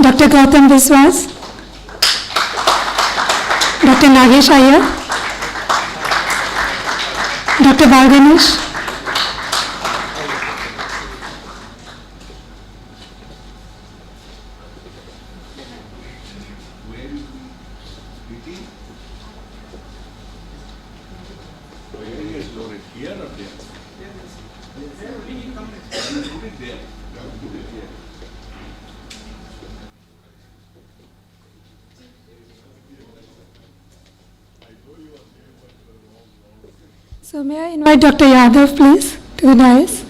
Dr. Gautam Biswas, Dr. Nagesh Iyer, Dr. Balganesh, So may I invite Dr. Yadav, please, to the dais.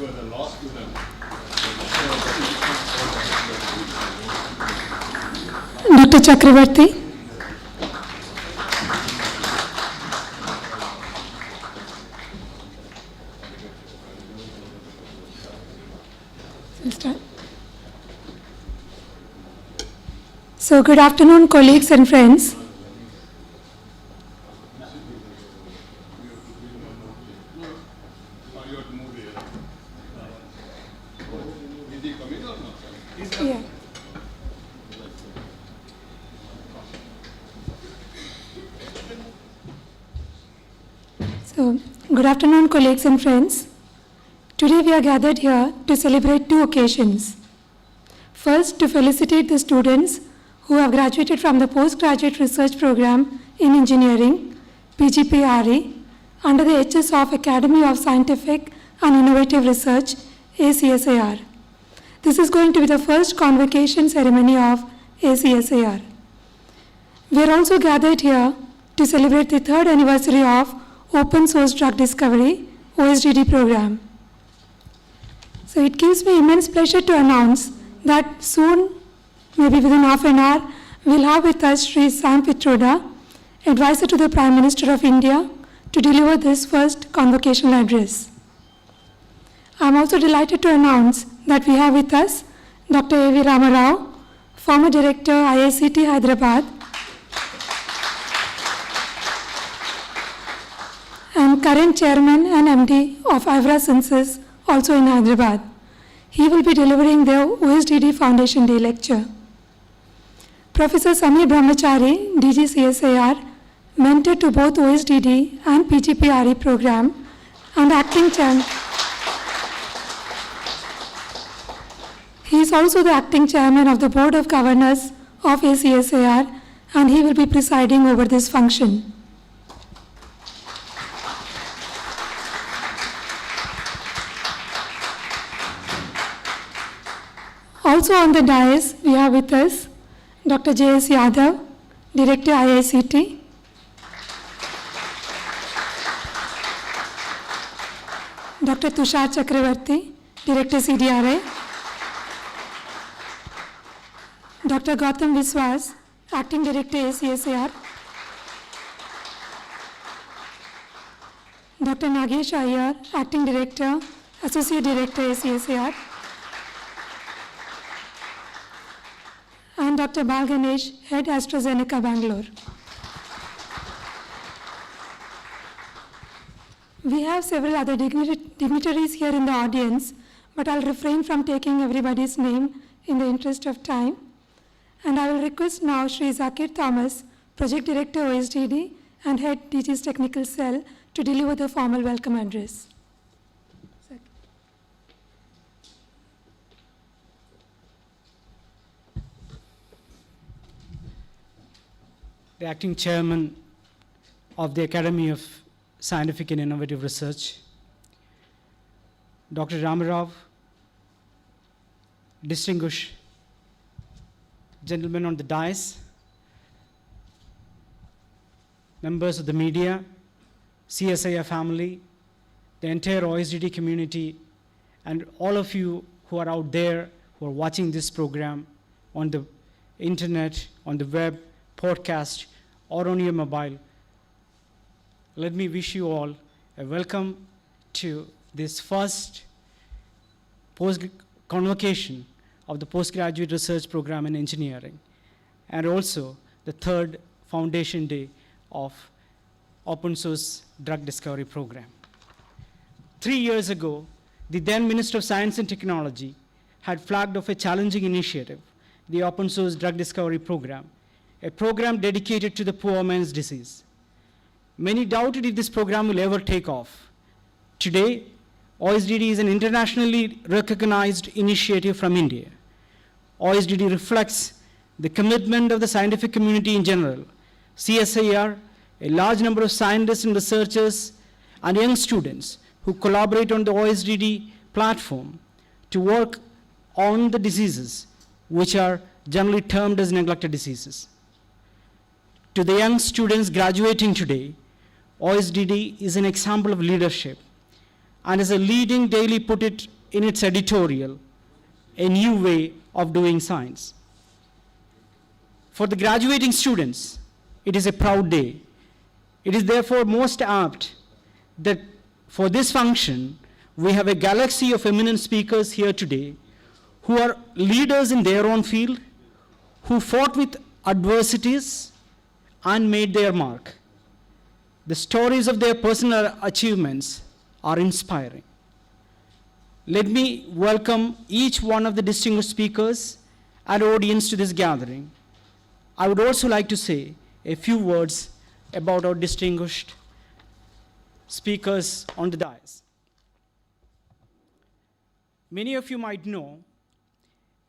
Dr. Chakravarti. We'll start. So good afternoon, colleagues and friends. Yeah. So, good afternoon, colleagues and friends. Today we are gathered here to celebrate two occasions. First, to felicitate the students who have graduated from the Postgraduate Research Program in Engineering, PGPRE, under the HS of Academy of Scientific and Innovative Research, AcSIR. This is going to be the first convocation ceremony of AcSIR. We are also gathered here to celebrate the third anniversary of Open Source Drug Discovery, OSDD program. So it gives me immense pleasure to announce that soon, maybe within half an hour, we'll have with us Sri Sam Pitroda, Advisor to the Prime Minister of India, to deliver this first convocational address. I'm also delighted to announce that we have with us Dr. A.V. Ramarao, former Director, IICT Hyderabad, and current Chairman and MD of IVRA Synthesis, also in Hyderabad. He will be delivering the OSDD Foundation Day lecture. Professor Samir Brahmachari, DG CSIR, mentor to both OSDD and PGPRE program, and acting chairman. He is also the acting chairman of the Board of Governors of AcSIR, and he will be presiding over this function. Also on the dais, we have with us Dr. J.S. Yadav, Director IICT, Dr. Tushar Chakravarti, Director CDRI, Dr. Gautam Biswas, Acting Director AcSIR, Dr. Nagesh Iyer, Acting Director, Associate Director AcSIR, and Dr. Balganesh, Head AstraZeneca Bangalore. We have several other dignitaries here in the audience, but I'll refrain from taking everybody's name in the interest of time. And I will request now Sri Zakir Thomas, Project Director OSDD and Head DG's Technical Cell, to deliver the formal welcome address. The Acting Chairman of the Academy of Scientific and Innovative Research, Dr. Ramarao, distinguished gentlemen on the dais, members of the media, CSIR family, the entire OSDD community, and all of you who are out there who are watching this program on the internet, on the web, podcast, or on your mobile. Let me wish you all a welcome to this first convocation of the Postgraduate Research Program in Engineering, and also the third Foundation Day of Open Source Drug Discovery Program. 3 years ago, the then Minister of Science and Technology had flagged off a challenging initiative the open source drug discovery program, a program dedicated to the poor man's disease. Many doubted if this program will ever take off. Today, OSDD is an internationally recognized initiative from India. OSDD reflects the commitment of the scientific community in general, CSIR, a large number of scientists and researchers and young students who collaborate on the OSDD platform to work on the diseases which are generally termed as neglected diseases. To the young students graduating today, OSDD is an example of leadership, and as a leading daily put it in its editorial, a new way of doing science. For the graduating students, it is a proud day. It is therefore most apt that for this function, we have a galaxy of eminent speakers here today who are leaders in their own field, who fought with adversities and made their mark. The stories of their personal achievements are inspiring. Let me welcome each one of the distinguished speakers and audience to this gathering. I would also like to say a few words about our distinguished speakers on the dais. Many of you might know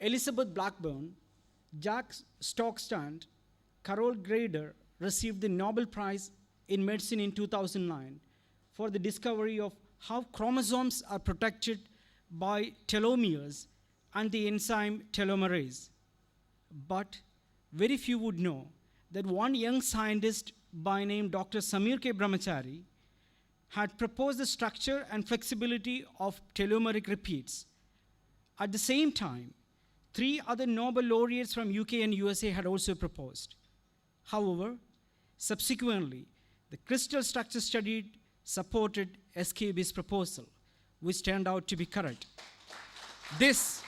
Elizabeth Blackburn, Jack Stockstand, Carol Grader received the Nobel Prize in Medicine in 2009 for the discovery of how chromosomes are protected by telomeres and the enzyme telomerase. But very few would know that one young scientist by name Dr. Samir K. Brahmachari had proposed the structure and flexibility of telomeric repeats. At the same time, 3 other Nobel laureates from UK and USA had also proposed. However, subsequently, the crystal structure studied supported SKB's proposal, which turned out to be correct. This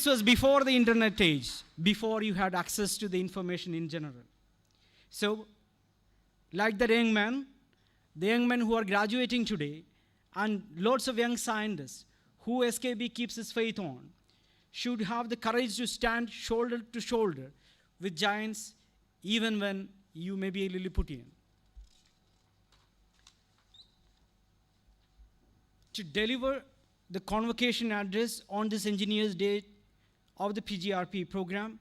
was before the internet age, before you had access to the information in general. So, like that young man, the young men who are graduating today, and lots of young scientists who SKB keeps his faith on, should have the courage to stand shoulder to shoulder with giants, even when you may be a Lilliputian. To deliver the convocation address on this Engineers Day of the PGRP program,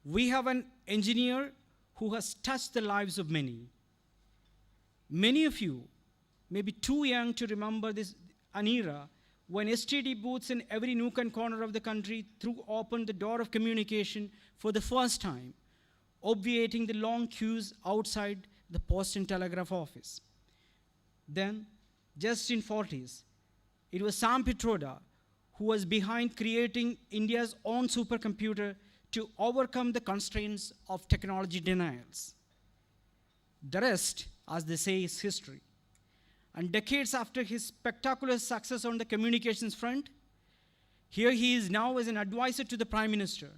we have an engineer who has touched the lives of many. Many of you may be too young to remember an era when STD booths in every nook and corner of the country threw open the door of communication for the first time, obviating the long queues outside the Post and Telegraph office. Then, just in 40s, it was Sam Pitroda who was behind creating India's own supercomputer to overcome the constraints of technology denials. The rest, as they say, is history. And decades after his spectacular success on the communications front, here he is now as an advisor to the Prime Minister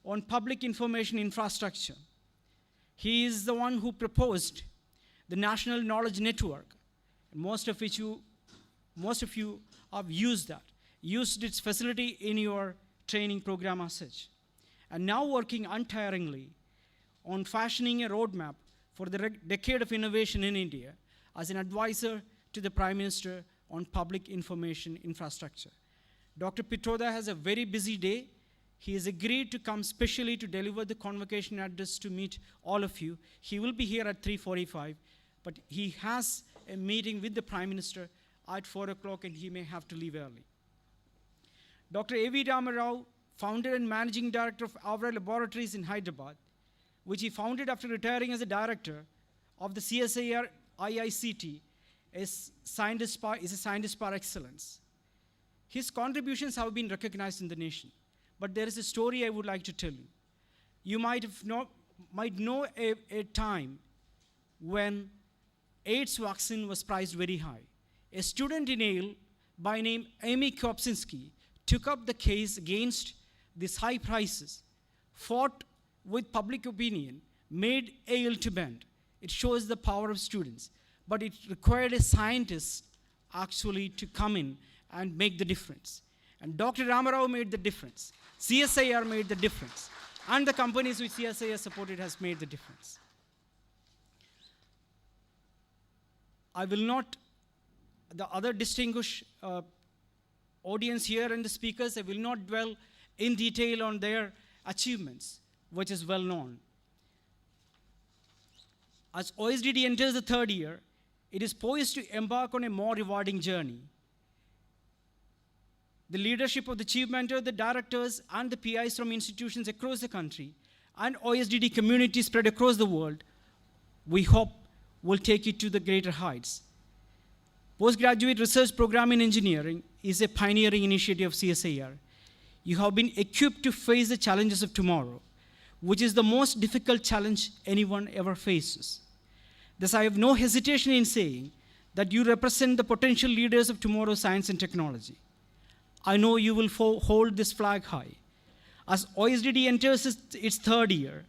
on public information infrastructure. He is the one who proposed the National Knowledge Network. Most of you have used its facility in your training program as such. And now working untiringly on fashioning a roadmap for the decade of innovation in India as an advisor to the Prime Minister on public information infrastructure. Dr. Pitroda has a very busy day. He has agreed to come specially to deliver the convocation address to meet all of you. He will be here at 3:45, but he has a meeting with the Prime Minister at 4 o'clock and he may have to leave early. Dr. A.V. Ramarao, founder and managing director of Avra Laboratories in Hyderabad, which he founded after retiring as a director of the CSIR IICT, is a scientist par excellence. His contributions have been recognized in the nation, but there is a story I would like to tell you. You might know a time when AIDS vaccine was priced very high. A student in Yale by name Amy Kopczynski took up the case against these high prices, fought with public opinion, made Yale to bend. It shows the power of students, but it required a scientist actually to come in and make the difference. And Dr. Ramarao made the difference. CSIR made the difference. And the companies which CSIR supported has made the difference. I will not, the other distinguished audience here and the speakers, I will not dwell in detail on their achievements, which is well known. As OSDD enters the third year, it is poised to embark on a more rewarding journey. The leadership of the chief mentor, the directors, and the PIs from institutions across the country, and OSDD community spread across the world, we hope will take it to the greater heights. Postgraduate Research Program in Engineering is a pioneering initiative of CSIR. You have been equipped to face the challenges of tomorrow, which is the most difficult challenge anyone ever faces. Thus, I have no hesitation in saying that you represent the potential leaders of tomorrow's science and technology. I know you will hold this flag high. As OSDD enters its third year,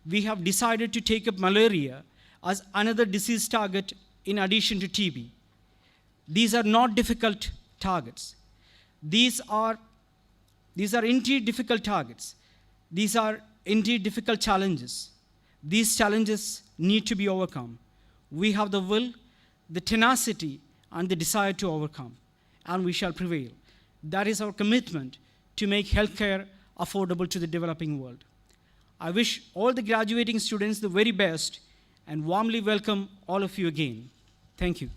we have decided to take up malaria as another disease target in addition to TB. These are not difficult targets. These are indeed difficult targets. These are indeed difficult challenges. These challenges need to be overcome. We have the will, the tenacity, and the desire to overcome, and we shall prevail. That is our commitment to make healthcare affordable to the developing world. I wish all the graduating students the very best and warmly welcome all of you again. Thank you.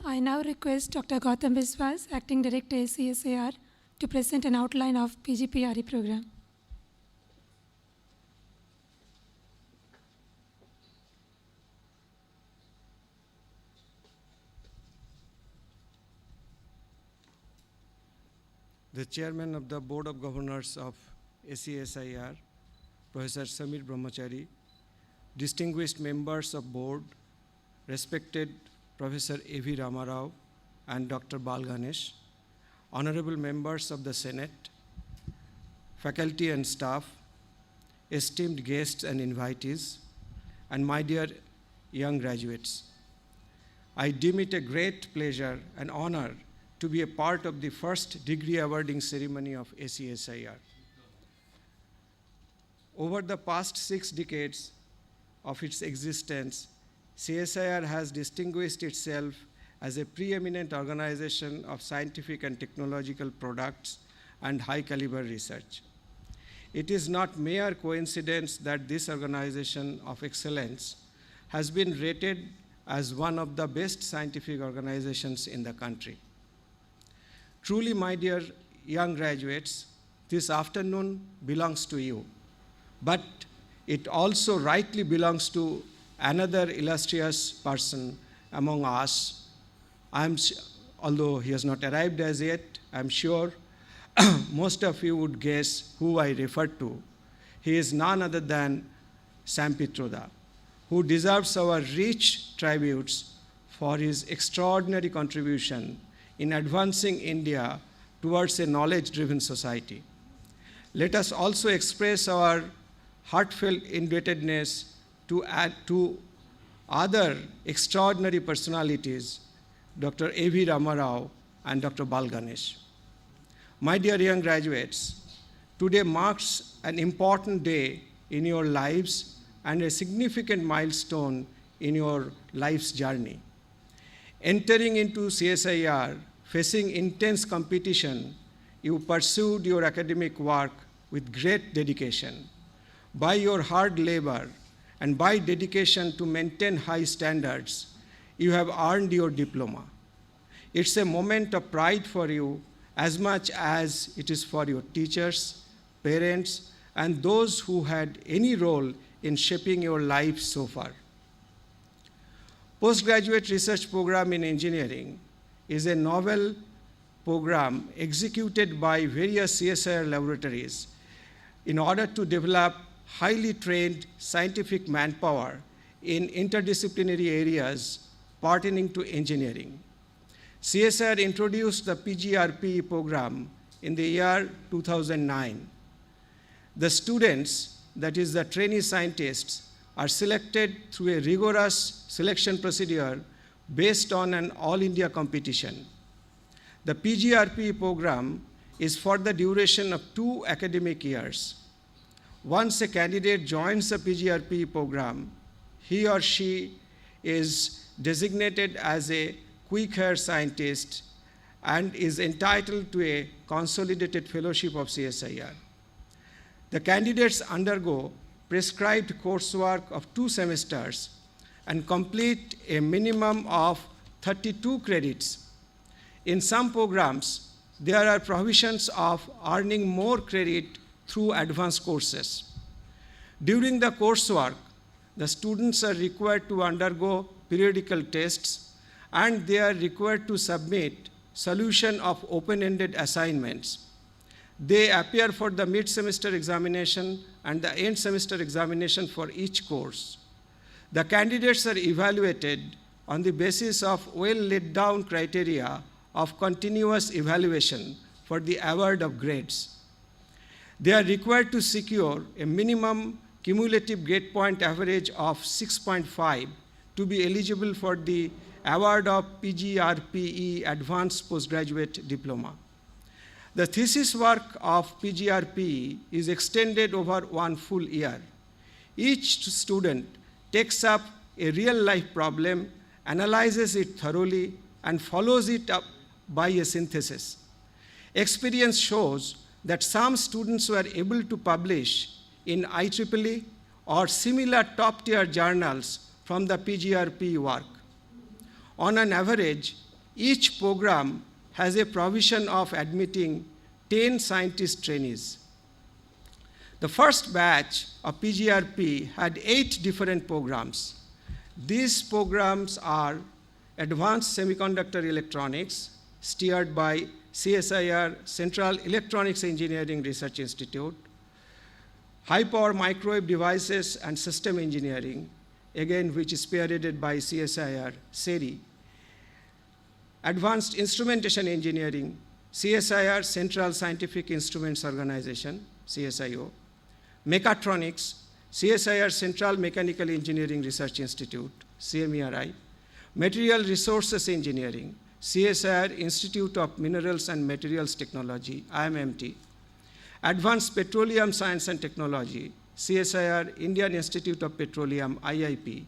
I now request Dr. Gautam Biswas, Acting Director, AcSIR, to present an outline of PGPRE program. The Chairman of the Board of Governors of AcSIR, Professor Samir Brahmachari, distinguished members of board, respected Professor A.V. Ramarao and Dr. Bal Ganesh, honorable members of the Senate, faculty and staff, esteemed guests and invitees, and my dear young graduates. I deem it a great pleasure and honor to be a part of the first degree awarding ceremony of AcSIR. Over the past 6 decades of its existence, CSIR has distinguished itself as a preeminent organization of scientific and technological products and high caliber research. It is not mere coincidence that this organization of excellence has been rated as one of the best scientific organizations in the country. Truly, my dear young graduates, this afternoon belongs to you, but it also rightly belongs to another illustrious person among us. Although he has not arrived as yet, I'm sure most of you would guess who I refer to. He is none other than Sam Pitroda, who deserves our rich tributes for his extraordinary contribution in advancing India towards a knowledge-driven society. Let us also express our heartfelt indebtedness to other extraordinary personalities, Dr. A.V. Ramarao and Dr. Bal Ganesh. My dear young graduates, today marks an important day in your lives and a significant milestone in your life's journey. Entering into CSIR, facing intense competition, you pursued your academic work with great dedication. By your hard labor and by dedication to maintain high standards, you have earned your diploma. It's a moment of pride for you as much as it is for your teachers, parents, and those who had any role in shaping your life so far. Postgraduate Research Program in Engineering is a novel program executed by various CSIR laboratories in order to develop highly trained scientific manpower in interdisciplinary areas pertaining to engineering. CSIR introduced the PGRP program in the year 2009. The students, that is the trainee scientists, are selected through a rigorous selection procedure based on an all-India competition. The PGRP program is for the duration of 2 academic years. Once a candidate joins the PGRP program, he or she is designated as a quick hire scientist and is entitled to a consolidated fellowship of CSIR. The candidates undergo prescribed coursework of 2 semesters and complete a minimum of 32 credits. In some programs, there are provisions of earning more credit through advanced courses. During the coursework, the students are required to undergo periodical tests, and they are required to submit solution of open-ended assignments. They appear for the mid-semester examination and the end semester examination for each course. The candidates are evaluated on the basis of well-laid down criteria of continuous evaluation for the award of grades. They are required to secure a minimum cumulative grade point average of 6.5 to be eligible for the award of PGRPE Advanced Postgraduate Diploma. The thesis work of PGRPE is extended over 1 full year. Each student takes up a real-life problem, analyzes it thoroughly, and follows it up by a synthesis. Experience shows that some students were able to publish in IEEE or similar top-tier journals from the PGRP work. On an average, each program has a provision of admitting 10 scientist trainees. The first batch of PGRP had 8 different programs. These programs are Advanced Semiconductor Electronics, steered by CSIR Central Electronics Engineering Research Institute, High Power Microwave Devices and System Engineering, again which is spearheaded by CSIR CERI, Advanced Instrumentation Engineering, CSIR Central Scientific Instruments Organization, CSIO, Mechatronics, CSIR Central Mechanical Engineering Research Institute, CMERI, Material Resources Engineering, CSIR Institute of Minerals and Materials Technology, IMMT, Advanced Petroleum Science and Technology, CSIR Indian Institute of Petroleum, IIP,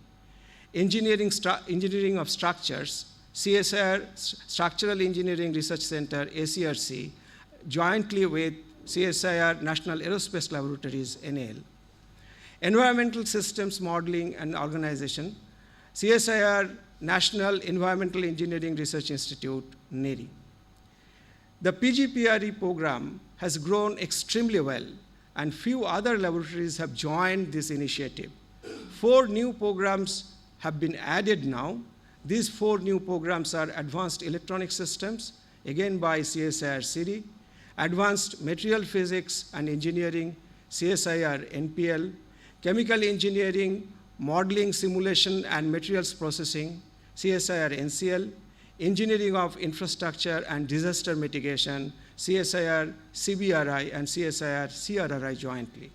Engineering of Structures, CSIR Structural Engineering Research Center, ACRC, jointly with CSIR National Aerospace Laboratories, NAL. Environmental Systems Modeling and Organization, CSIR National Environmental Engineering Research Institute, NERI. The PGPRE program has grown extremely well, and few other laboratories have joined this initiative. 4 new programs have been added now. These 4 new programs are Advanced Electronic Systems, again by CSIR CERI, Advanced Material Physics and Engineering, CSIR NPL, Chemical Engineering, Modeling, Simulation, and Materials Processing, CSIR NCL, Engineering of Infrastructure and Disaster Mitigation, CSIR CBRI, and CSIR CRRI jointly.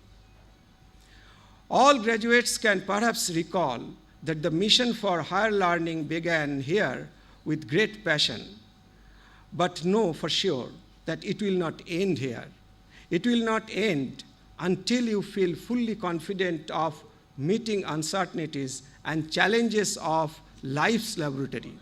All graduates can perhaps recall that the mission for higher learning began here with great passion, but know for sure that it will not end here. It will not end until you feel fully confident of meeting uncertainties and challenges of life's laboratory.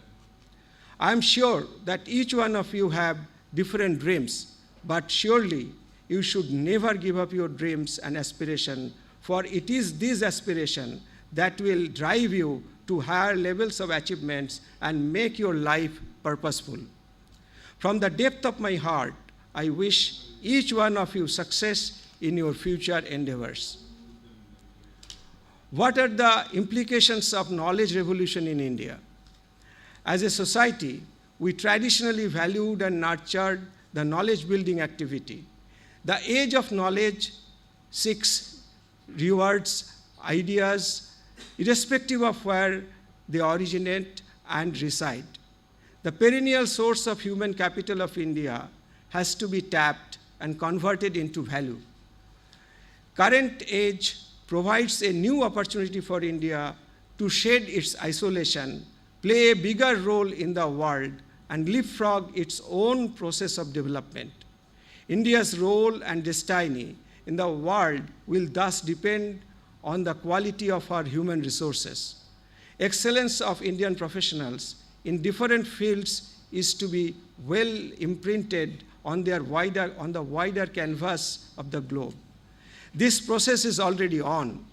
I am sure that each one of you have different dreams, but surely you should never give up your dreams and aspiration, for it is this aspiration that will drive you to higher levels of achievements and make your life purposeful. From the depth of my heart, I wish each one of you success in your future endeavors. What are the implications of knowledge revolution in India? As a society, we traditionally valued and nurtured the knowledge building activity. The age of knowledge seeks rewards, ideas, irrespective of where they originate and reside. The perennial source of human capital of India has to be tapped and converted into value. Current age provides a new opportunity for India to shed its isolation, play a bigger role in the world, and leapfrog its own process of development. India's role and destiny in the world will thus depend on the quality of our human resources. Excellence of Indian professionals in different fields is to be well imprinted on the wider canvas of the globe. This process is already on.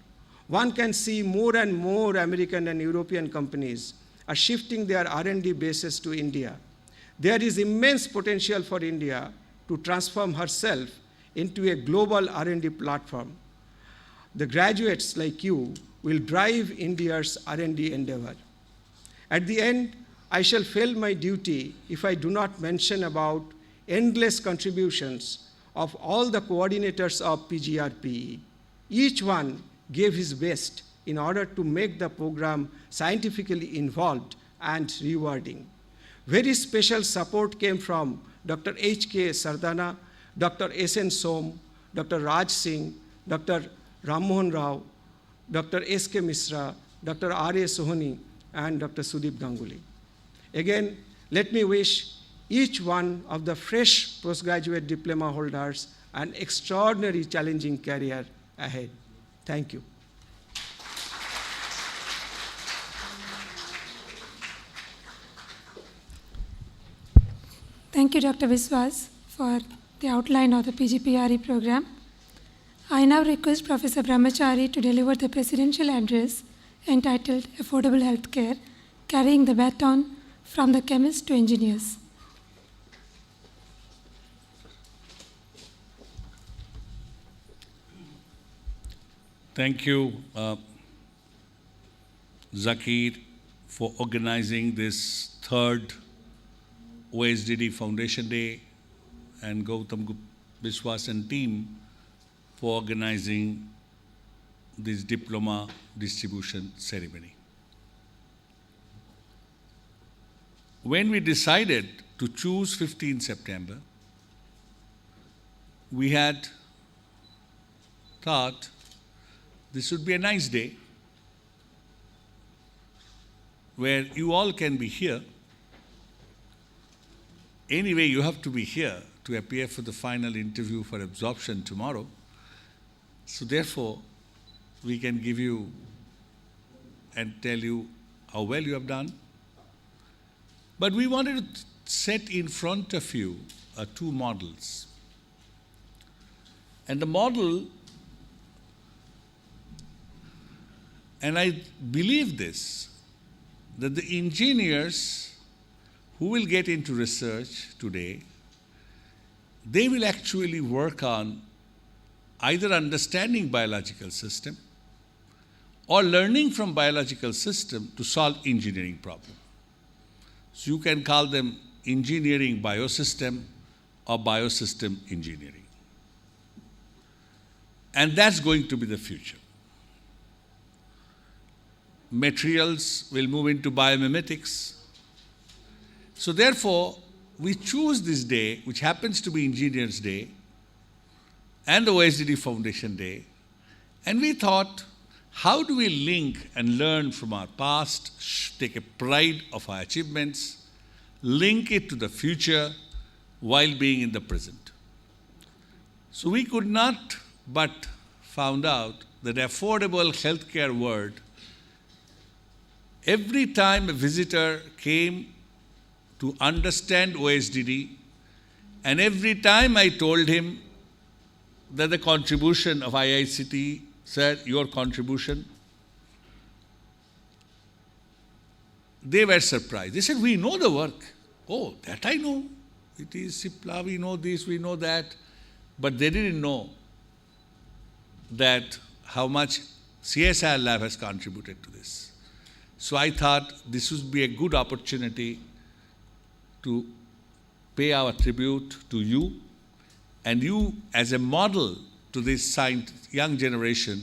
One can see more and more American and European companies are shifting their R&D bases to India. There is immense potential for India to transform herself into a global R&D platform. The graduates like you will drive India's R&D endeavor. At the end, I shall fail my duty if I do not mention about endless contributions of all the coordinators of PGRPE. Each one gave his best in order to make the program scientifically involved and rewarding. Very special support came from Dr. H.K. Sardana, Dr. S.N. Som, Dr. Raj Singh, Dr. Rammohan Rao, Dr. S.K. Misra, Dr. R.A. Sohani, and Dr. Sudeep Ganguly. Again, let me wish each one of the fresh postgraduate diploma holders an extraordinary challenging career ahead. Thank you. Thank you, Dr. Viswas, for the outline of the PGPRE program. I now request Professor Brahmachari to deliver the presidential address entitled Affordable Healthcare, Carrying the Baton from the Chemists to Engineers. Thank you, Zakir, for organizing this third OSDD Foundation Day, and Gautam Biswas and team for organizing this diploma distribution ceremony. When we decided to choose 15 September, we had thought this would be a nice day where you all can be here. Anyway, you have to be here to appear for the final interview for absorption tomorrow. So therefore, we can give you and tell you how well you have done. But we wanted to set in front of you two models. And the model, and I believe this, that the engineers who will get into research today, they will actually work on either understanding biological system or learning from biological system to solve engineering problem. So you can call them engineering biosystem or biosystem engineering. And that's going to be the future. Materials will move into biomimetics. So therefore, we choose this day, which happens to be Engineers' Day, and the OSDD Foundation Day, and we thought, how do we link and learn from our past, take a pride of our achievements, link it to the future while being in the present? So we could not but found out that affordable healthcare word, every time a visitor came to understand OSDD, and every time I told him that the contribution of IICT, sir, your contribution, they were surprised. They said, we know the work. Oh, that I know. It is CIPLA, we know this, we know that. But they didn't know that how much CSIR lab has contributed to this. So I thought this would be a good opportunity to pay our tribute to you, and you as a model to this young generation,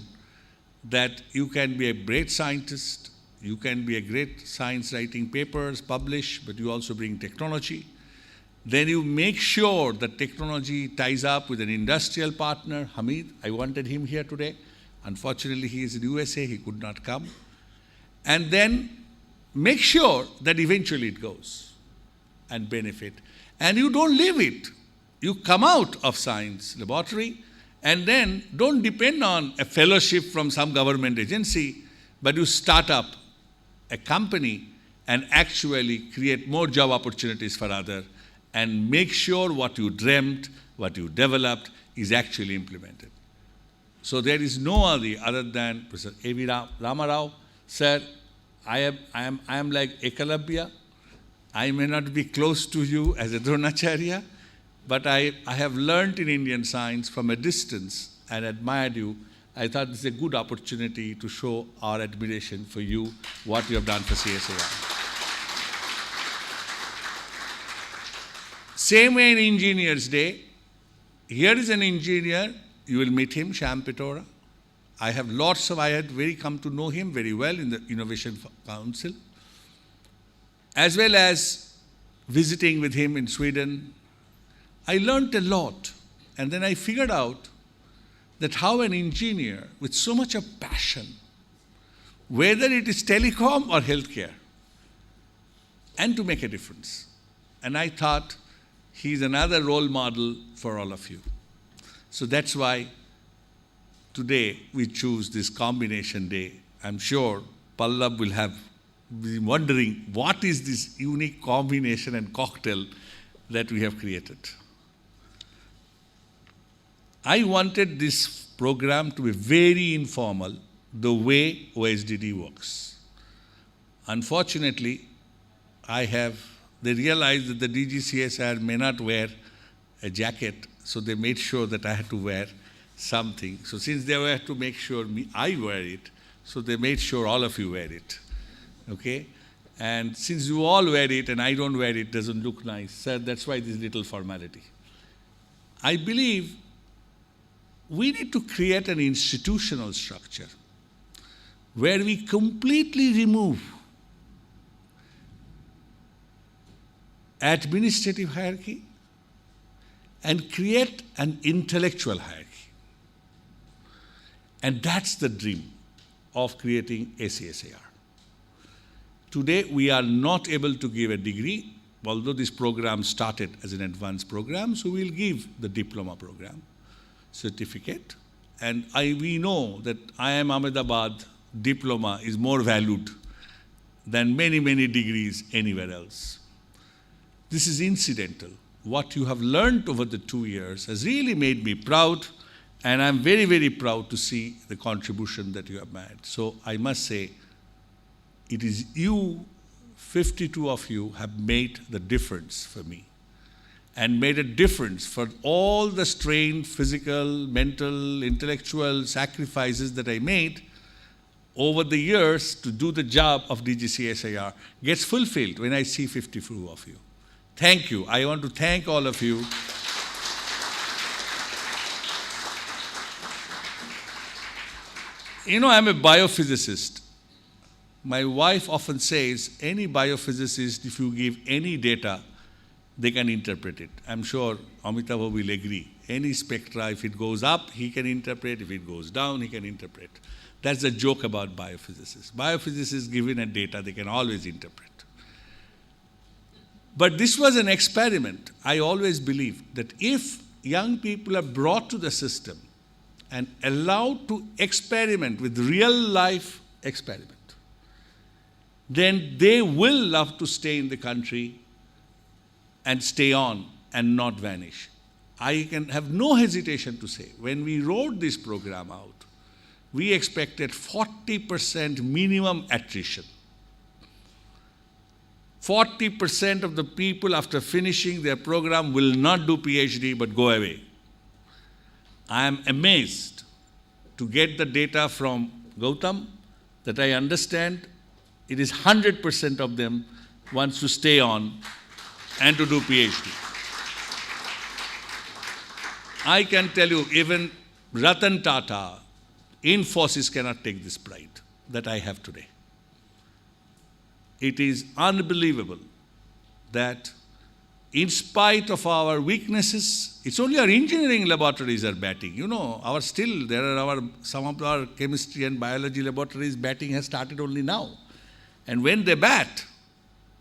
that you can be a great scientist, you can be a great science writing papers, publish, but you also bring technology. Then you make sure that technology ties up with an industrial partner. Hamid, I wanted him here today. Unfortunately, he is in USA, he could not come. And then make sure that eventually it goes and benefit. And you don't leave it. You come out of science laboratory and then don't depend on a fellowship from some government agency, but you start up a company and actually create more job opportunities for others and make sure what you dreamt, what you developed is actually implemented. So there is no other than Professor A.V. Ramarao. Sir, I am like Ekalabhya. I may not be close to you as a Dronacharya, but I have learned in Indian science from a distance and admired you. I thought this is a good opportunity to show our admiration for you, what you have done for CSIR. Same way in Engineers Day, here is an engineer, you will meet him, Sham Pitora. I had very come to know him very well in the Innovation Council, as well as visiting with him in Sweden. I learned a lot, and then I figured out that how an engineer with so much of passion, whether it is telecom or healthcare, and to make a difference. And I thought he's another role model for all of you. So that's why today we choose this combination day. I'm sure Pallab will have been wondering what is this unique combination and cocktail that we have created. I wanted this program to be very informal, the way OSDD works. Unfortunately, they realized that the DGCSR may not wear a jacket, so they made sure that I had to wear something. So since they were to make sure I wear it, so they made sure all of you wear it. Okay? And since you all wear it and I don't wear it, doesn't look nice. So that's why this little formality. I believe we need to create an institutional structure where we completely remove administrative hierarchy and create an intellectual hierarchy. And that's the dream of creating ACSIR. Today, we are not able to give a degree, although this program started as an advanced program, so we'll give the diploma program certificate. And we know that IIM Ahmedabad diploma is more valued than many, many degrees anywhere else. This is incidental. What you have learned over the 2 years has really made me proud, and I'm very, very proud to see the contribution that you have made. So I must say, it is you, 52 of you, have made the difference for me and made a difference for all the strained physical, mental, intellectual sacrifices that I made over the years to do the job of DGCSIR gets fulfilled when I see 52 of you. Thank you. I want to thank all of you. You know, I'm a biophysicist. My wife often says, any biophysicist, if you give any data, they can interpret it. I'm sure Amitabh will agree. Any spectra, if it goes up, he can interpret. If it goes down, he can interpret. That's the joke about biophysicists. Biophysicists, given a data, they can always interpret. But this was an experiment. I always believed that if young people are brought to the system and allowed to experiment with real life experiment, then they will love to stay in the country and stay on and not vanish. I can have no hesitation to say, when we wrote this program out, we expected 40% minimum attrition. 40% of the people after finishing their program will not do PhD but go away. I am amazed to get the data from Gautam that I understand it is 100% of them wants to stay on and to do PhD. I can tell you, even Ratan Tata, Infosys cannot take this pride that I have today. It is unbelievable that in spite of our weaknesses, it's only our engineering laboratories are batting. You know, some of our chemistry and biology laboratories batting has started only now. And when they bat,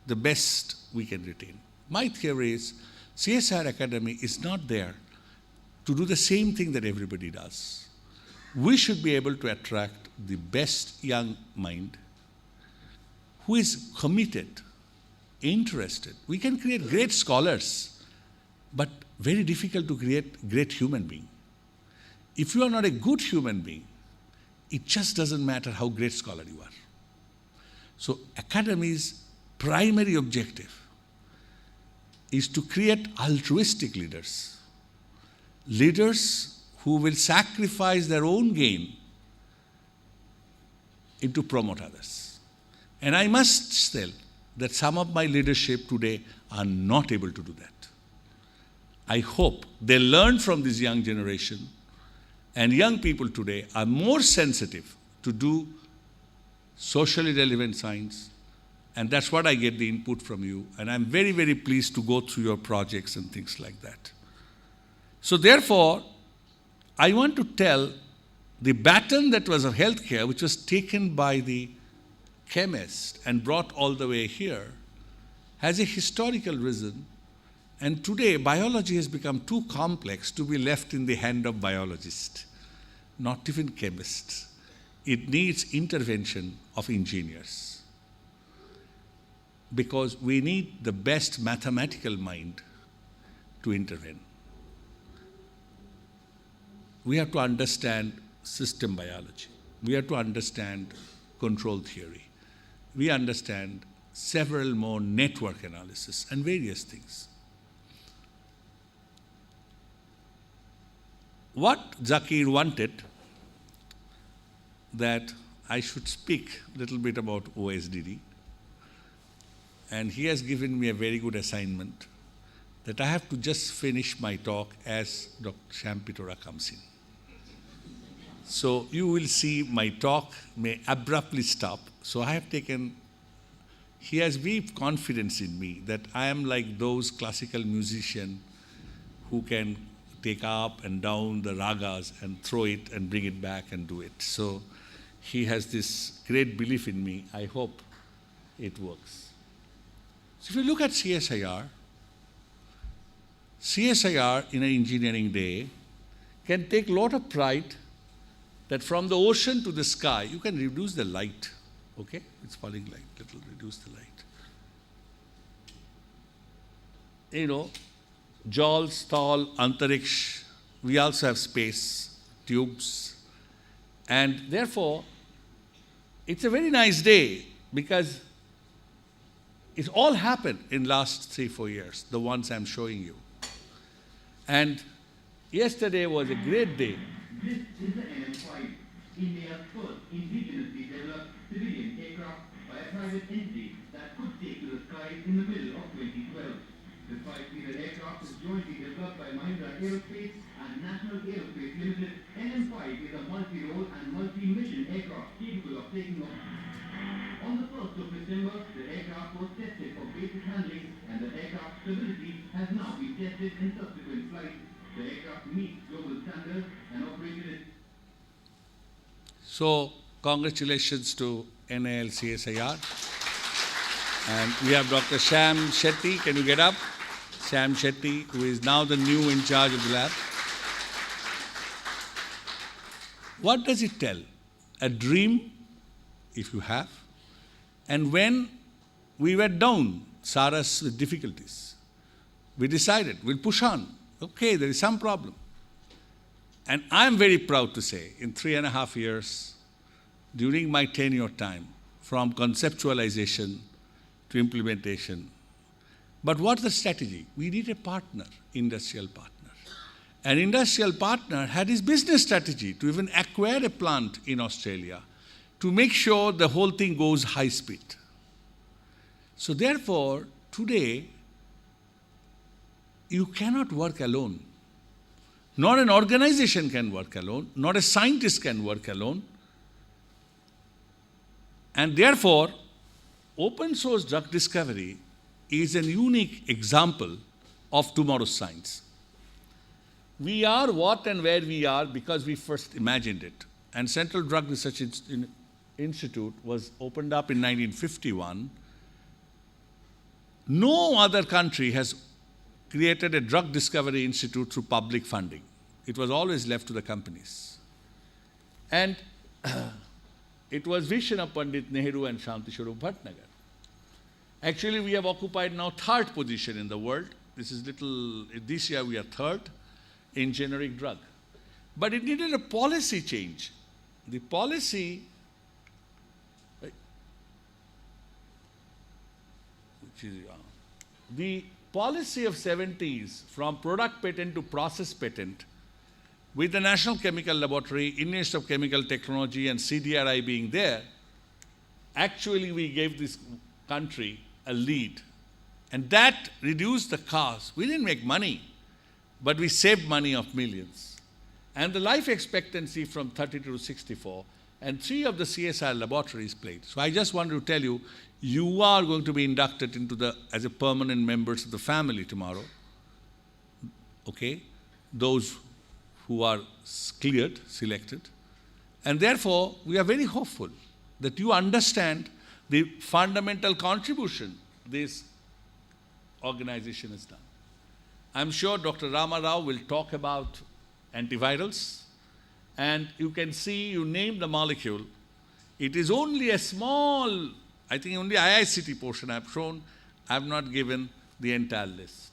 the best we can retain. My theory is CSIR Academy is not there to do the same thing that everybody does. We should be able to attract the best young mind who is committed, interested. We can create great scholars, but very difficult to create great human being. If you are not a good human being, it just doesn't matter how great scholar you are. So Academy's primary objective is to create altruistic leaders. Leaders who will sacrifice their own gain to promote others. And I must tell that some of my leadership today are not able to do that. I hope they learn from this young generation, and young people today are more sensitive to do socially relevant science, and that's what I get the input from you, and I'm very, very pleased to go through your projects and things like that. So therefore, I want to tell the baton that was of healthcare, which was taken by the chemist and brought all the way here, has a historical reason, and today biology has become too complex to be left in the hand of biologists, not even chemists. It needs intervention of engineers, because we need the best mathematical mind to intervene. We have to understand system biology. We have to understand control theory. We understand several more network analysis and various things. What Zakir wanted, that I should speak a little bit about OSDD, and he has given me a very good assignment that I have to just finish my talk as Dr. Shampitora comes in. So you will see my talk may abruptly stop. So I have taken, he has deep confidence in me that I am like those classical musicians who can take up and down the ragas and throw it and bring it back and do it. So he has this great belief in me. I hope it works. So if you look at CSIR in an engineering day can take a lot of pride that from the ocean to the sky, you can reduce the light. Okay? It's falling light, little reduce the light. You know, Jal, Sthal, Antariksh, we also have space, tubes. And therefore, it's a very nice day because it all happened in last 3-4 years, the ones I'm showing you. And yesterday was a great day. This is the NM5, India's first indigenously developed civilian aircraft by a private entity that could take to the skies in the middle of 2012. The 5-seater aircraft is jointly developed by Mahindra Aerospace and National Aerospace Limited. NM5 is a multi-role and multi-mission aircraft capable of taking off. On the 1st of December, the aircraft was tested for basic handling, and the aircraft's stability has now been tested in subsequent flights. The aircraft meets global standards and operated at... So, congratulations to NAL CSIR. And we have Dr. Sham Shetty. Can you get up? Sham Shetty, who is now the new in charge of the lab. What does it tell? A dream, if you have. And when we were down, Saras with difficulties, we decided we'll push on. Okay, there is some problem. And I'm very proud to say, in 3.5 years, during my tenure time, from conceptualization to implementation. But what's the strategy? We need a partner, industrial partner. An industrial partner had his business strategy to even acquire a plant in Australia to make sure the whole thing goes high speed. So therefore, today, you cannot work alone. Not an organization can work alone, not a scientist can work alone. And therefore, open source drug discovery is a unique example of tomorrow's science. We are what and where we are because we first imagined it. And Central Drug Research Institute was opened up in 1951. No other country has created a drug discovery institute through public funding. It was always left to the companies. And it was vision of Pandit Nehru and Shanti Swarup Bhatnagar. Actually, we have occupied now third position in the world. This year we are third in generic drug. But it needed a policy change. The policy, the policy of 70s from product patent to process patent, with the National Chemical Laboratory, Indian Institute of Chemical Technology and CDRI being there, actually we gave this country a lead. And that reduced the cost. We didn't make money, but we saved money of millions. And the life expectancy from 32 to 64, and 3 of the CSIR laboratories played. So I just wanted to tell you, you are going to be inducted into as a permanent members of the family tomorrow. Okay? Those who are cleared, selected. And therefore, we are very hopeful that you understand the fundamental contribution this organization has done. I'm sure Dr. Rama Rao will talk about antivirals, and you can see, you name the molecule. It is only a small, I think only IICT portion I've shown. I have not given the entire list.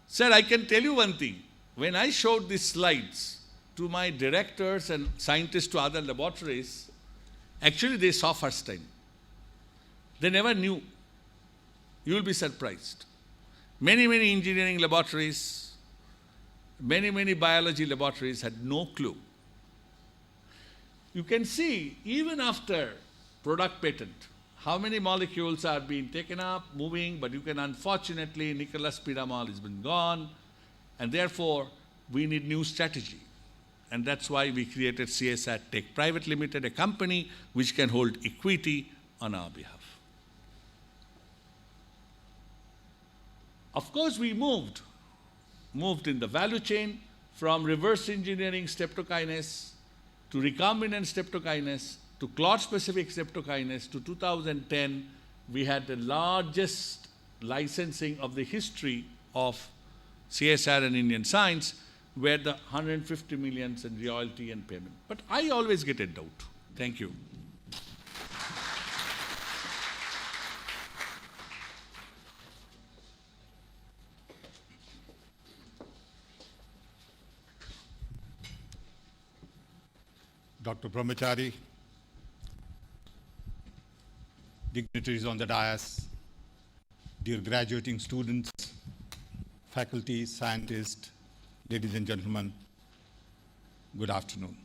Sir, I can tell you one thing. When I showed these slides to my directors and scientists to other laboratories, actually they saw first time. They never knew. You will be surprised. Many engineering laboratories, many biology laboratories had no clue. You can see, even after product patent, how many molecules are being taken up, moving, but you can unfortunately, nicolas-pyramol has been gone, and therefore, we need new strategy. And that's why we created CSIR Tech Private Limited, a company which can hold equity on our behalf. Of course, we moved in the value chain from reverse engineering streptokinase to recombinant streptokinase to clot-specific streptokinase. To 2010, we had the largest licensing of the history of CSIR and Indian science, where the 150 millions in royalty and payment. But I always get a doubt. Thank you. Dr. Brahmachari, dignitaries on the dais, dear graduating students, faculty, scientists, ladies and gentlemen, good afternoon.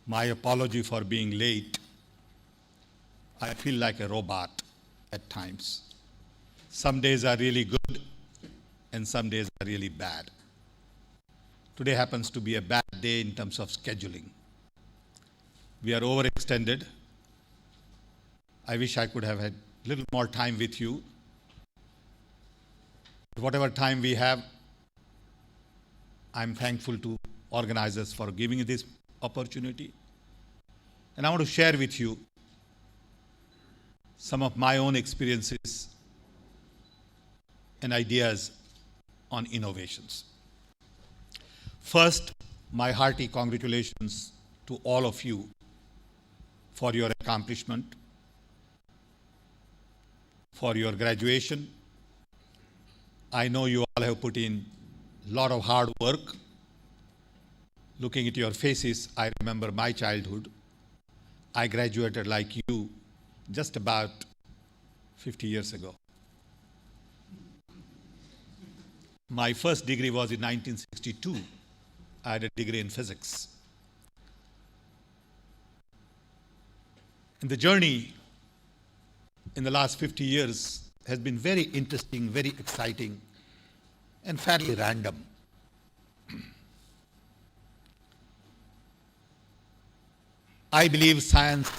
My apology for being late. I feel like a robot at times. Some days are really good and some days are really bad. Today happens to be a bad day in terms of scheduling. We are overextended. I wish I could have had a little more time with you. Whatever time we have, I'm thankful to organizers for giving me this opportunity. And I want to share with you some of my own experiences and ideas on innovations. First, my hearty congratulations to all of you for your accomplishment, for your graduation. I know you all have put in a lot of hard work. Looking at your faces, I remember my childhood. I graduated like you just about 50 years ago. My first degree was in 1962. I had a degree in physics. And the journey in the last 50 years has been very interesting, very exciting, and fairly random. I believe science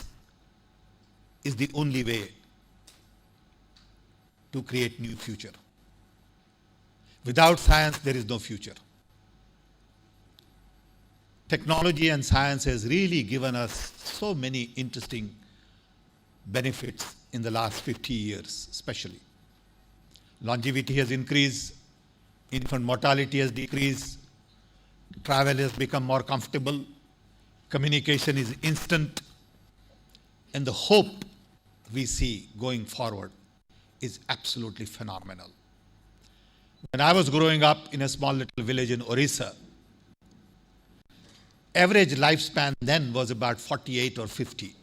is the only way to create new future. Without science, there is no future. Technology and science has really given us so many interesting benefits in the last 50 years, especially. Longevity has increased, infant mortality has decreased, travel has become more comfortable, communication is instant, and the hope we see going forward is absolutely phenomenal. When I was growing up in a small little village in Orissa, average lifespan then was about 48 or 50.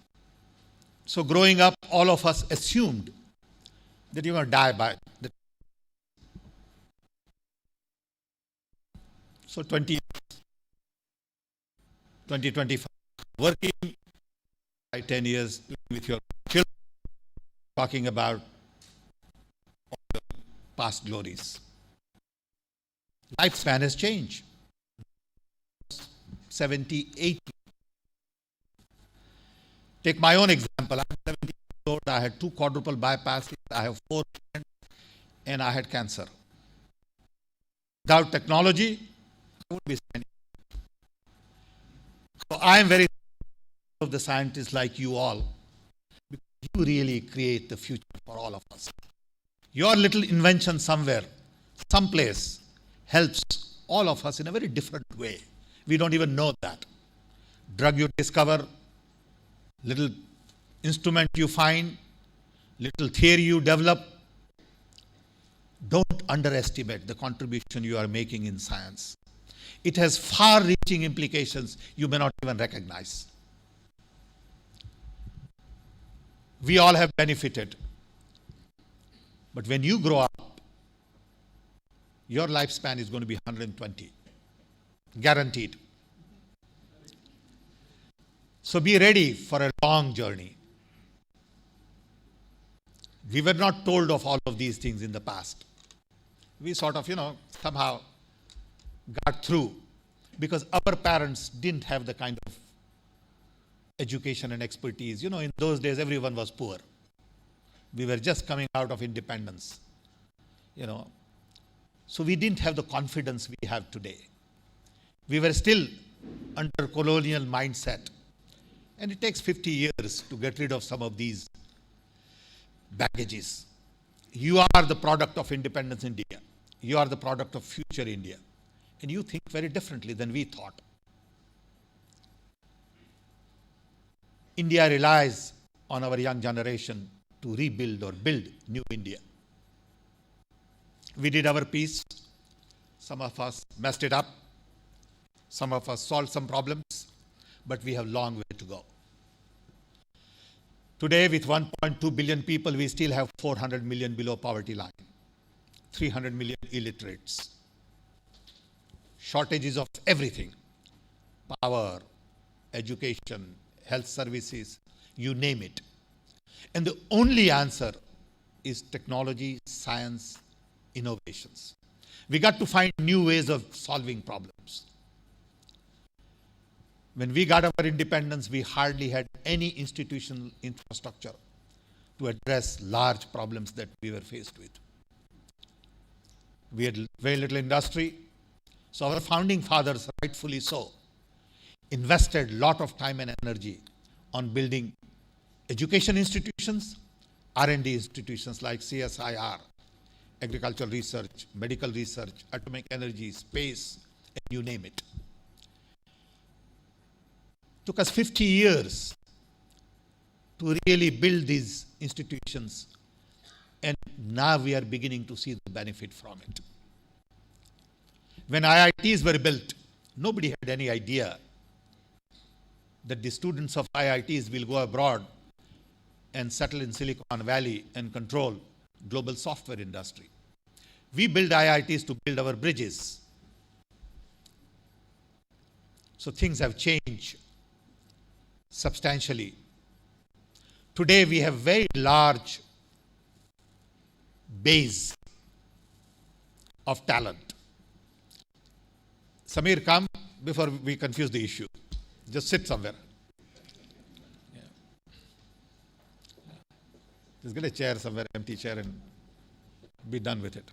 So growing up, all of us assumed that you're going to die by the. So 20, 25, working by 10 years with your children, talking about all the past glories. Lifespan has changed. 70, 80. Take my own example. I'm 70 years old. I had 2 quadruple bypasses. I have 4 children, and I had cancer. Without technology, I would be standing. So I am very proud of the scientists like you all, because you really create the future for all of us. Your little invention somewhere, someplace, helps all of us in a very different way. We don't even know that. Drug you discover, little instrument you find, little theory you develop. Don't underestimate the contribution you are making in science. It has far-reaching implications you may not even recognize. We all have benefited. But when you grow up, your lifespan is going to be 120. Guaranteed. So be ready for a long journey. We were not told of all of these things in the past. We sort of, somehow got through because our parents didn't have the kind of education and expertise. In those days, everyone was poor. We were just coming out of independence, So we didn't have the confidence we have today. We were still under colonial mindset. And it takes 50 years to get rid of some of these baggages. You are the product of independence India. You are the product of future India. And you think very differently than we thought. India relies on our young generation to rebuild or build new India. We did our piece. Some of us messed it up. Some of us solved some problems, but we have a long way to go. Today, with 1.2 billion people, we still have 400 million below poverty line, 300 million illiterates, shortages of everything, power, education, health services, you name it. And the only answer is technology, science, innovations. We got to find new ways of solving problems. When we got our independence, we hardly had any institutional infrastructure to address large problems that we were faced with. We had very little industry. So our founding fathers, rightfully so, invested a lot of time and energy on building education institutions, R&D institutions like CSIR, agricultural research, medical research, atomic energy, space, and you name it. Took us 50 years to really build these institutions, and now we are beginning to see the benefit from it. When IITs were built, nobody had any idea that the students of IITs will go abroad and settle in Silicon Valley and control global software industry. We build IITs to build our bridges. So things have changed substantially. Today we have very large base of talent. Samir, come before we confuse the issue. Just sit somewhere. Yeah. Just get a chair somewhere, empty chair, and be done with it.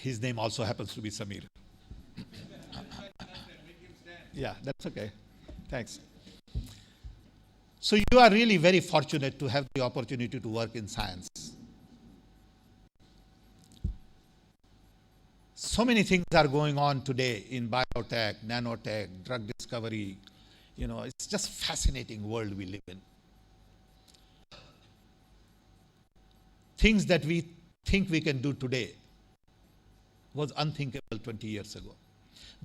His name also happens to be Samir. Yeah, that's okay. Thanks. So you are really very fortunate to have the opportunity to work in science. So many things are going on today in biotech, nanotech, drug discovery. You know, it's just fascinating world we live in. Things that we think we can do today was unthinkable 20 years ago.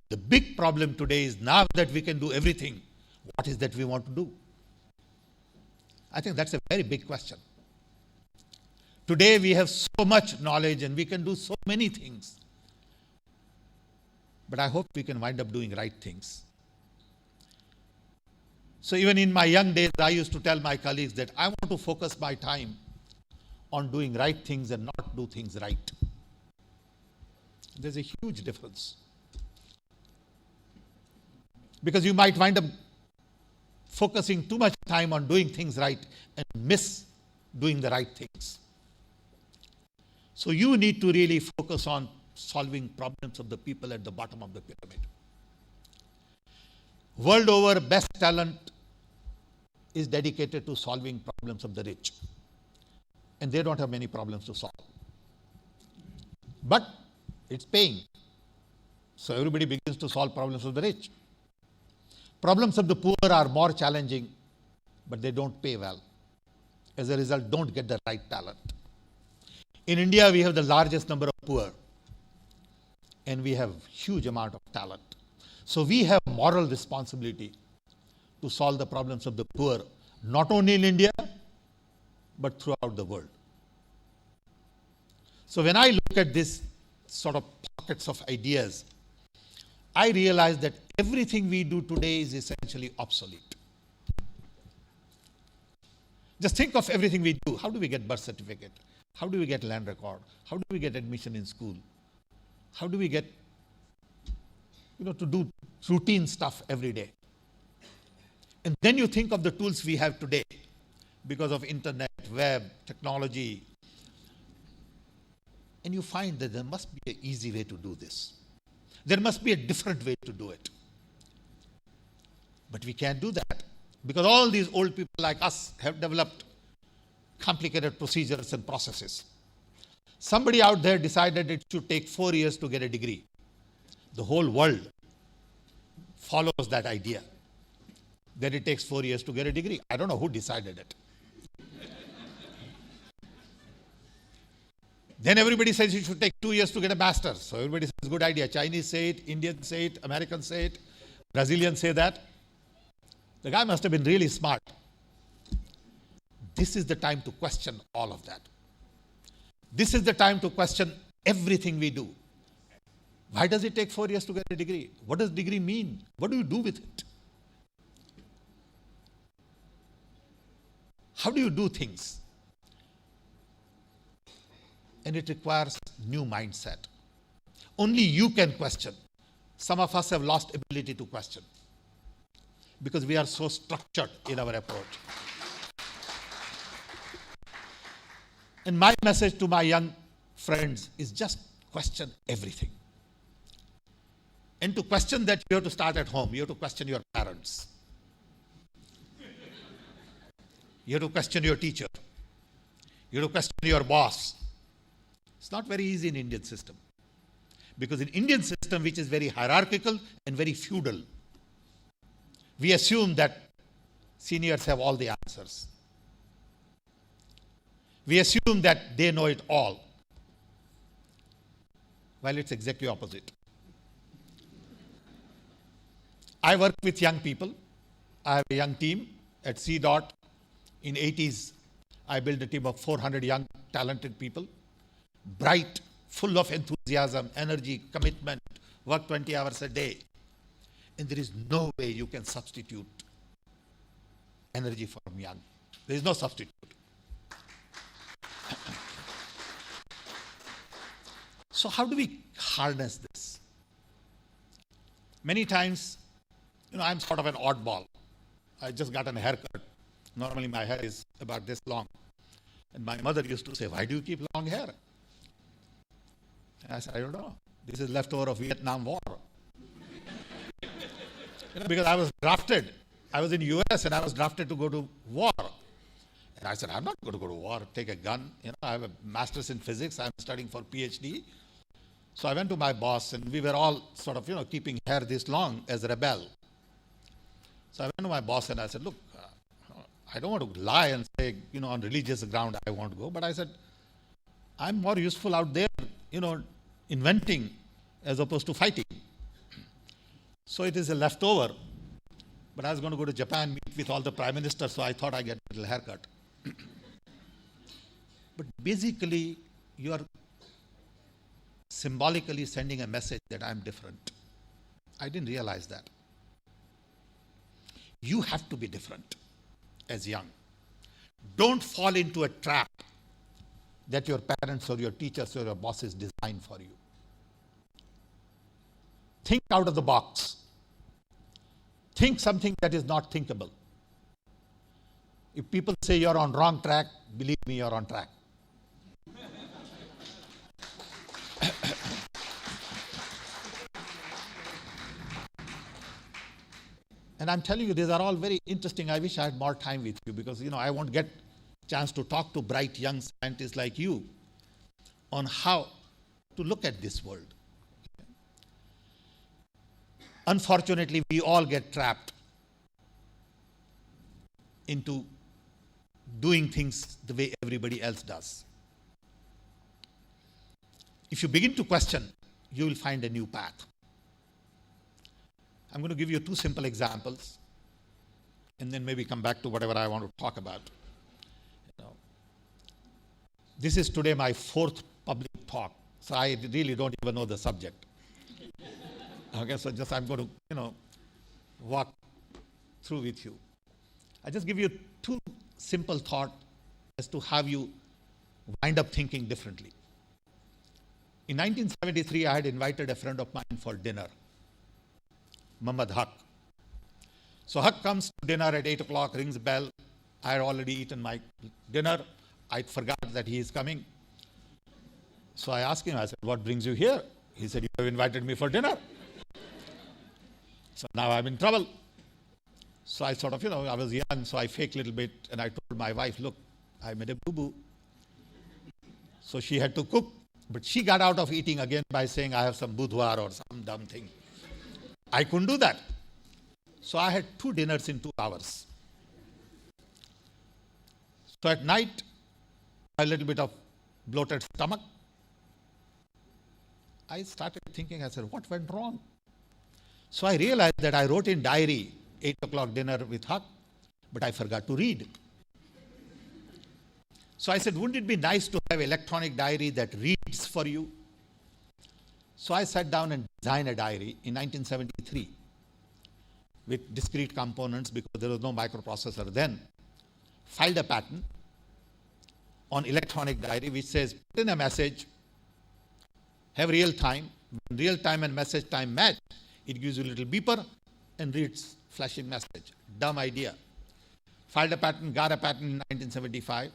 The big problem today is now that we can do everything, what is that we want to do? I think that's a very big question. Today we have so much knowledge and we can do so many things. But I hope we can wind up doing right things. So even in my young days, I used to tell my colleagues that I want to focus my time on doing right things and not do things right. There's a huge difference. Because you might wind up focusing too much time on doing things right and miss doing the right things. So you need to really focus on solving problems of the people at the bottom of the pyramid. World over, best talent is dedicated to solving problems of the rich. And they don't have many problems to solve. But it's paying. So everybody begins to solve problems of the rich. Problems of the poor are more challenging, but they don't pay well. As a result, don't get the right talent. In India, we have the largest number of poor, and we have huge amount of talent. So we have moral responsibility to solve the problems of the poor, not only in India, but throughout the world. So when I look at this sort of pockets of ideas, I realize that everything we do today is essentially obsolete. Just think of everything we do. How do we get birth certificate? How do we get land record? How do we get admission in school? How do we get, to do routine stuff every day? And then you think of the tools we have today because of internet, web, technology, and you find that there must be an easy way to do this. There must be a different way to do it. But we can't do that because all these old people like us have developed complicated procedures and processes. Somebody out there decided it should take 4 years to get a degree. The whole world follows that idea that it takes 4 years to get a degree. I don't know who decided it. Then everybody says it should take 2 years to get a master's. So everybody says, good idea. Chinese say it, Indians say it, Americans say it, Brazilians say that. The guy must have been really smart. This is the time to question all of that. This is the time to question everything we do. Why does it take 4 years to get a degree? What does degree mean? What do you do with it? How do you do things? And it requires new mindset. Only you can question. Some of us have lost ability to question because we are so structured in our approach. And my message to my young friends is just question everything. And to question that, you have to start at home. You have to question your parents. You have to question your teacher. You have to question your boss. It's not very easy in Indian system. Because in Indian system, which is very hierarchical and very feudal, we assume that seniors have all the answers. We assume that they know it all. While it's exactly opposite. I work with young people. I have a young team at CDOT. In 80s, I built a team of 400 young, talented people. Bright, full of enthusiasm, energy, commitment, work 20 hours a day. And there is no way you can substitute energy from young. There is no substitute. So how do we harness this? Many times, I'm sort of an oddball. I just got a haircut. Normally my hair is about this long. And my mother used to say, why do you keep long hair? And I said, I don't know. This is leftover of Vietnam War. Because I was drafted. I was in US and I was drafted to go to war. And I said, I'm not going to go to war, take a gun. I have a master's in physics. I'm studying for PhD. So I went to my boss and we were all sort of, keeping hair this long as a rebel. So I went to my boss and I said, look, I don't want to lie and say, on religious ground I won't go. But I said, I'm more useful out there, inventing as opposed to fighting. So it is a leftover. But I was going to go to Japan, meet with all the prime ministers, so I thought I'd get a little haircut. But basically, you are symbolically sending a message that I'm different. I didn't realize that. You have to be different as young. Don't fall into a trap that your parents or your teachers or your bosses design for you. Think out of the box. Think something that is not thinkable. If people say you're on wrong track, believe me, you're on track. And I'm telling you, these are all very interesting. I wish I had more time with you because, I won't get a chance to talk to bright young scientists like you on how to look at this world. Unfortunately, we all get trapped into doing things the way everybody else does. If you begin to question, you will find a new path. I'm going to give you 2 simple examples and then maybe come back to whatever I want to talk about. This is today my 4th public talk, so I really don't even know the subject. Okay, so just I'm going to, walk through with you. I just give you 2 simple thoughts as to how you wind up thinking differently. In 1973, I had invited a friend of mine for dinner, Muhammad Haq. So Haq comes to dinner at 8 o'clock, rings the bell. I had already eaten my dinner. I forgot that he is coming. So I asked him, I said, what brings you here? He said, you have invited me for dinner. So now I'm in trouble. So I sort of, I was young, so I faked a little bit, and I told my wife, look, I made a boo-boo. So she had to cook, but she got out of eating again by saying, I have some budhwar or some dumb thing. I couldn't do that. So I had 2 dinners in 2 hours. So at night, a little bit of bloated stomach. I started thinking, I said, what went wrong? So I realized that I wrote in diary, 8 o'clock dinner with Haq, but I forgot to read. So I said, wouldn't it be nice to have electronic diary that reads for you? So I sat down and designed a diary in 1973 with discrete components because there was no microprocessor then. Filed a patent on electronic diary which says, put in a message, have real time. When real time and message time match, it gives you a little beeper and reads flashing message. Dumb idea. Filed a patent, got a patent in 1975.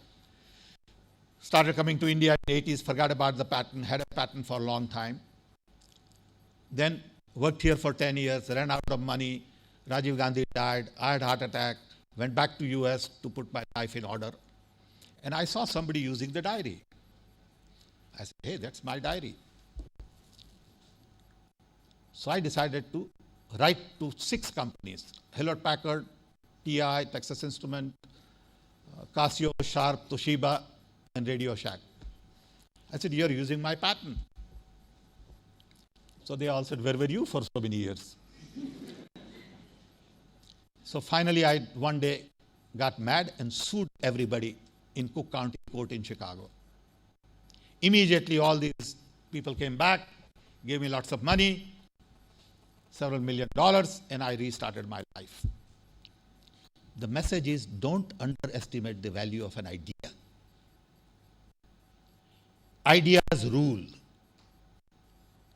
Started coming to India in the 80s, forgot about the patent, had a patent for a long time. Then worked here for 10 years, ran out of money. Rajiv Gandhi died, I had a heart attack, went back to US to put my life in order. And I saw somebody using the diary. I said, hey, that's my diary. So I decided to write to 6 companies, Hewlett-Packard, TI, Texas Instrument, Casio, Sharp, Toshiba, and Radio Shack. I said, you're using my patent. So they all said, where were you for so many years? So finally, I one day got mad and sued everybody in Cook County Court in Chicago. Immediately, all these people came back, gave me lots of money, several $1 million, and I restarted my life. The message is, don't underestimate the value of an idea. Ideas rule.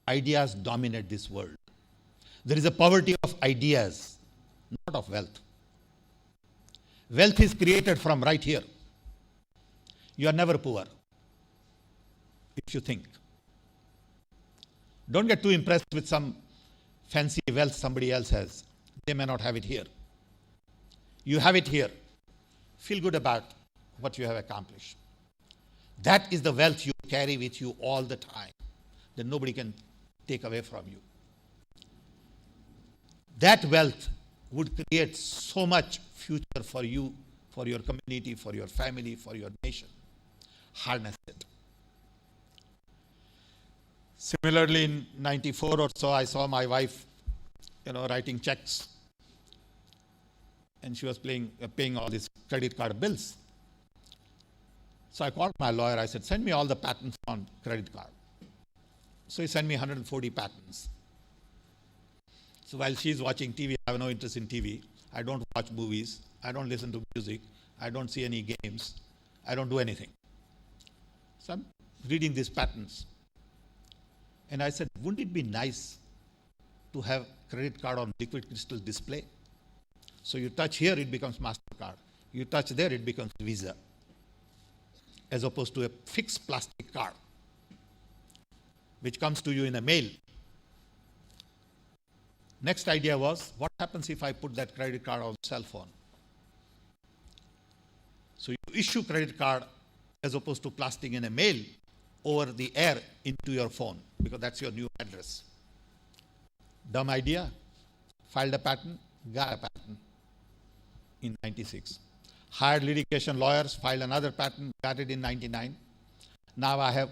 Ideas dominate this world. There is a poverty of ideas, not of wealth. Wealth is created from right here. You are never poor if you think. Don't get too impressed with some fancy wealth somebody else has. They may not have it here. You have it here. Feel good about what you have accomplished. That is the wealth you carry with you all the time, that nobody can take away from you. That wealth would create so much future for you, for your community, for your family, for your nation. Harness it. Similarly, in 94 or so, I saw my wife, writing checks, and she was paying all these credit card bills. So I called my lawyer. I said, send me all the patents on credit card. So he sent me 140 patents. So while she's watching TV, I have no interest in TV. I don't watch movies. I don't listen to music. I don't see any games. I don't do anything. So I'm reading these patents. And I said, wouldn't it be nice to have credit card on liquid crystal display? So you touch here, it becomes MasterCard. You touch there, it becomes Visa, as opposed to a fixed plastic card, which comes to you in a mail. Next idea was, what happens if I put that credit card on cell phone? So you issue credit card as opposed to plastic in a mail over the air into your phone, because that's your new address. Dumb idea. Filed a patent, got a patent in 96. Hired litigation lawyers, filed another patent, got it in 99. Now I have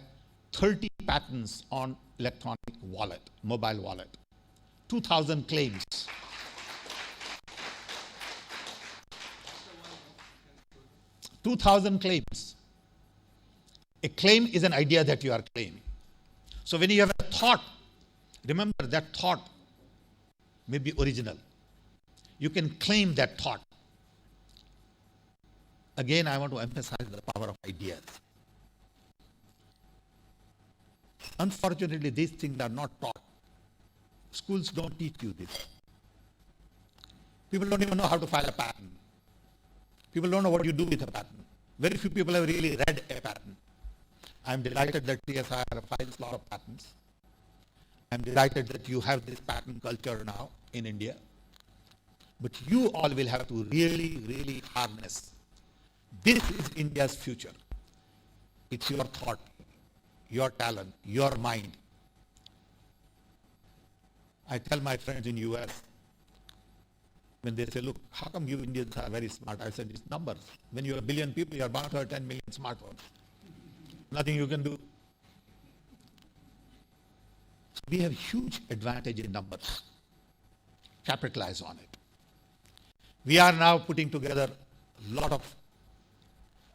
30 patents on electronic wallet, mobile wallet. 2,000 claims. $2,000 claims. A claim is an idea that you are claiming. So when you have a thought, remember that thought may be original. You can claim that thought. Again, I want to emphasize the power of ideas. Unfortunately, these things are not taught. Schools don't teach you this. People don't even know how to file a patent. People don't know what you do with a patent. Very few people have really read a patent. I'm delighted that CSIR files a lot of patents. I'm delighted that you have this patent culture now in India. But you all will have to really, really harness. This is India's future. It's your thought, your talent, your mind. I tell my friends in US, when they say, look, how come you Indians are very smart? I said, it's numbers. When you're a billion people, you're bound to have 10 million smartphones. Nothing you can do. So we have huge advantage in numbers. Capitalize on it. We are now putting together a lot of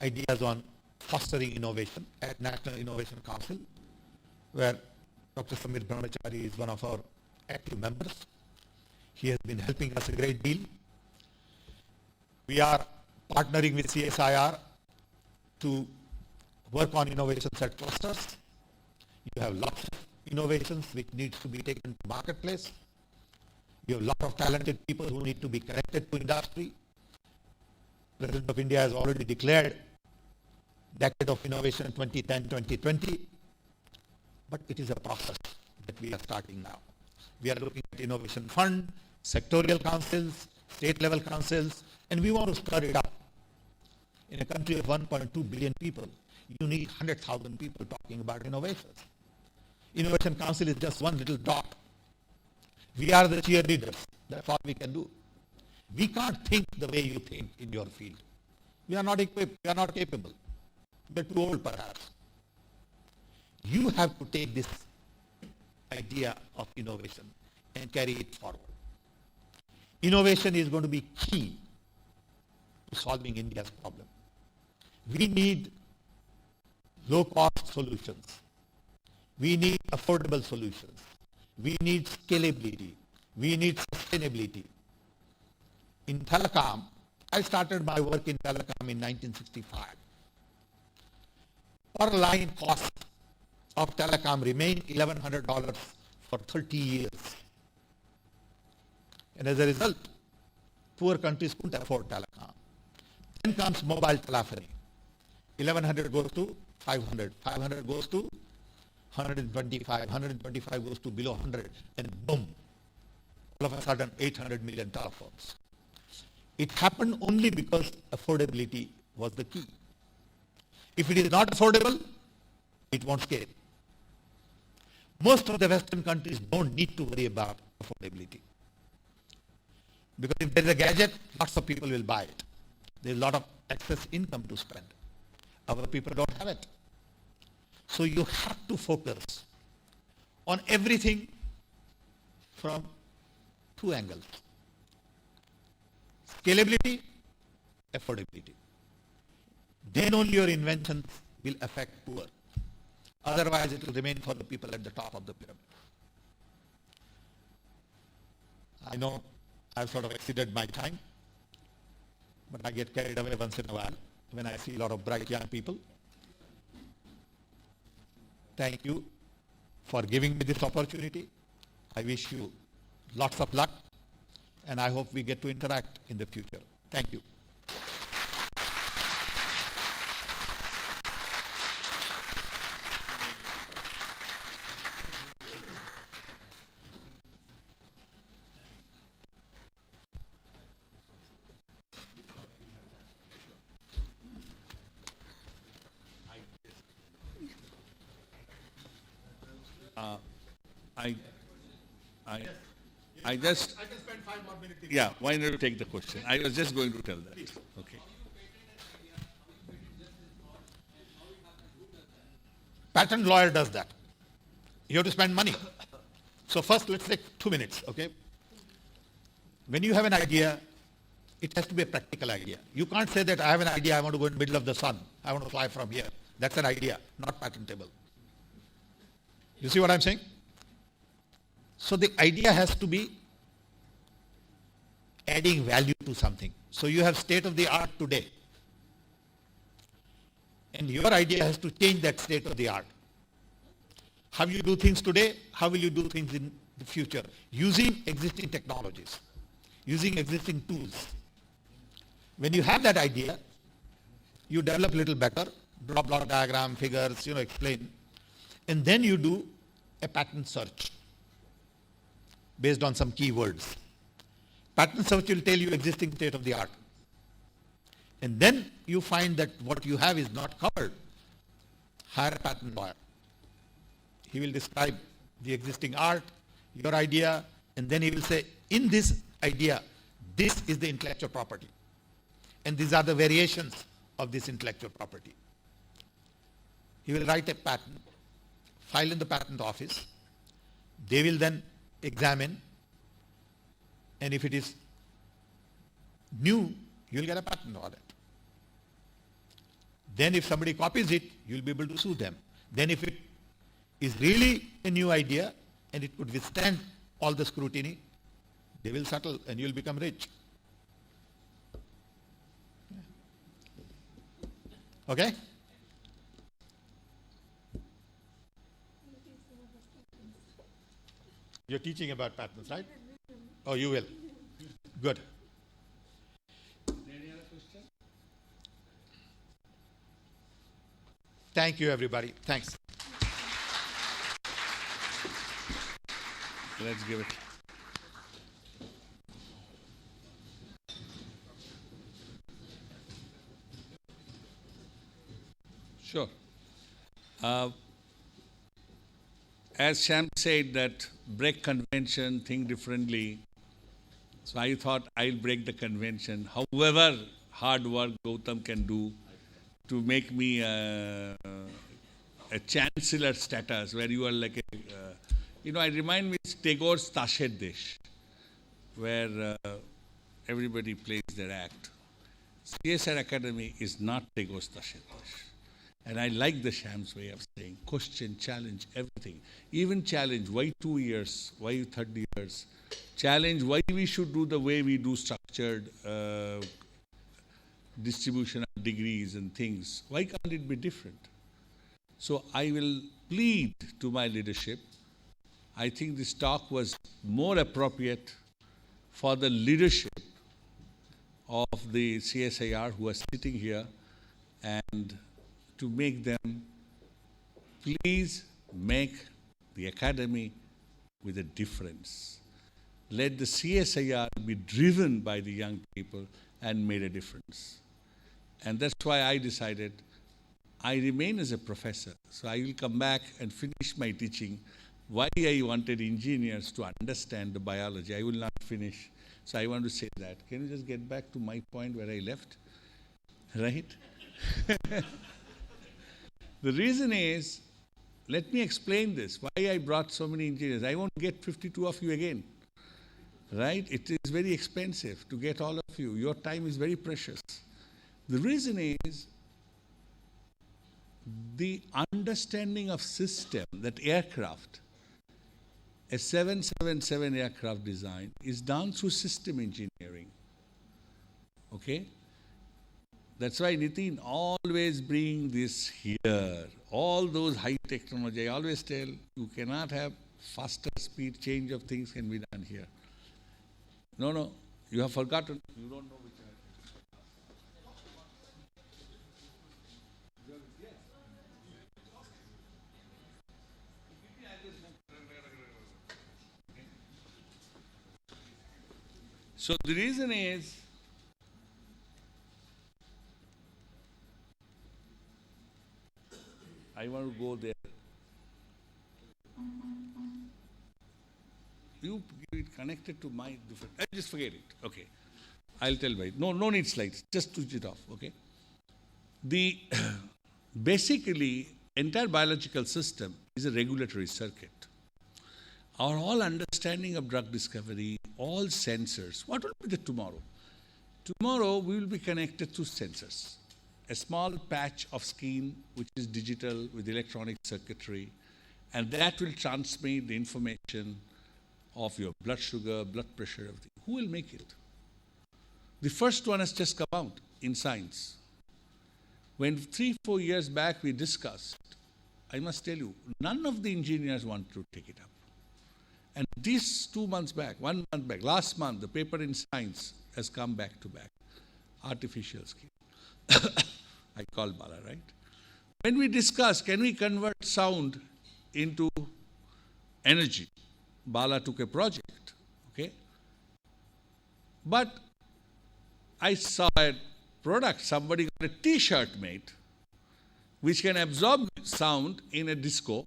ideas on fostering innovation at National Innovation Council, where Dr. Samir Brahmachari is one of our active members. He has been helping us a great deal. We are partnering with CSIR to work on innovations at clusters. You have lots of innovations which needs to be taken to marketplace. You have a lot of talented people who need to be connected to industry. President of India has already declared Decade of Innovation 2010-2020, but it is a process that we are starting now. We are looking at innovation fund, sectorial councils, state level councils, and we want to stir it up. In a country of 1.2 billion people, you need 100,000 people talking about innovations. Innovation Council is just one little dot. We are the cheerleaders. That's all we can do. We can't think the way you think in your field. We are not equipped. We are not capable. We are too old, perhaps. You have to take this idea of innovation and carry it forward. Innovation is going to be key to solving India's problem. We need low-cost solutions. We need affordable solutions. We need scalability. We need sustainability. In telecom, I started my work in telecom in 1965. Per line cost of telecom remained $1,100 for 30 years. And as a result, poor countries couldn't afford telecom. Then comes mobile telephony. 1,100 goes to 500. 500 goes to 125 goes to below 100, and boom, all of a sudden 800 million telephones. It happened only because affordability was the key. If it is not affordable, it won't scale. Most of the Western countries don't need to worry about affordability. Because if there is a gadget, lots of people will buy it. There is a lot of excess income to spend. Our people don't have it. So you have to focus on everything from two angles. Scalability, affordability. Then only your inventions will affect poor. Otherwise, it will remain for the people at the top of the pyramid. I know I've sort of exceeded my time, but I get carried away once in a while when I see a lot of bright young people. Thank you for giving me this opportunity. I wish you lots of luck, and I hope we get to interact in the future. Thank you. I just, I can spend 5 more minutes. yeah, why not you take the question? I was just going to tell that. Okay. Patent lawyer does that. You have to spend money. So first, let's take 2 minutes, okay? When you have an idea, it has to be a practical idea. You can't say that I have an idea, I want to go in the middle of the sun. I want to fly from here. That's an idea, not patentable. You see what I'm saying? So the idea has to be adding value to something. So you have state of the art today. And your idea has to change that state of the art. How you do things today, how will you do things in the future? Using existing technologies, using existing tools. When you have that idea, you develop a little better, draw block diagram, figures, explain. And then you do a patent search based on some keywords. Patent search will tell you existing state of the art. And then you find that what you have is not covered. Hire a patent lawyer. He will describe the existing art, your idea, and then he will say, in this idea, this is the intellectual property. And these are the variations of this intellectual property. He will write a patent, file in the patent office. They will then examine, and if it is new, you will get a patent on it. Then if somebody copies it, you will be able to sue them. Then if it is really a new idea and it could withstand all the scrutiny, they will settle and you will become rich. Okay? You're teaching about patents, right? Oh, you will. Good. Any other question? Thank you, everybody. Thanks. Let's give it. Sure. As Sham said that break convention, think differently. So I thought I'll break the convention. However hard work Gautam can do to make me a chancellor status where you are like a, I remind me of Tagore's Tashed Desh, where everybody plays their act. CSR Academy is not Tagore's Tashed Desh. And I like the Sham's way of saying, question, challenge, everything. Even challenge, why 2 years, why 30 years? Challenge why we should do the way we do structured distribution of degrees and things. Why can't it be different? So I will plead to my leadership. I think this talk was more appropriate for the leadership of the CSIR who are sitting here, and to make them please make the academy with a difference. Let the CSIR be driven by the young people and made a difference. And that's why I decided I remain as a professor. So I will come back and finish my teaching. Why I wanted engineers to understand the biology. I will not finish. So I want to say that. Can you just get back to my point where I left? Right? The reason is, let me explain this, why I brought so many engineers. I won't get 52 of you again. Right? It is very expensive to get all of you. Your time is very precious. The reason is, the understanding of system, that aircraft, a 777 aircraft design is done through system engineering. Okay? That's why Nitin always bring this here. All those high technology, I always tell, you cannot have faster speed change of things can be done here. No, you have forgotten. You don't know which one. So the reason is, I want to go there. You give it connected to my different. I just forget it. Okay, I'll tell by. No need slides. Just switch it off. Okay. The basically entire biological system is a regulatory circuit. Our all understanding of drug discovery, all sensors. What will be the tomorrow? Tomorrow we will be connected to sensors. A small patch of skin which is digital with electronic circuitry, and that will transmit the information of your blood sugar, blood pressure, everything. Who will make it? The first one has just come out in science. When 3-4 years back we discussed, I must tell you, none of the engineers wanted to take it up. And this 2 months back, 1 month back, last month, the paper in Science has come back to back. Artificial skin. I call Bala, right? When we discussed, can we convert sound into energy? Bala took a project, okay? But I saw a product, somebody got a t-shirt made, which can absorb sound in a disco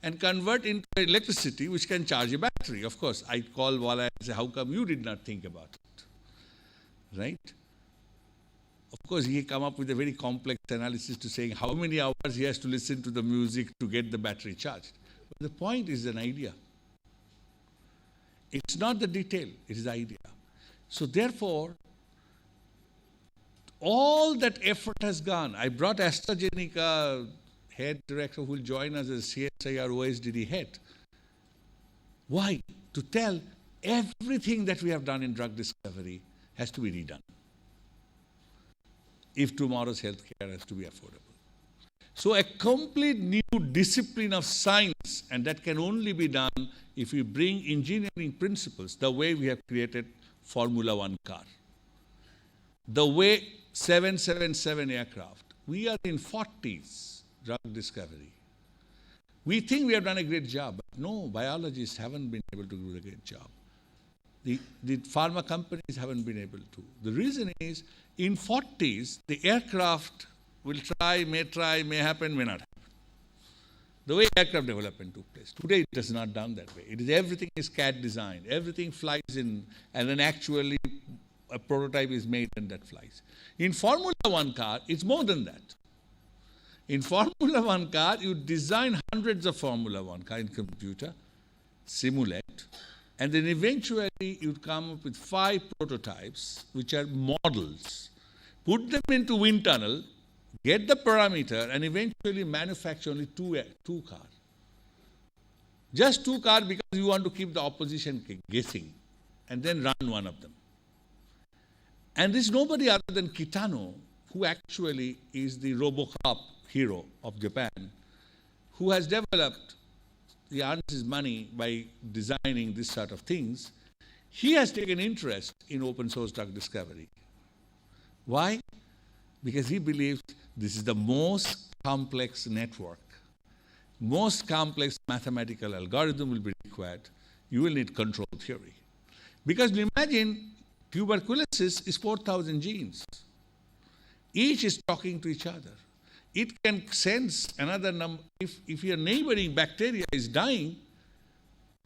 and convert into electricity, which can charge a battery. Of course, I call Bala and say, how come you did not think about it? Right? Of course, he come up with a very complex analysis to saying how many hours he has to listen to the music to get the battery charged. But the point is an idea. It's not the detail, it is the idea. So therefore, all that effort has gone. I brought AstraZeneca head director who will join us as CSIR OSDD head. Why? To tell everything that we have done in drug discovery has to be redone if tomorrow's healthcare has to be affordable. So a complete new discipline of science, and that can only be done if we bring engineering principles, the way we have created Formula One car, the way 777 aircraft. We are in 40s drug discovery. We think we have done a great job, but no, biologists haven't been able to do a great job. The pharma companies haven't been able to. The reason is, in 40s, the aircraft will try, may happen, may not happen. The way aircraft development took place. Today it is not done that way. It is everything is CAD designed. Everything flies in, and then actually a prototype is made and that flies. In Formula One car, it's more than that. In Formula One car, you design hundreds of Formula One car in computer, simulate, and then eventually you'd come up with 5 prototypes, which are models. Put them into wind tunnel, get the parameter, and eventually manufacture only two cars. Just 2 cars because you want to keep the opposition guessing, and then run one of them. And there's nobody other than Kitano, who actually is the RoboCop hero of Japan, who has developed, he earns his money by designing this sort of things. He has taken interest in open source drug discovery. Why? Because he believes this is the most complex network. most complex mathematical algorithm will be required. You will need control theory. Because imagine tuberculosis is 4,000 genes. Each is talking to each other. It can sense another number. If your neighboring bacteria is dying,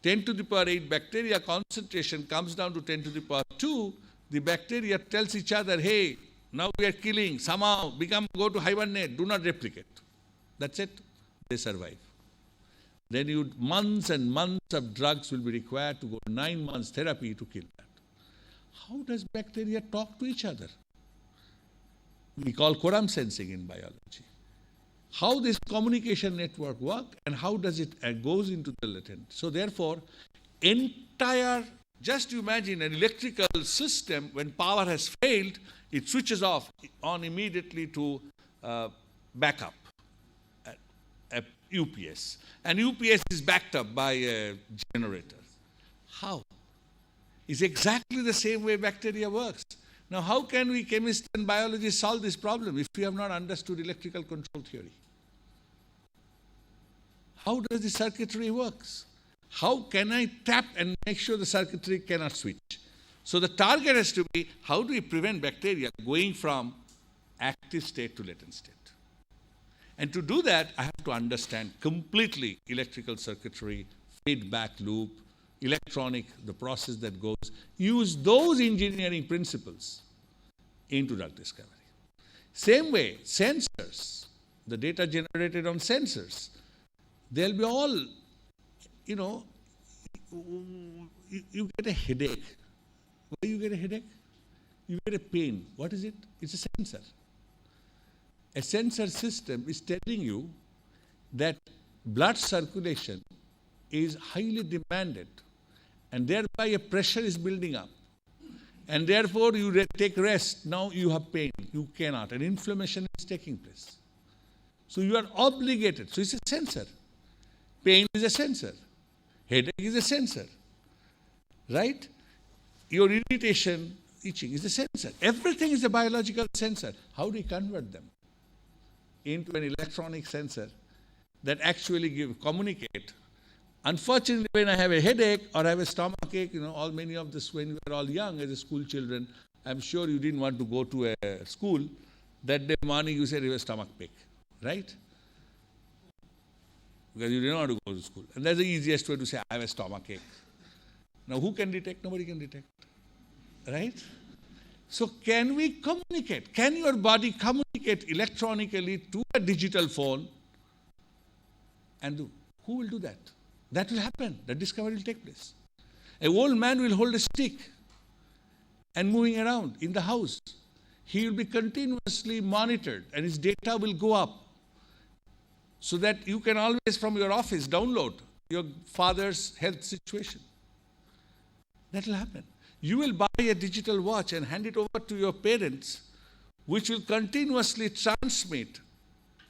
10 to the power 8 bacteria concentration comes down to 10 to the power 2, the bacteria tells each other, hey, now we are killing, somehow go to hibernate, do not replicate. That's it, they survive. Then months and months of drugs will be required to go 9 months therapy to kill that. How does bacteria talk to each other? We call quorum sensing in biology. How this communication network work and how does it goes into the latent. So therefore, just imagine an electrical system, when power has failed, it switches off on immediately to backup, a UPS. And UPS is backed up by a generator. How? It's exactly the same way bacteria works. Now, how can we chemists and biologists solve this problem if we have not understood electrical control theory? How does the circuitry works? How can I tap and make sure the circuitry cannot switch? So the target has to be, how do we prevent bacteria going from active state to latent state? And to do that, I have to understand completely electrical circuitry, feedback loop, electronic, the process that goes, use those engineering principles into drug discovery. Same way, sensors, the data generated on sensors, they'll be all, you get a headache. Why you get a headache? You get a pain. What is it? It's a sensor. A sensor system is telling you that blood circulation is highly demanded, and thereby a pressure is building up. And therefore you take rest, now you have pain, you cannot, and inflammation is taking place. So you are obligated, so it's a sensor. Pain is a sensor, headache is a sensor, right? Your irritation, itching is a sensor. Everything is a biological sensor. How do we convert them into an electronic sensor that actually communicate? Unfortunately, when I have a headache or I have a stomach ache, many of this, when we were all young as a school children, I'm sure you didn't want to go to a school. That day morning you said you have a stomach ache, right? Because you didn't want to go to school. And that's the easiest way to say, I have a stomach ache. Now who can detect? Nobody can detect, right? So can we communicate? Can your body communicate electronically to a digital phone? And who will do that? That will happen. The discovery will take place. An old man will hold a stick and moving around in the house. He will be continuously monitored and his data will go up so that you can always from your office download your father's health situation. That will happen. You will buy a digital watch and hand it over to your parents, which will continuously transmit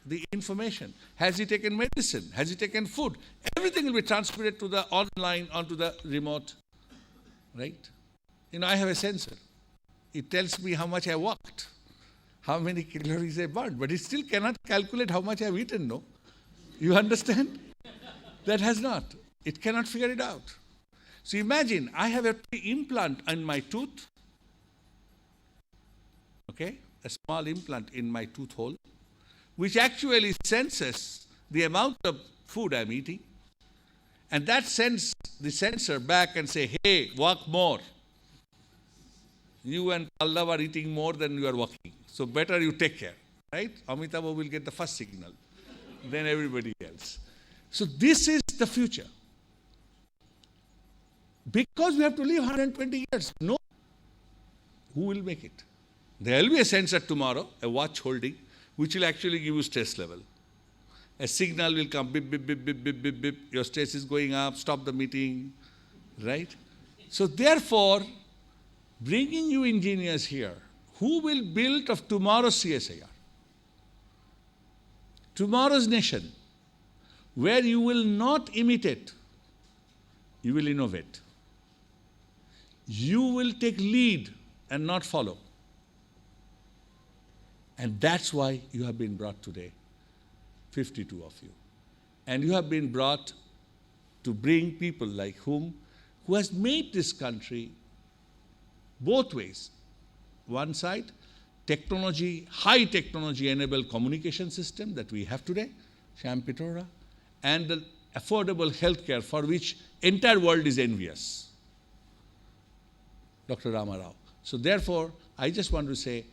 the information. Has he taken medicine? Has he taken food? Everything will be transmitted to the online, onto the remote, right? I have a sensor. It tells me how much I walked, how many calories I burned, but it still cannot calculate how much I've eaten, no? You understand? That has not. It cannot figure it out. So imagine, I have a implant in my tooth, okay? A small implant in my tooth hole, which actually senses the amount of food I'm eating. And that sends the sensor back and say, hey, walk more. You and Pallav are eating more than you are walking. So better you take care, right? Amitabh will get the first signal, then everybody else. So this is the future. Because we have to live 120 years. No. Who will make it? There will be a sensor tomorrow, a watch holding, which will actually give you stress level. A signal will come, beep, beep, beep, beep, beep, beep, beep. Your stress is going up, stop the meeting, right? So therefore, bringing you engineers here, who will build of tomorrow's CSIR? Tomorrow's nation, where you will not imitate, you will innovate. You will take lead and not follow. And that's why you have been brought today, 52 of you. And you have been brought to bring people like who has made this country both ways. One side, technology, high technology enabled communication system that we have today, Sham Pitora, and the affordable healthcare for which entire world is envious, Dr. Ramarao. So therefore, I just want to say,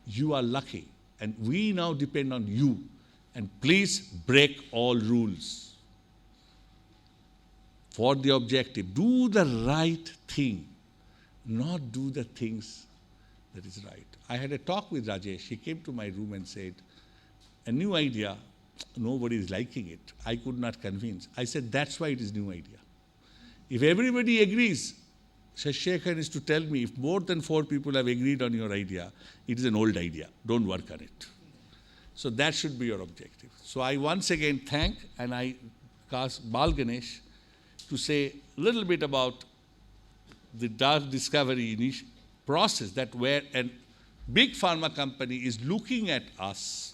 you are lucky, and we now depend on you, and please break all rules for the objective. Do the right thing, not do the things that is right. I had a talk with Rajesh. He came to my room and said, a new idea, nobody is liking it. I could not convince. I said, that's why it is new idea. If everybody agrees, Shashikhan is to tell me if more than 4 people have agreed on your idea, it is an old idea. Don't work on it. So that should be your objective. So I once again thank, and I ask Bal Ganesh to say a little bit about the drug discovery process, that where a big pharma company is looking at us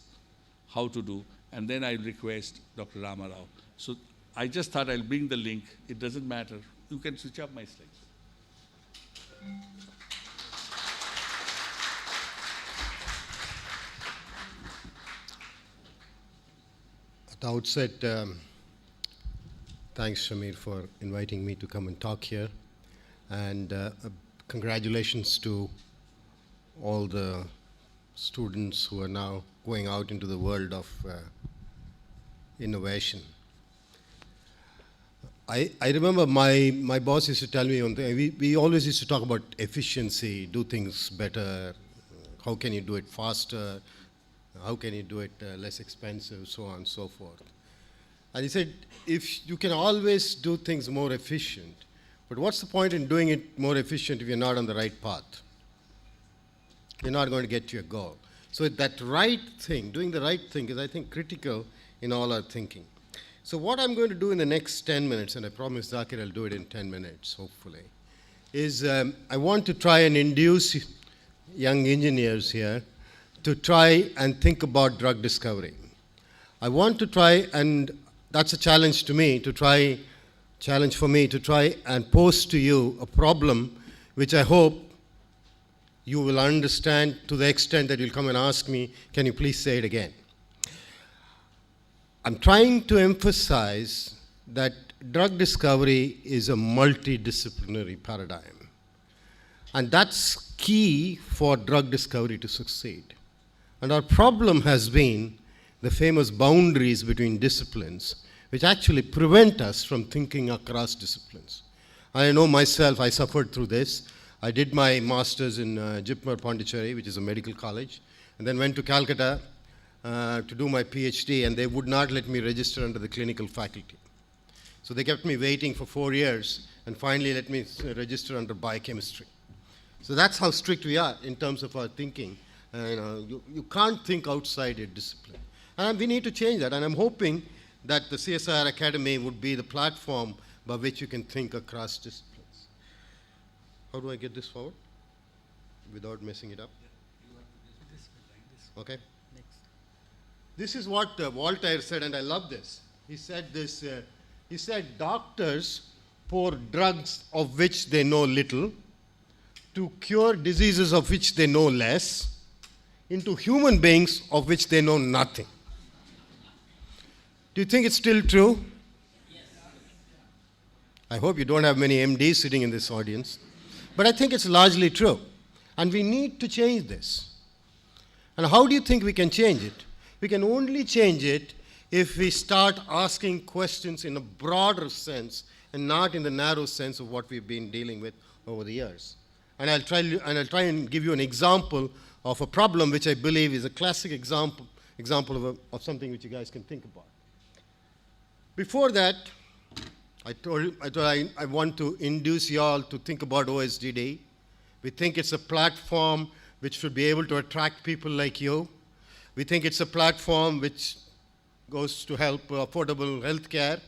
how to do, and then I request Dr. Ramarao. So I just thought I'll bring the link. It doesn't matter. You can switch up my slides. At the outset, thanks, Shamir, for inviting me to come and talk here. And congratulations to all the students who are now going out into the world of innovation. I remember my boss used to tell me one thing. We always used to talk about efficiency, do things better, how can you do it faster, how can you do it less expensive, so on and so forth. And he said, if you can always do things more efficient, but what's the point in doing it more efficient if you're not on the right path? You're not going to get to your goal. So that right thing, doing the right thing is, I think, critical in all our thinking. So what I'm going to do in the next 10 minutes, and I promise Zakir I'll do it in 10 minutes, hopefully, is I want to try and induce young engineers here to try and think about drug discovery. I want to try, and that's a challenge to me, challenge for me to try and pose to you a problem which I hope you will understand to the extent that you'll come and ask me, can you please say it again? I'm trying to emphasize that drug discovery is a multidisciplinary paradigm. And that's key for drug discovery to succeed. And our problem has been the famous boundaries between disciplines, which actually prevent us from thinking across disciplines. I know myself, I suffered through this. I did my master's in Jipmer Pondicherry, which is a medical college, and then went to Calcutta to do my PhD, and they would not let me register under the clinical faculty. So they kept me waiting for 4 years, and finally let me register under biochemistry. So that's how strict we are in terms of our thinking. You can't think outside a discipline. And we need to change that, and I'm hoping that the CSIR Academy would be the platform by which you can think across disciplines. How do I get this forward without messing it up? Okay. This is what Voltaire said, and I love this. He said this, he said, doctors pour drugs of which they know little to cure diseases of which they know less into human beings of which they know nothing. Do you think it's still true? Yes. I hope you don't have many MDs sitting in this audience. But I think it's largely true. And we need to change this. And how do you think we can change it? We can only change it if we start asking questions in a broader sense and not in the narrow sense of what we've been dealing with over the years. And I'll try and give you an example of a problem which I believe is a classic example of something which you guys can think about. Before that, I want to induce you all to think about OSDD. We think it's a platform which should be able to attract people like you. We think it's a platform which goes to help affordable health care.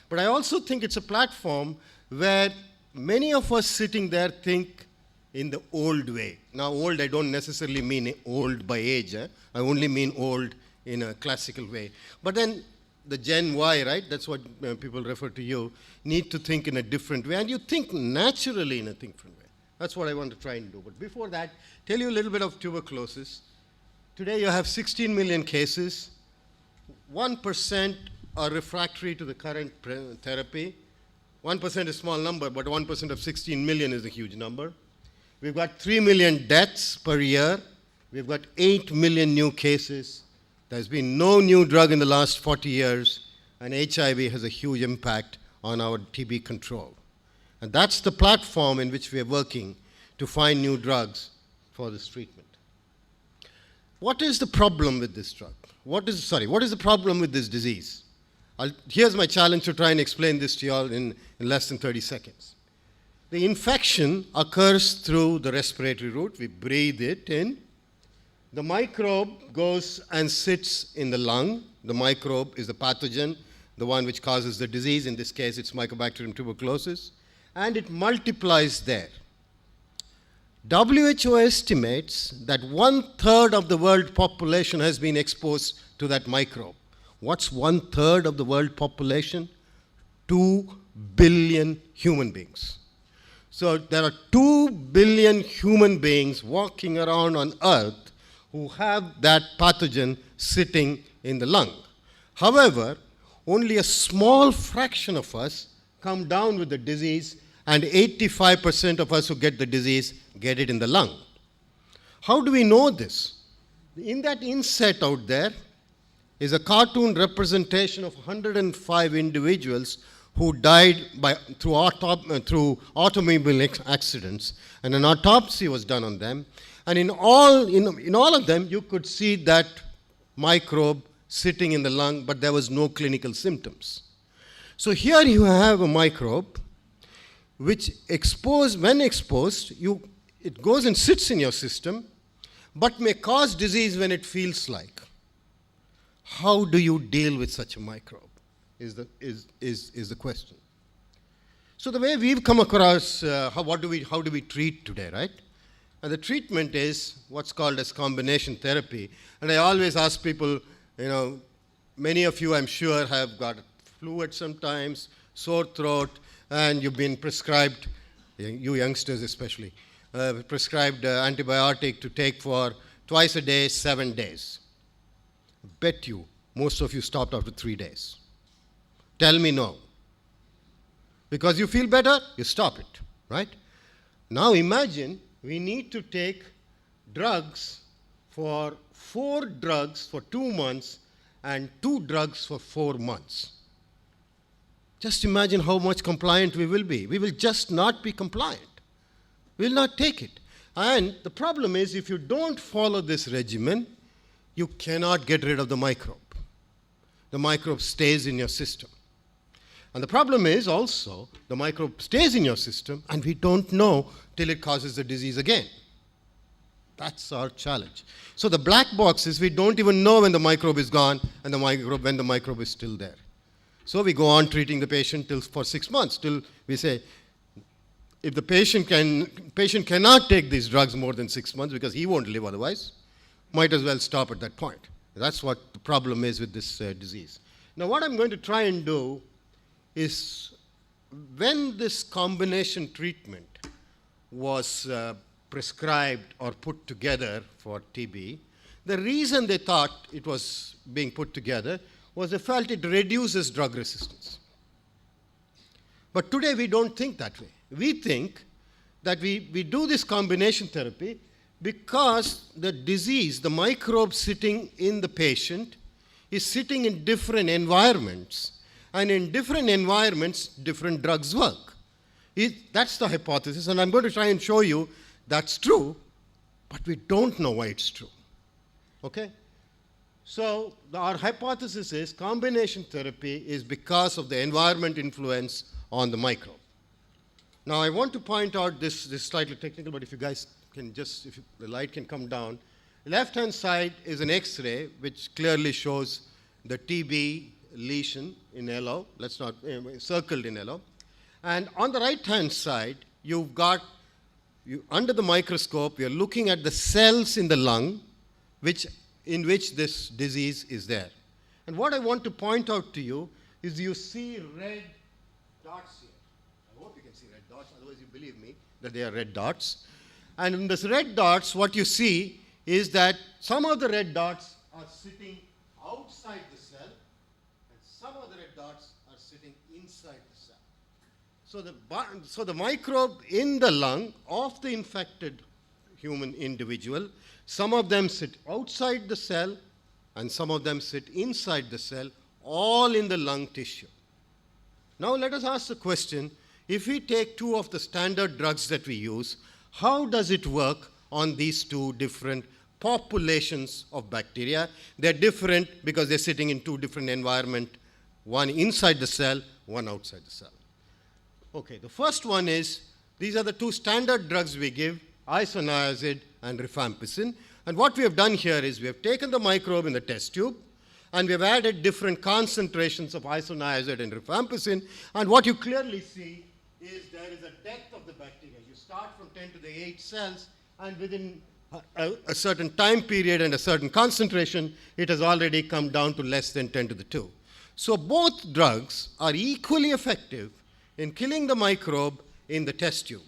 But I also think it's a platform where many of us sitting there think in the old way. Now, old, I don't necessarily mean old by age. I only mean old in a classical way. But then the Gen Y, right? That's what people refer to you, need to think in a different way. And you think naturally in a different way. That's what I want to try and do. But before that, tell you a little bit of tuberculosis. Today you have 16 million cases. 1% are refractory to the current therapy. 1% is a small number, but 1% of 16 million is a huge number. We've got 3 million deaths per year. We've got 8 million new cases. There's been no new drug in the last 40 years, and HIV has a huge impact on our TB control. And that's the platform in which we are working to find new drugs for this treatment. What is the problem with this drug? What is the problem with this disease? Here's my challenge to try and explain this to you all in less than 30 seconds. The infection occurs through the respiratory route. We breathe it in. The microbe goes and sits in the lung. The microbe is the pathogen, the one which causes the disease. In this case, it's Mycobacterium tuberculosis. And it multiplies there. WHO estimates that 1/3 of the world population has been exposed to that microbe. What's 1/3 of the world population? 2 billion human beings. So there are 2 billion human beings walking around on Earth who have that pathogen sitting in the lung. However, only a small fraction of us come down with the disease, and 85% of us who get the disease get it in the lung. How do we know this? In that inset out there is a cartoon representation of 105 individuals who died through automobile accidents, and an autopsy was done on them. And in all of them, you could see that microbe sitting in the lung, but there was no clinical symptoms. So here you have a microbe which when exposed, it goes and sits in your system, but may cause disease when it feels like. How do you deal with such a microbe is the question. So the way we've come across, how do we treat today, right? And the treatment is what's called as combination therapy. And I always ask people, many of you I'm sure have got flu at sometimes, sore throat, and you've been prescribed, you youngsters especially, prescribed antibiotic to take for twice a day, 7 days. Bet you, most of you stopped after 3 days. Tell me no. Because you feel better, you stop it, right? Now imagine we need to take drugs for 4 drugs for 2 months and 2 drugs for 4 months. Just imagine how much compliant we will be. We will just not be compliant. We will not take it. And the problem is, if you don't follow this regimen, you cannot get rid of the microbe. The microbe stays in your system. And the problem is also, the microbe stays in your system, and we don't know till it causes the disease again. That's our challenge. So the black box is we don't even know when the microbe is gone and when the microbe is still there. So we go on treating the patient for 6 months, till we say, if the patient cannot take these drugs more than 6 months because he won't live otherwise, might as well stop at that point. That's what the problem is with this disease. Now what I'm going to try and do is, when this combination treatment was prescribed or put together for TB, the reason they thought it was being put together was they felt it reduces drug resistance. But today we don't think that way. We think that we do this combination therapy because the disease, the microbe sitting in the patient, is sitting in different environments. And in different environments, different drugs work. That's the hypothesis, and I'm going to try and show you that's true, but we don't know why it's true. Okay? So our hypothesis is combination therapy is because of the environment influence on the microbe. Now I want to point out this is slightly technical, but if you guys can just, the light can come down. The left-hand side is an X-ray which clearly shows the TB lesion in yellow, circled in yellow. And on the right-hand side, you've got, under the microscope, you're looking at the cells in the lung in which this disease is there. And what I want to point out to you is you see red dots here. I hope you can see red dots, otherwise you believe me that they are red dots. And in this red dots, what you see is that some of the red dots are sitting outside the cell, and some of the red dots are sitting inside the cell. So the microbe in the lung of the infected human individual, some of them sit outside the cell, and some of them sit inside the cell, all in the lung tissue. Now let us ask the question, if we take two of the standard drugs that we use, how does it work on these two different populations of bacteria? They're different because they're sitting in two different environments, one inside the cell, one outside the cell. Okay, the first one is, these are the two standard drugs we give, isoniazid and rifampicin. And what we have done here is we have taken the microbe in the test tube, and we have added different concentrations of isoniazid and rifampicin. And what you clearly see is there is a depth of the bacteria. You start from 10 to the 8 cells, and within a certain time period and a certain concentration, it has already come down to less than 10 to the 2. So both drugs are equally effective in killing the microbe in the test tube.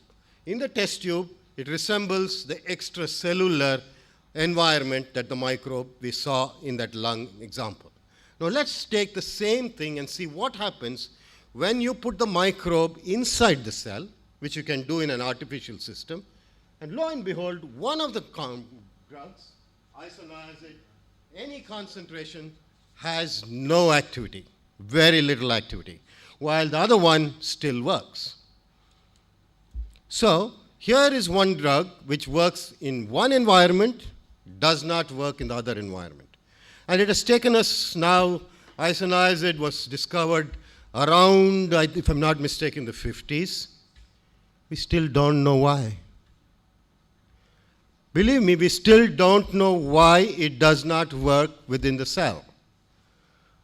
In the test tube, it resembles the extracellular environment that the microbe we saw in that lung example. Now let's take the same thing and see what happens when you put the microbe inside the cell, which you can do in an artificial system. And lo and behold, one of the drugs, isoniazid, any concentration, has no activity, very little activity, while the other one still works. So here is one drug which works in one environment, does not work in the other environment. And it has taken us now, isoniazid was discovered around, if I'm not mistaken, the 50s. We still don't know why. Believe me, we still don't know why it does not work within the cell.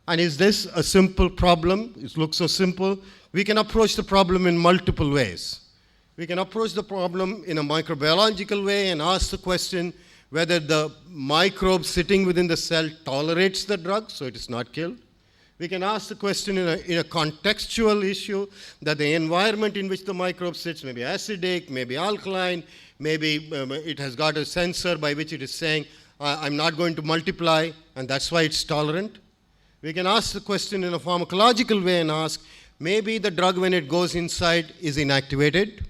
And is this a simple problem? It looks so simple. We can approach the problem in multiple ways. We can approach the problem in a microbiological way and ask the question whether the microbe sitting within the cell tolerates the drug, so it is not killed. We can ask the question in a contextual issue, that the environment in which the microbe sits may be acidic, maybe alkaline, maybe it has got a sensor by which it is saying, I'm not going to multiply, and that's why it's tolerant. We can ask the question in a pharmacological way and ask, maybe the drug when it goes inside is inactivated,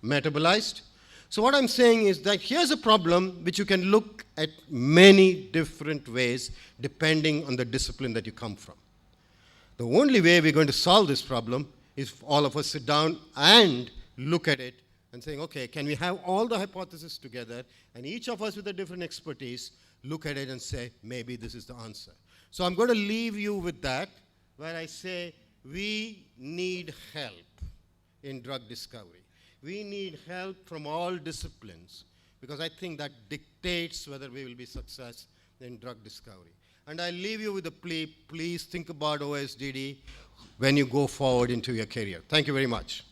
metabolized. So what I'm saying is that here's a problem which you can look at many different ways depending on the discipline that you come from. The only way we're going to solve this problem is if all of us sit down and look at it and saying, okay, can we have all the hypotheses together, and each of us with a different expertise look at it and say, maybe this is the answer. So I'm going to leave you with that, where I say we need help in drug discovery. We need help from all disciplines, because I think that dictates whether we will be success in drug discovery. And I leave you with a plea, please think about OSDD when you go forward into your career. Thank you very much.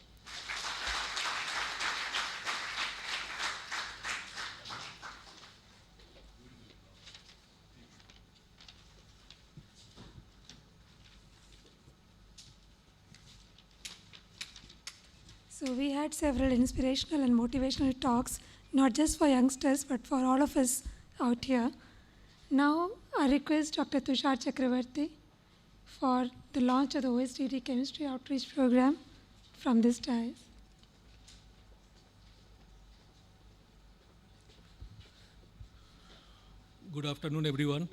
So we had several inspirational and motivational talks, not just for youngsters, but for all of us out here. Now, I request Dr. Tushar Chakravarti for the launch of the OSDD Chemistry Outreach Program from this dais. Good afternoon, everyone.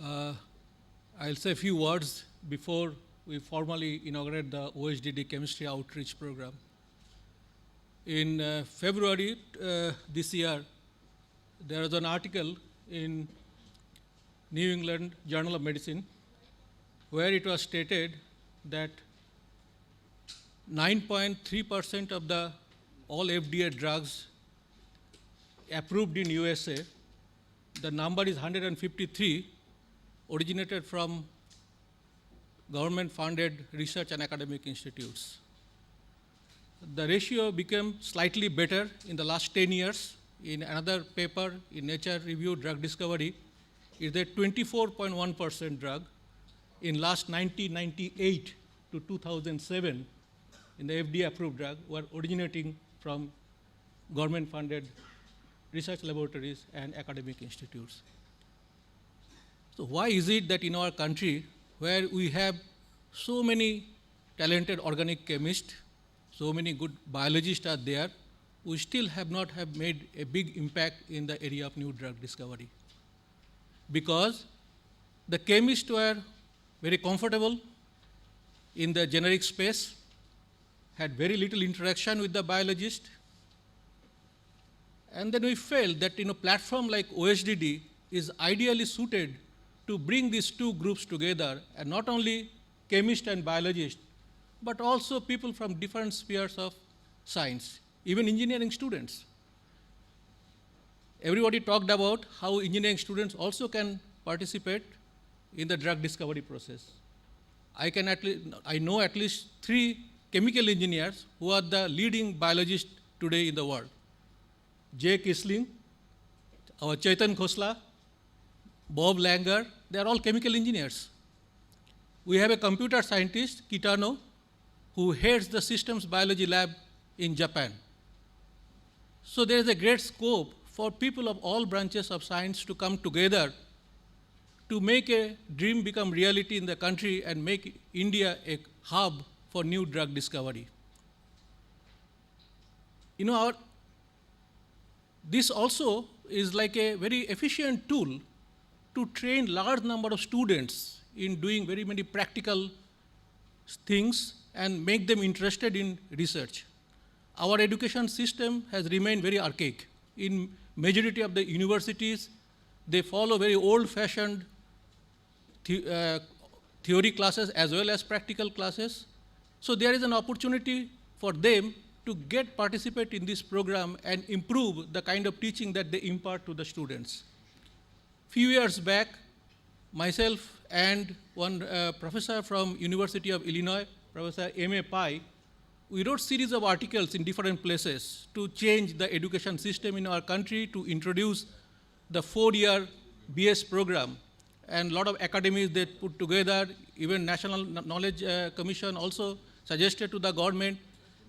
I'll say a few words before we formally inaugurate the OSDD Chemistry Outreach Program. In February this year, there was an article in New England Journal of Medicine where it was stated that 9.3% of the all FDA drugs approved in USA, the number is 153, originated from government-funded research and academic institutes. The ratio became slightly better in the last 10 years. In another paper in Nature Review Drug Discovery, is a 24.1% drug, in last 1998 to 2007 in the FDA approved drug were originating from government funded research laboratories and academic institutes. So why is it that in our country, where we have so many talented organic chemists, so many good biologists are there, we still have not have made a big impact in the area of new drug discovery? Because the chemists were very comfortable in the generic space, had very little interaction with the biologist, and then we felt that platform like OSDD is ideally suited to bring these two groups together, and not only chemists and biologists, but also people from different spheres of science, even engineering students. Everybody talked about how engineering students also can participate in the drug discovery process. I know at least 3 chemical engineers who are the leading biologists today in the world. Jay Kisling, our Chaitan Khosla, Bob Langer, they are all chemical engineers. We have a computer scientist, Kitano, who heads the systems biology lab in Japan. So there is a great scope for people of all branches of science to come together to make a dream become reality in the country and make India a hub for new drug discovery. This also is like a very efficient tool to train large number of students in doing very many practical things and make them interested in research. Our education system has remained very archaic. In majority of the universities, they follow very old-fashioned theory classes as well as practical classes. So there is an opportunity for them to participate in this program and improve the kind of teaching that they impart to the students. Few years back, myself and one professor from University of Illinois, Professor M.A. Pai, we wrote series of articles in different places to change the education system in our country, to introduce the 4-year BS program. And a lot of academies they put together, even National Knowledge Commission also suggested to the government.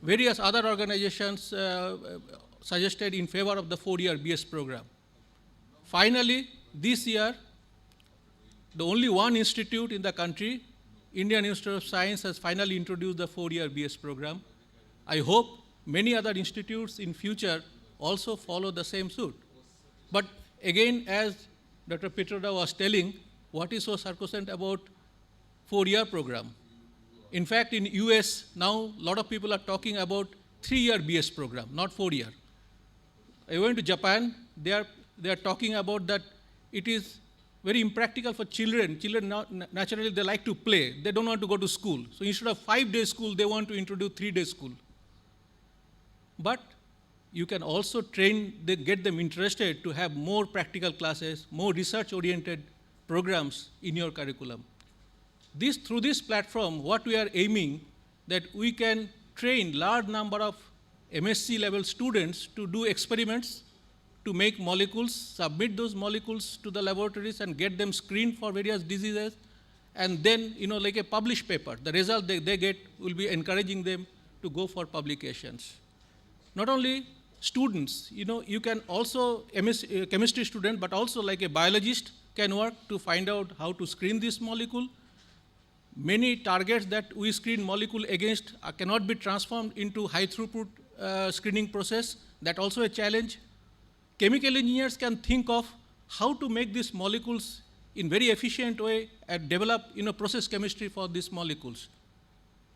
Various other organizations suggested in favor of the 4-year BS program. Finally, this year, the only one institute in the country, Indian Institute of Science, has finally introduced the 4-year BS program. I hope many other institutes in future also follow the same suit. But again, as Dr. Petroda was telling, what is so sacrosanct about 4-year program? In fact, in US now, a lot of people are talking about 3-year BS program, not 4-year. I went to Japan, they are talking about that it is very impractical for children. Children naturally they like to play. They don't want to go to school. So instead of 5-day school, they want to introduce 3-day school. But you can also get them interested to have more practical classes, more research-oriented programs in your curriculum. Through this platform, what we are aiming, that we can train large number of MSc level students to do experiments, to make molecules, submit those molecules to the laboratories and get them screened for various diseases, and then, like a published paper. The result they get will be encouraging them to go for publications. Not only students, you can also, chemistry student, but also like a biologist can work to find out how to screen this molecule. Many targets that we screen molecule against cannot be transformed into high throughput screening process. That's also a challenge. Chemical engineers can think of how to make these molecules in very efficient way and develop process chemistry for these molecules.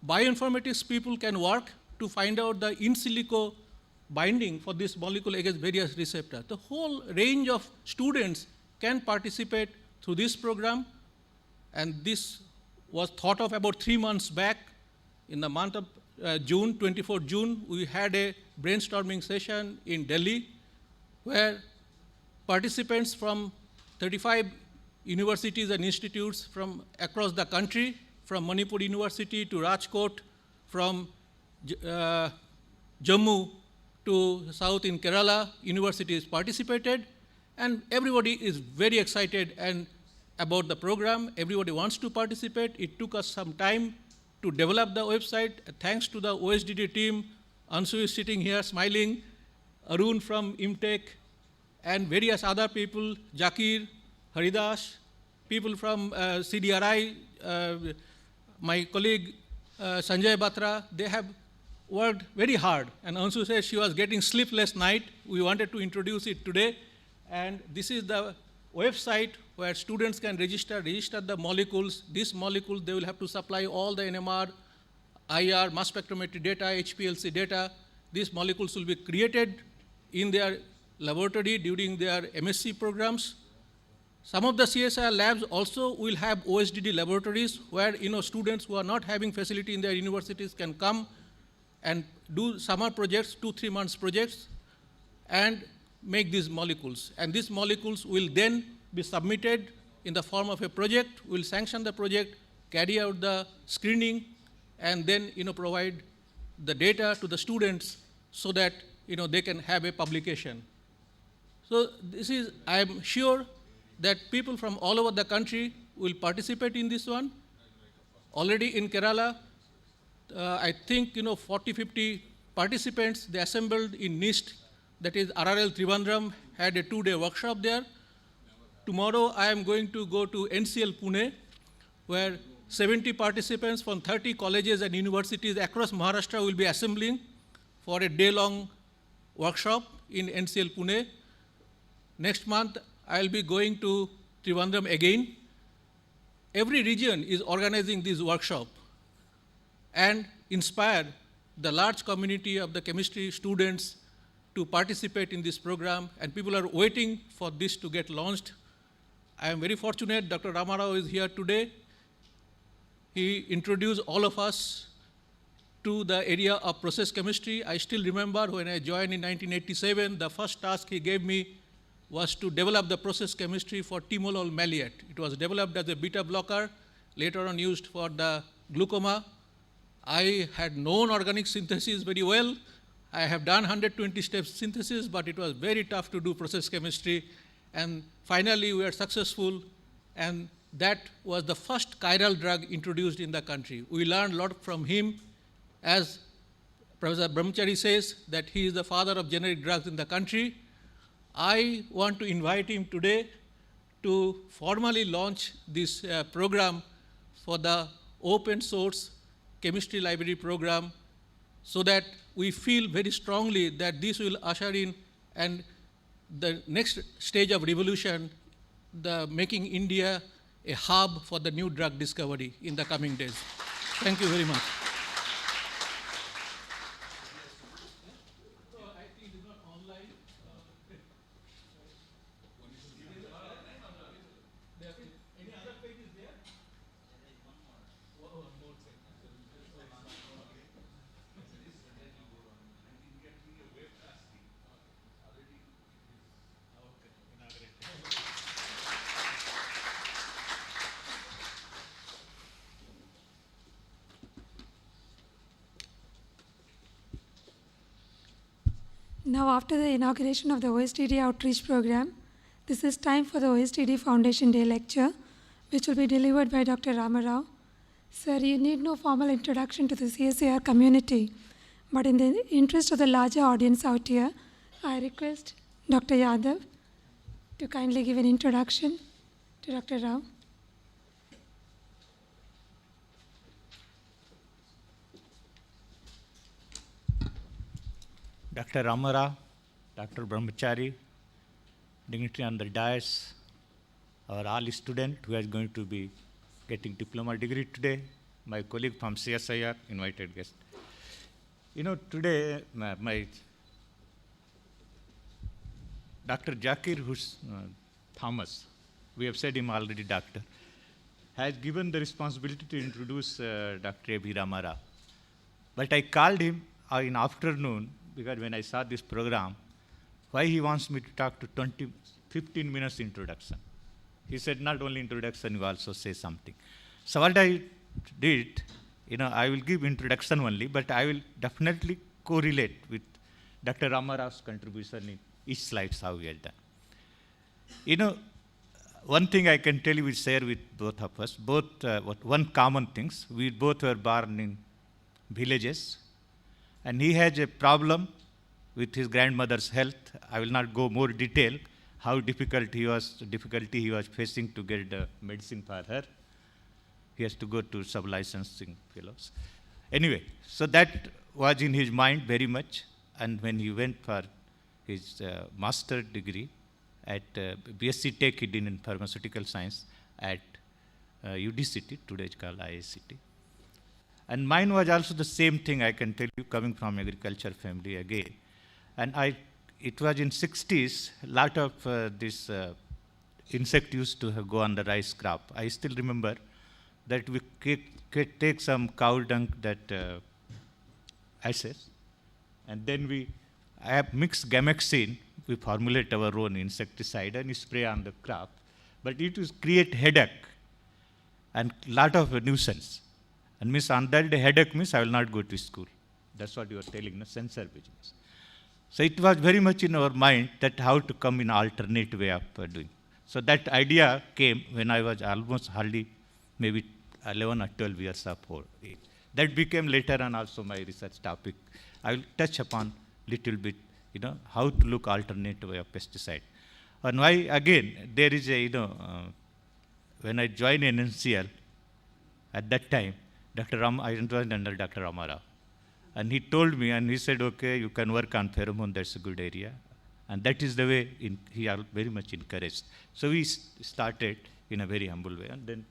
Bioinformatics people can work to find out the in silico binding for this molecule against various receptors. The whole range of students can participate through this program, and this was thought of about 3 months back. In the month of June, 24 June, we had a brainstorming session in Delhi where participants from 35 universities and institutes from across the country, from Manipur University to Rajkot, from Jammu to south in Kerala, universities participated, and everybody is very excited and about the program. Everybody wants to participate. It took us some time to develop the website. Thanks to the OSDD team, Ansu is sitting here smiling, Arun from Imtech, and various other people, Jakir, Haridas, people from CDRI, my colleague Sanjay Batra, they have worked very hard. And Ansu says she was getting sleepless night. We wanted to introduce it today. And this is the website where students can register the molecules. These molecules, they will have to supply all the NMR, IR, mass spectrometry data, HPLC data. These molecules will be created in their laboratory during their MSc programs. Some of the CSIR labs also will have OSDD laboratories where students who are not having facility in their universities can come and do summer projects, 2-3 months projects, and make these molecules. And these molecules will then be submitted in the form of a project. We'll sanction the project, carry out the screening, and then provide the data to the students so that they can have a publication. So this is, I'm sure that people from all over the country will participate in this one. Already in Kerala, I think 40-50 participants, they assembled in NIST, that is RRL Trivandrum, had a 2-day workshop there. Tomorrow I am going to go to NCL Pune, where 70 participants from 30 colleges and universities across Maharashtra will be assembling for a day-long workshop in NCL Pune. Next month, I'll be going to Trivandrum again. Every region is organizing this workshop and inspire the large community of the chemistry students to participate in this program, and people are waiting for this to get launched. I am very fortunate Dr. Ramarao is here today. He introduced all of us to the area of process chemistry. I still remember when I joined in 1987, the first task he gave me was to develop the process chemistry for timolol maleate. It was developed as a beta blocker, later on used for the glaucoma. I had known organic synthesis very well. I have done 120-step synthesis, but it was very tough to do process chemistry. And finally, we were successful, and that was the first chiral drug introduced in the country. We learned a lot from him. As Professor Brahmachari says, that he is the father of generic drugs in the country. I want to invite him today to formally launch this program for the open source chemistry library program, so that we feel very strongly that this will usher in and the next stage of revolution, the making India a hub for the new drug discovery in the coming days. Thank you very much. Now, after the inauguration of the OSDD outreach program, this is time for the OSDD Foundation Day lecture, which will be delivered by Dr. Ramarao. Sir, you need no formal introduction to the CSIR community, but in the interest of the larger audience out here, I request Dr. Yadav to kindly give an introduction to Dr. Rao. Dr. Ramara, Dr. Brahmachari, dignitary on the dais, our all student who is going to be getting diploma degree today, my colleague from CSIR, invited guest. Today, my Dr. Jakir Thomas, we have said him already, doctor, has given the responsibility to introduce Dr. A.B. Ramara. But I called him in afternoon, because when I saw this program, why he wants me to talk to 15 minutes introduction. He said, not only introduction, you also say something. So what I did, I will give introduction only, but I will definitely correlate with Dr. Ramarao's contribution in each slide how we have done. one thing I can tell you, we share with both of us, one common things. We both were born in villages, and he has a problem with his grandmother's health. I will not go more detail how difficulty he was facing to get the medicine for her. He has to go to sub-licensing fellows. Anyway, so that was in his mind very much. And when he went for his master degree at BSc Tech, he did in pharmaceutical science at UDCT, today it's called ISCT. And mine was also the same thing, I can tell you, coming from agriculture family again. And it was in 60s, a lot of this insect used to go on the rice crop. I still remember that we take some cow dung, that AcSIR, and then we have mixed gamexine. We formulate our own insecticide and spray on the crop. But it will create headache and lot of nuisance. And miss, on that day, headache means I will not go to school. That's what you are telling, the sensor business. So it was very much in our mind that how to come in alternate way of doing. So that idea came when I was almost hardly maybe 11 or 12 years of age. That became later on also my research topic. I will touch upon little bit, how to look alternate way of pesticide. And why, again, there is a, when I joined NNCL, at that time, I joined under Dr. Ramarao. And he told me, and he said, okay, you can work on pheromone, that's a good area. And that is the way he very much encouraged. So we started in a very humble way, and then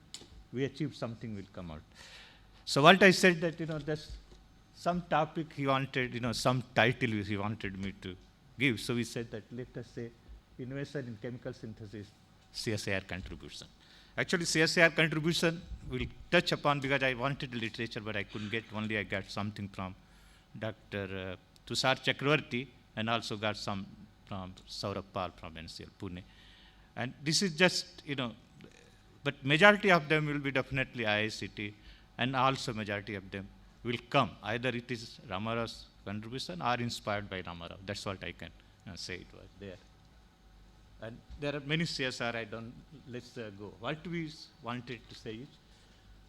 we achieved something will come out. So what I said that, there's some topic he wanted, some title he wanted me to give. So we said that let us say innovation in chemical synthesis, CSIR contribution. Actually, CSIR contribution we'll touch upon because I wanted literature, but I couldn't get. Only I got something from Dr. Tushar Chakravarti, and also got some from Saurabh Pal from NCL Pune. And this is just, but majority of them will be definitely IICT, and also majority of them will come. Either it is Ramarao's contribution or inspired by Ramarao. That's what I can say it was there. And there are many CSR, let's go. What we wanted to say is,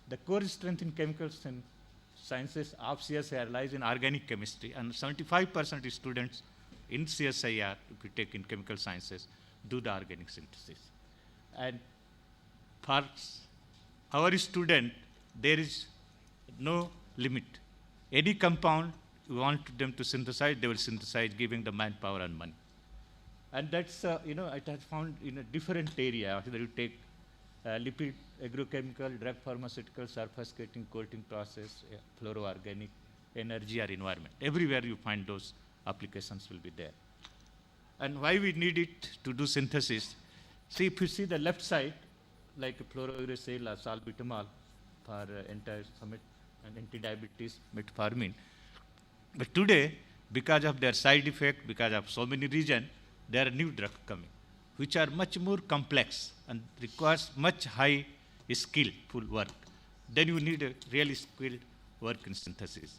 the core strength in chemicals and sciences of CSIR lies in organic chemistry, and 75% of students in CSIR, if we take in chemical sciences, do the organic synthesis. And for our student, there is no limit. Any compound you want them to synthesize, they will synthesize, giving the manpower and money. And that's, it has found in a different area, whether you take lipid, agrochemical, drug pharmaceutical, surface coating process, fluoroorganic, energy or environment. Everywhere you find those applications will be there. And why we need it to do synthesis? See, if you see the left side, like fluorouracil or salbutamol for anti-diabetes, metformin. But today, because of their side effect, because of so many reasons, there are new drugs coming, which are much more complex and requires much high skillful work. Then you need a really skilled work in synthesis.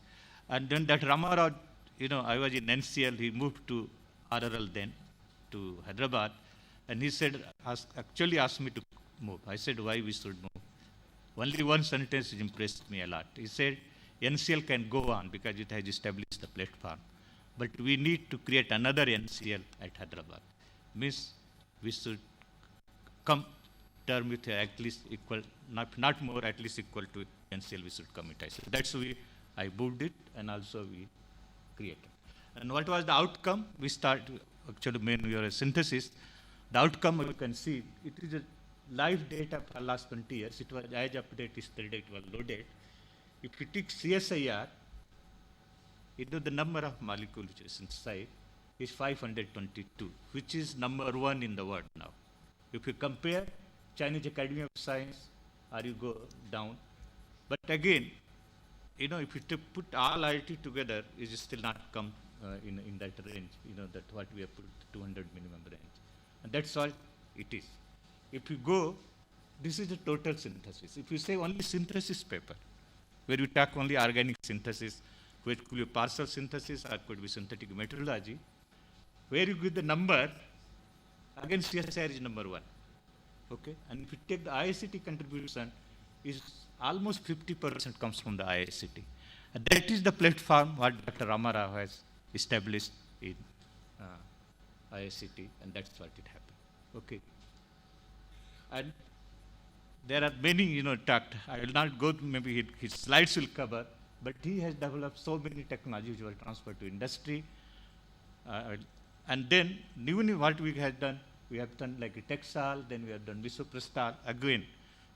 And then that Ramarao, I was in NCL, he moved to RRL then, to Hyderabad, and he said, actually asked me to move. I said, why we should move? Only one sentence impressed me a lot. He said, NCL can go on because it has established the platform. But we need to create another NCL at Hyderabad. Means we should come term with at least equal, not more, at least equal to NCL we should commit. I said, that's why I moved it, and also we created. And what was the outcome? We started, actually, when we are a synthesis, the outcome you can see, it is a live data for last 20 years. It was as update yesterday, it was loaded. If you take CSIR, the number of molecules which is synthesized is 522, which is number 1 in the world now. If you compare Chinese Academy of Science, or you go down. But again, if you put all IIT together, it is still not come in that range, that what we have put 200 minimum range. And that's all it is. If you go, this is the total synthesis. If you say only synthesis paper, where you talk only organic synthesis, where it could be partial synthesis or could be synthetic methodology, where you give the number, again CSIR is number 1. Okay, and if you take the ICT contribution, is almost 50% comes from the ICT. And that is the platform what Dr. Ramarao has established in ICT, and that's what it happened. Okay. And there are many, talked. I will not go, maybe his slides will cover, but he has developed so many technologies which were transferred to industry. And then, even what we have done like a Texal, then we have done Visoprastal. Again,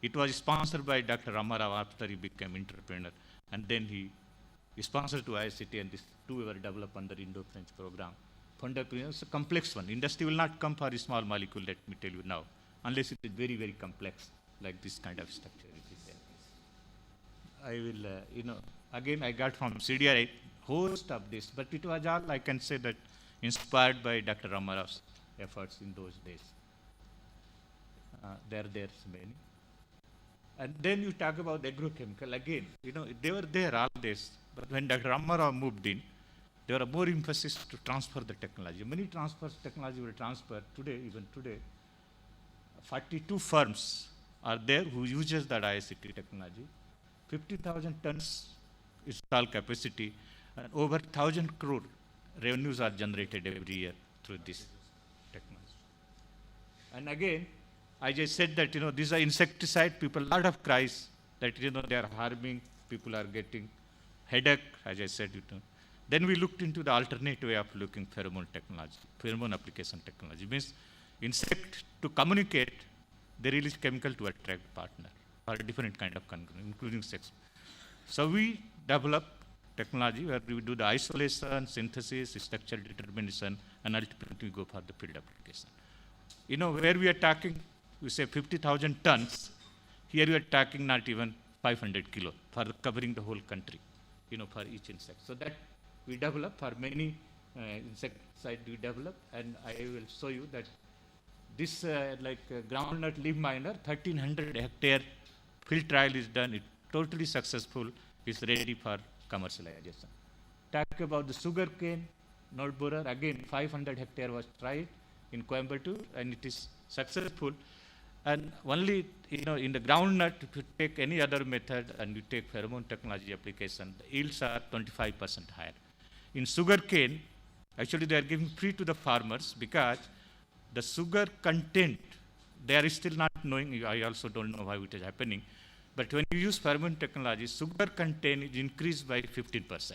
it was sponsored by Dr. Ramarao after he became entrepreneur. And then he sponsored to ICT, and these two were developed under Indo-French program. Fundamental, it's a complex one. Industry will not come for a small molecule, let me tell you now, unless it is very, very complex, like this kind of structure it is there. I will, again, I got from CDRI host of this, but it was all, I can say that, inspired by Dr. Ramarao's efforts in those days. There's many. And then you talk about agrochemical, again, they were there all this, but when Dr. Ramarao moved in, there were more emphasis to transfer the technology. Many technology were transferred today, even today. 42 firms are there who uses that ICT technology. 50,000 tons install capacity, and over 1,000 crore revenues are generated every year through this technology. And again, I just said that, these are insecticide, people, lot of cries that, they are harming, people are getting headache, as I said, Then we looked into the alternate way of looking pheromone technology, pheromone application technology. Means insect to communicate, they release chemical to attract partner or a different kind of including sex. So we develop technology where we do the isolation, synthesis, structural determination, and ultimately we go for the field application. Where we are talking, we say 50,000 tons, here we are talking not even 500 kilo for covering the whole country, for each insect. So that we develop for many insecticide we develop, and I will show you that this groundnut leaf miner, 1,300 hectare field trial is done, it's totally successful, it's ready for commercialization. Talk about the sugar cane node borer, again 500 hectare was tried in Coimbatore, and it is successful. And only, in the groundnut, if you take any other method and you take pheromone technology application, the yields are 25% higher. In sugar cane, actually they are giving free to the farmers because the sugar content, they are still not knowing, I also don't know how it is happening, but when you use pheromone technology, sugar content is increased by 15%.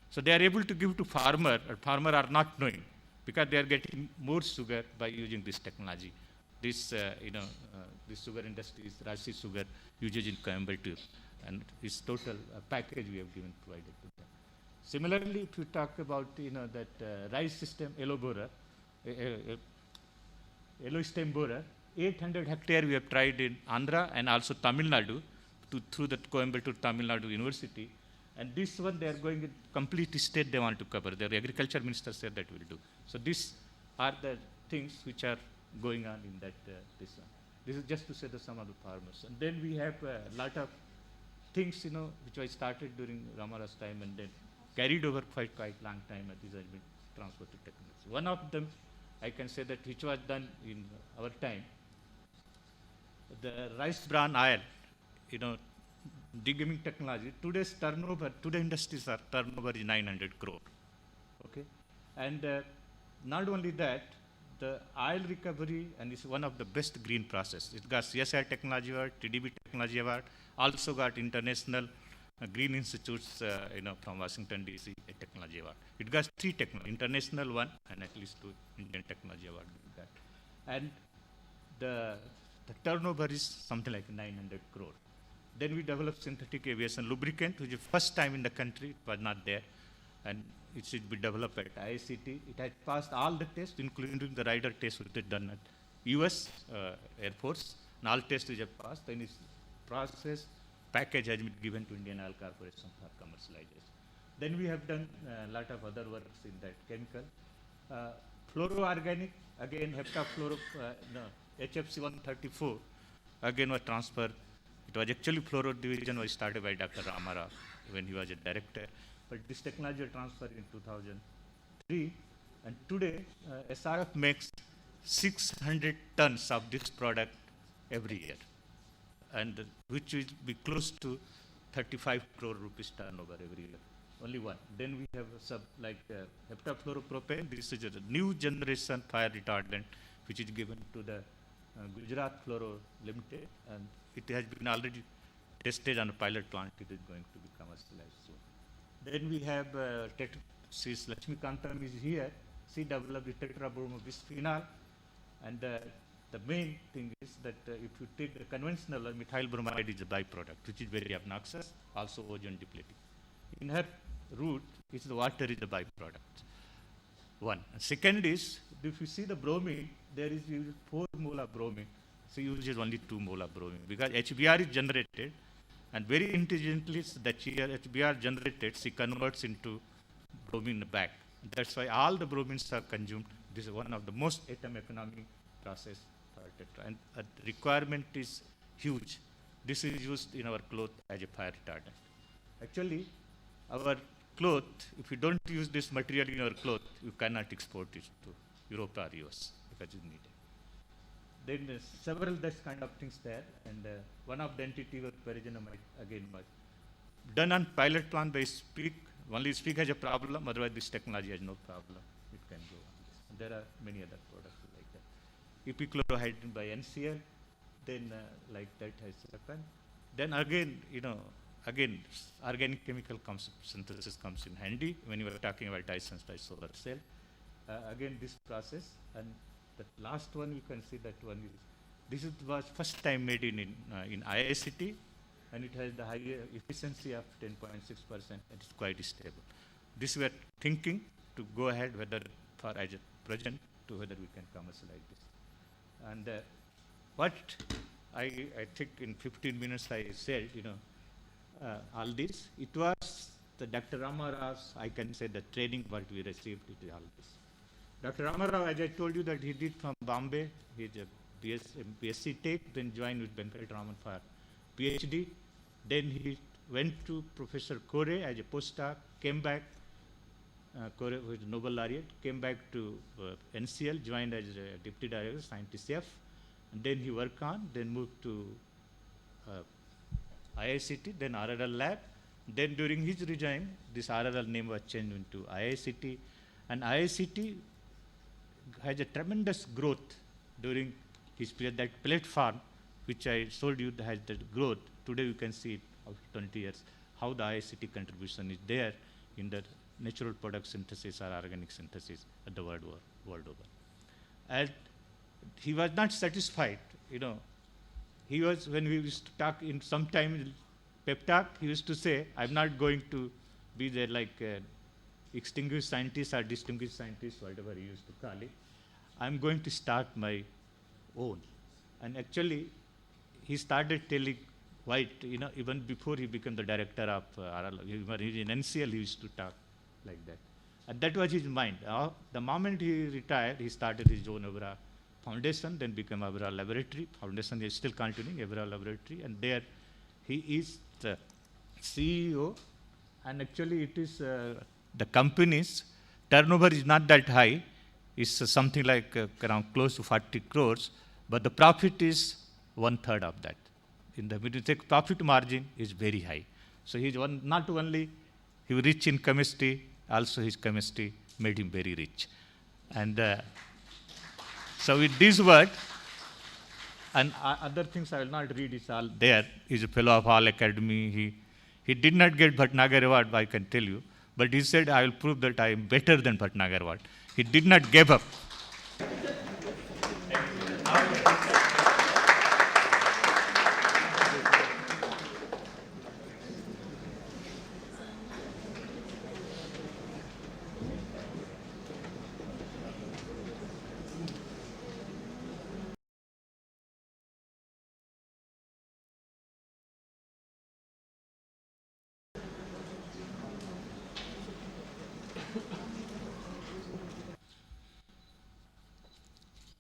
So they are able to give to farmer, or farmer are not knowing, because they are getting more sugar by using this technology. This, this sugar industry is Rasi sugar uses in Coimbatore, and this total package we have given provided to them. Similarly, if you talk about that rice system yellow borer, yellow stem borer, 800 hectare we have tried in Andhra and also Tamil Nadu through the Coimbatore Tamil Nadu University. And this one they are going in complete state they want to cover. The agriculture minister said that will do. So these are the things which are going on in that this one. This is just to say the some of the farmers. And then we have a lot of things, which I started during Ramara's time and then carried over quite long time, and these have been transferred to technology. One of them, I can say that which was done in our time, the rice bran oil, degaming technology. Today's turnover, today industries are turnover is 900 crore. Okay, and not only that, the oil recovery, and it's one of the best green process. It got CSIR Technology Award, TDB Technology Award, also got international green institutes, from Washington DC a technology award. It got 3 international one, and at least 2 Indian technology award. And the turnover is something like 900 crore. Then we developed synthetic aviation lubricant, which is first time in the country, it was not there. And it should be developed at ICT. It has passed all the tests, including the rider test which is done at US Air Force. And all tests which have passed, then its process package has been given to Indian Oil Corporation for commercialization. Then we have done a lot of other works in that chemical. Fluoroorganic, again heptafluoro, HFC 134, again was transferred. It was actually fluoro division was started by Dr. Ramarao when he was a director. But this technology was transferred in 2003. And today, SRF makes 600 tons of this product every year, and which will be close to 35 crore rupees turnover every year. Only one. Then we have heptafluoropropane. This is a new generation fire retardant which is given to the Gujarat Fluoro Limited, and it has been already tested on a pilot plant. It is going to be commercialized soon. Then we have Ms. Lakshmi Kantam is here. She developed the tetrabromobisphenol, and the main thing is that if you take the conventional methyl bromide is a byproduct, which is very obnoxious, also ozone depleting. In her root, the water is the byproduct. One. Second is, if you see the bromine, there is 4 molar bromine. She uses only 2 molar bromine because HBr is generated, and very intelligently that HBr generated, she converts into bromine back. That's why all the bromines are consumed. This is one of the most atom economic process for tetra, and the requirement is huge. This is used in our cloth as a fire retardant. Actually, our cloth, if you don't use this material in your cloth, you cannot export it to Europe or US because it's needed. Then several such kind of things there, and one of the entity was pyrogenamide, again, done on pilot plant by Speak. Only Speak has a problem, otherwise this technology has no problem. It can go on this. And there are many other products like that. Epichlorohydrin by NCL, then like that has happened. Then again, again, organic chemical synthesis comes in handy when you are talking about Dyson's disolar cell. Again, this process, and the last one you can see that one is, was first time made in IICT, and it has the higher efficiency of 10.6%, and it's quite stable. This we are thinking to go ahead whether for as a present to whether we can commercialize this. And what I think in 15 minutes I said, all this, it was the Dr. Ramarau's, I can say the training what we received, it is all this. Dr. Ramarau, as I told you that he did from Bombay, he's a BSc Tech, then joined with Venkat Raman for PhD. Then he went to Professor Kore as a postdoc, came back, Kore was Nobel laureate, came back to NCL, joined as a deputy director, scientist F, and then he worked on, then moved to IICT, then RRL lab. Then during his regime, this RRL name was changed into IICT, and IICT has a tremendous growth during his period. That platform, which I told you has the growth, today you can see it after 20 years, how the IICT contribution is there in the natural product synthesis or organic synthesis at the world over. And he was not satisfied, He was, when we used to talk in some time pep talk, he used to say, I'm not going to be there like extinguished scientist or distinguished scientist, whatever he used to call it. I'm going to start my own. And actually, he started telling White, even before he became the director of RL, in NCL, he used to talk like that. And that was his mind. The moment he retired, he started his own Evra Foundation, then became Evra Laboratory. Foundation is still continuing, Evra Laboratory, and there he is the CEO. And actually, it is the company's turnover is not that high. It's something like around close to 40 crores, but the profit is 1/3 of that. In the profit margin is very high. So he's not only he was rich in chemistry, also his chemistry made him very rich. And so with this word, and other things I will not read, it's all there. He's a fellow of All Academy. He did not get Bhatnagar Award, I can tell you, but he said, I will prove that I am better than Bhatnagar Award. He did not give up.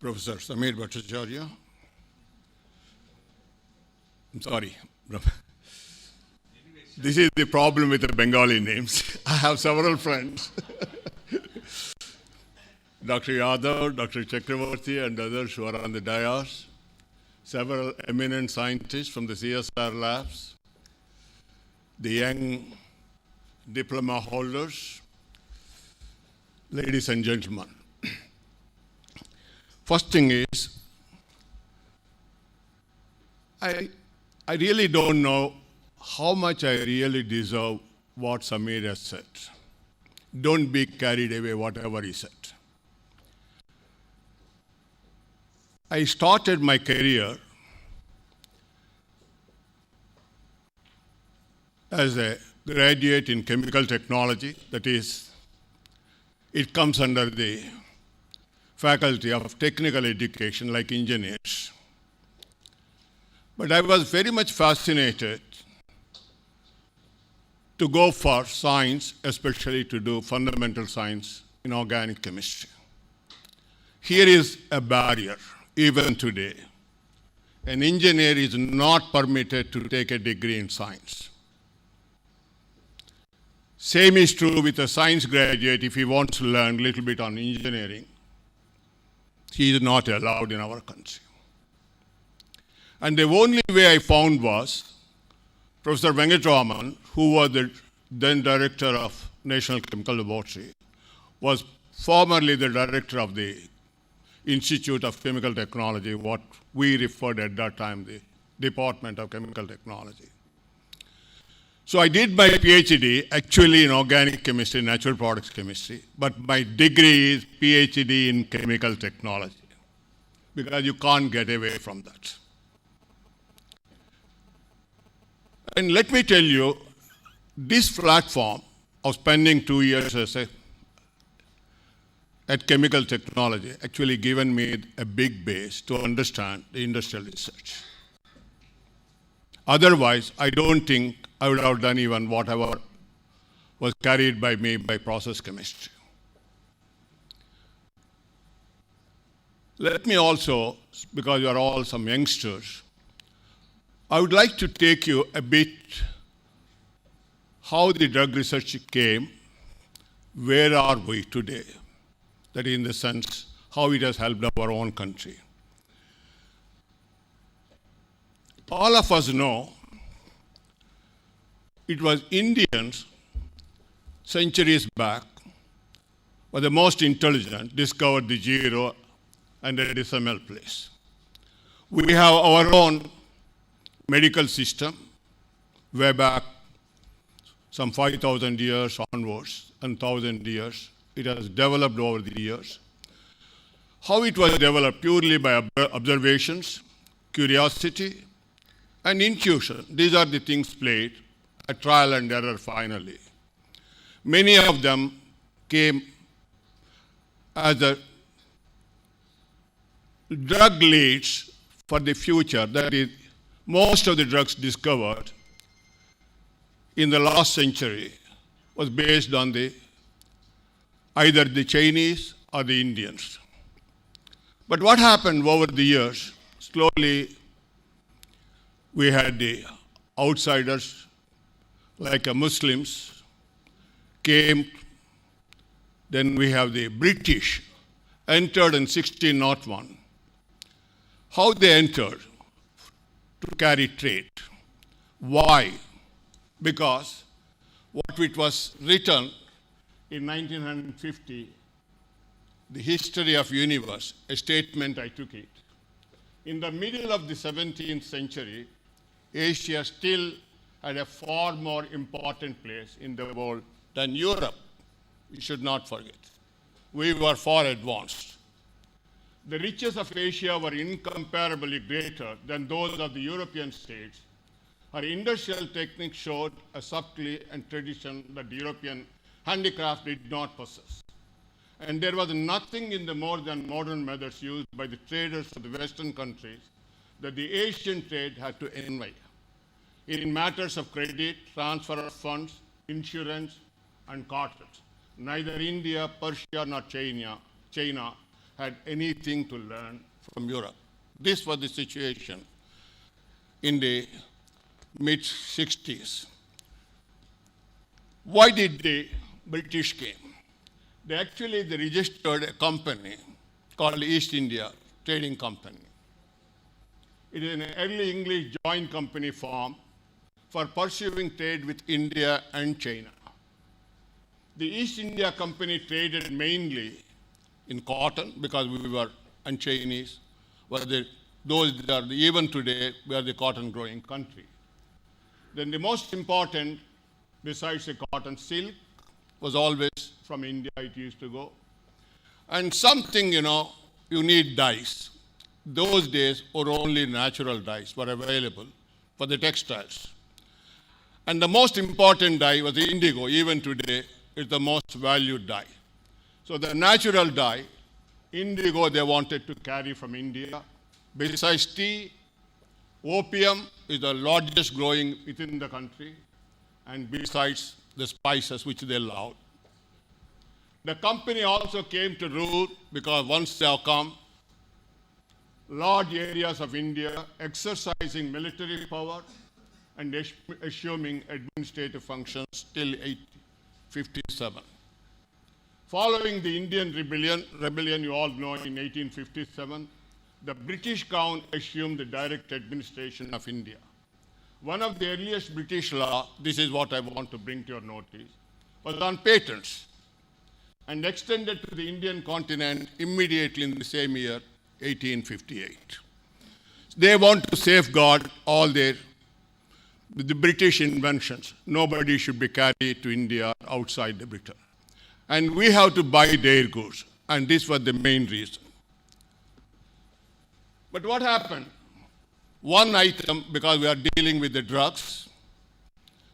Professor Samir Bhattacharya. I'm sorry. This is the problem with the Bengali names. I have several friends. Dr. Yadav, Dr. Chakravarti, and others who are on the dais. several eminent scientists from the CSR labs, the young diploma holders, ladies and gentlemen. First thing is, I really don't know how much I really deserve what Samir has said. Don't be carried away whatever he said. I started my career as a graduate in chemical technology, that is, it comes under the faculty of technical education like engineers. But I was very much fascinated to go for science, especially to do fundamental science in organic chemistry. Here is a barrier, even today. An engineer is not permitted to take a degree in science. Same is true with a science graduate. If he wants to learn a little bit on engineering, he is not allowed in our country. And the only way I found was Professor Venkatraman, who was the then director of National Chemical Laboratory, was formerly the director of the Institute of Chemical Technology, what we referred at that time the Department of Chemical Technology. So I did my PhD actually in organic chemistry, natural products chemistry, but my degree is PhD in chemical technology, because you can't get away from that. And let me tell you, this platform of spending 2 years at chemical technology actually given me a big base to understand the industrial research. Otherwise, I don't think I would have done even whatever was carried by me by process chemistry. Let me also, because you are all some youngsters, I would like to take you a bit how the drug research came, where are we today? That is in the sense, how it has helped our own country. All of us know it was Indians centuries back were the most intelligent, discovered the zero and the decimal place. We have our own medical system way back some 5,000 years onwards and 1,000 years. It has developed over the years. How it was developed purely by observations, curiosity, and intuition. These are the things played, a trial and error finally. Many of them came as a drug leads for the future. That is, most of the drugs discovered in the last century was based on either the Chinese or the Indians. But what happened over the years, slowly we had the outsiders like Muslims came, then we have the British entered in 1601. How they entered? To carry trade. Why? Because what it was written in 1950, the history of universe, a statement I took it. In the middle of the 17th century, Asia still had a far more important place in the world than Europe. You should not forget. We were far advanced. The riches of Asia were incomparably greater than those of the European states. Our industrial technique showed a subtlety and tradition that the European handicraft did not possess. And there was nothing in the more than modern methods used by the traders of the Western countries that the Asian trade had to envy. In matters of credit, transfer of funds, insurance, and cartels, neither India, Persia, nor China had anything to learn from Europe. This was the situation in the mid-60s. Why did the British came? They registered a company called East India Trading Company. It is an early English joint company formed for pursuing trade with India and China. The East India Company traded mainly in cotton because we were, and Chinese were even today, we are the cotton growing country. Then the most important, besides the cotton, silk was always from India, it used to go. And something, you need dyes. Those days were only natural dyes were available for the textiles. And the most important dye was the indigo. Even today, it's the most valued dye. So the natural dye, indigo, they wanted to carry from India. Besides tea, opium is the largest growing within the country, and besides the spices which they love. The company also came to rule because once they have come, large areas of India exercising military power and assuming administrative functions till 1857. Following the Indian rebellion you all know in 1857, the British Crown assumed the direct administration of India. One of the earliest British law, this is what I want to bring to your notice, was on patents and extended to the Indian continent immediately in the same year, 1858. They want to safeguard all the British inventions. Nobody should be carried to India outside the Britain. And we have to buy their goods. And this was the main reason. But what happened? One item, because we are dealing with the drugs,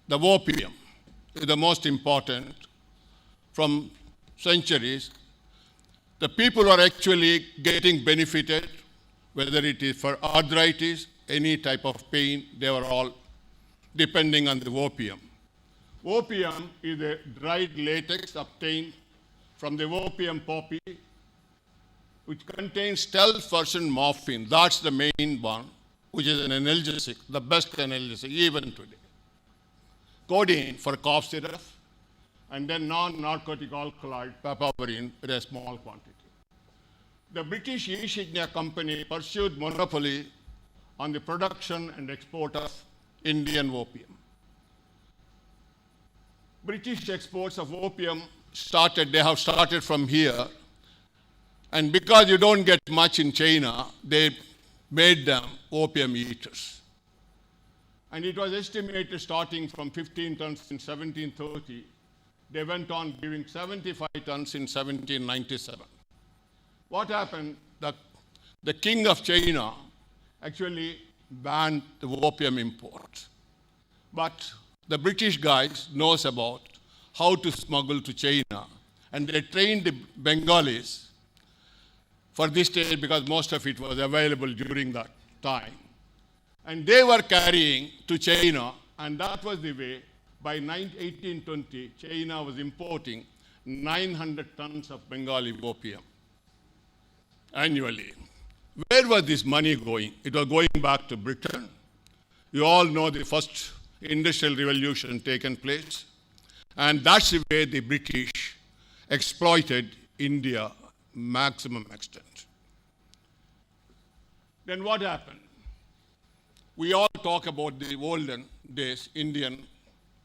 the opium is the most important from centuries. The people are actually getting benefited, whether it is for arthritis, any type of pain, they were all depending on the opium. Opium is a dried latex obtained from the opium poppy, which contains 12% morphine. That's the main one, which is an analgesic, the best analgesic even today. Codeine for cough syrup, and then non-narcotic alkaloid, papaverine, in a small quantity. The British East India Company pursued monopoly on the production and export of Indian opium. British exports of opium they have started from here, and because you don't get much in China, they made them opium eaters. And it was estimated starting from 15 tons in 1730, they went on giving 75 tons in 1797. What happened? The king of China actually banned the opium import. But the British guys knows about how to smuggle to China, and they trained the Bengalis for this trade because most of it was available during that time. And they were carrying to China, and that was the way. By 1820, China was importing 900 tons of Bengali opium annually. Where was this money going? It was going back to Britain. You all know the first industrial revolution taken place. And that's the way the British exploited India maximum extent. Then what happened? We all talk about the olden days Indian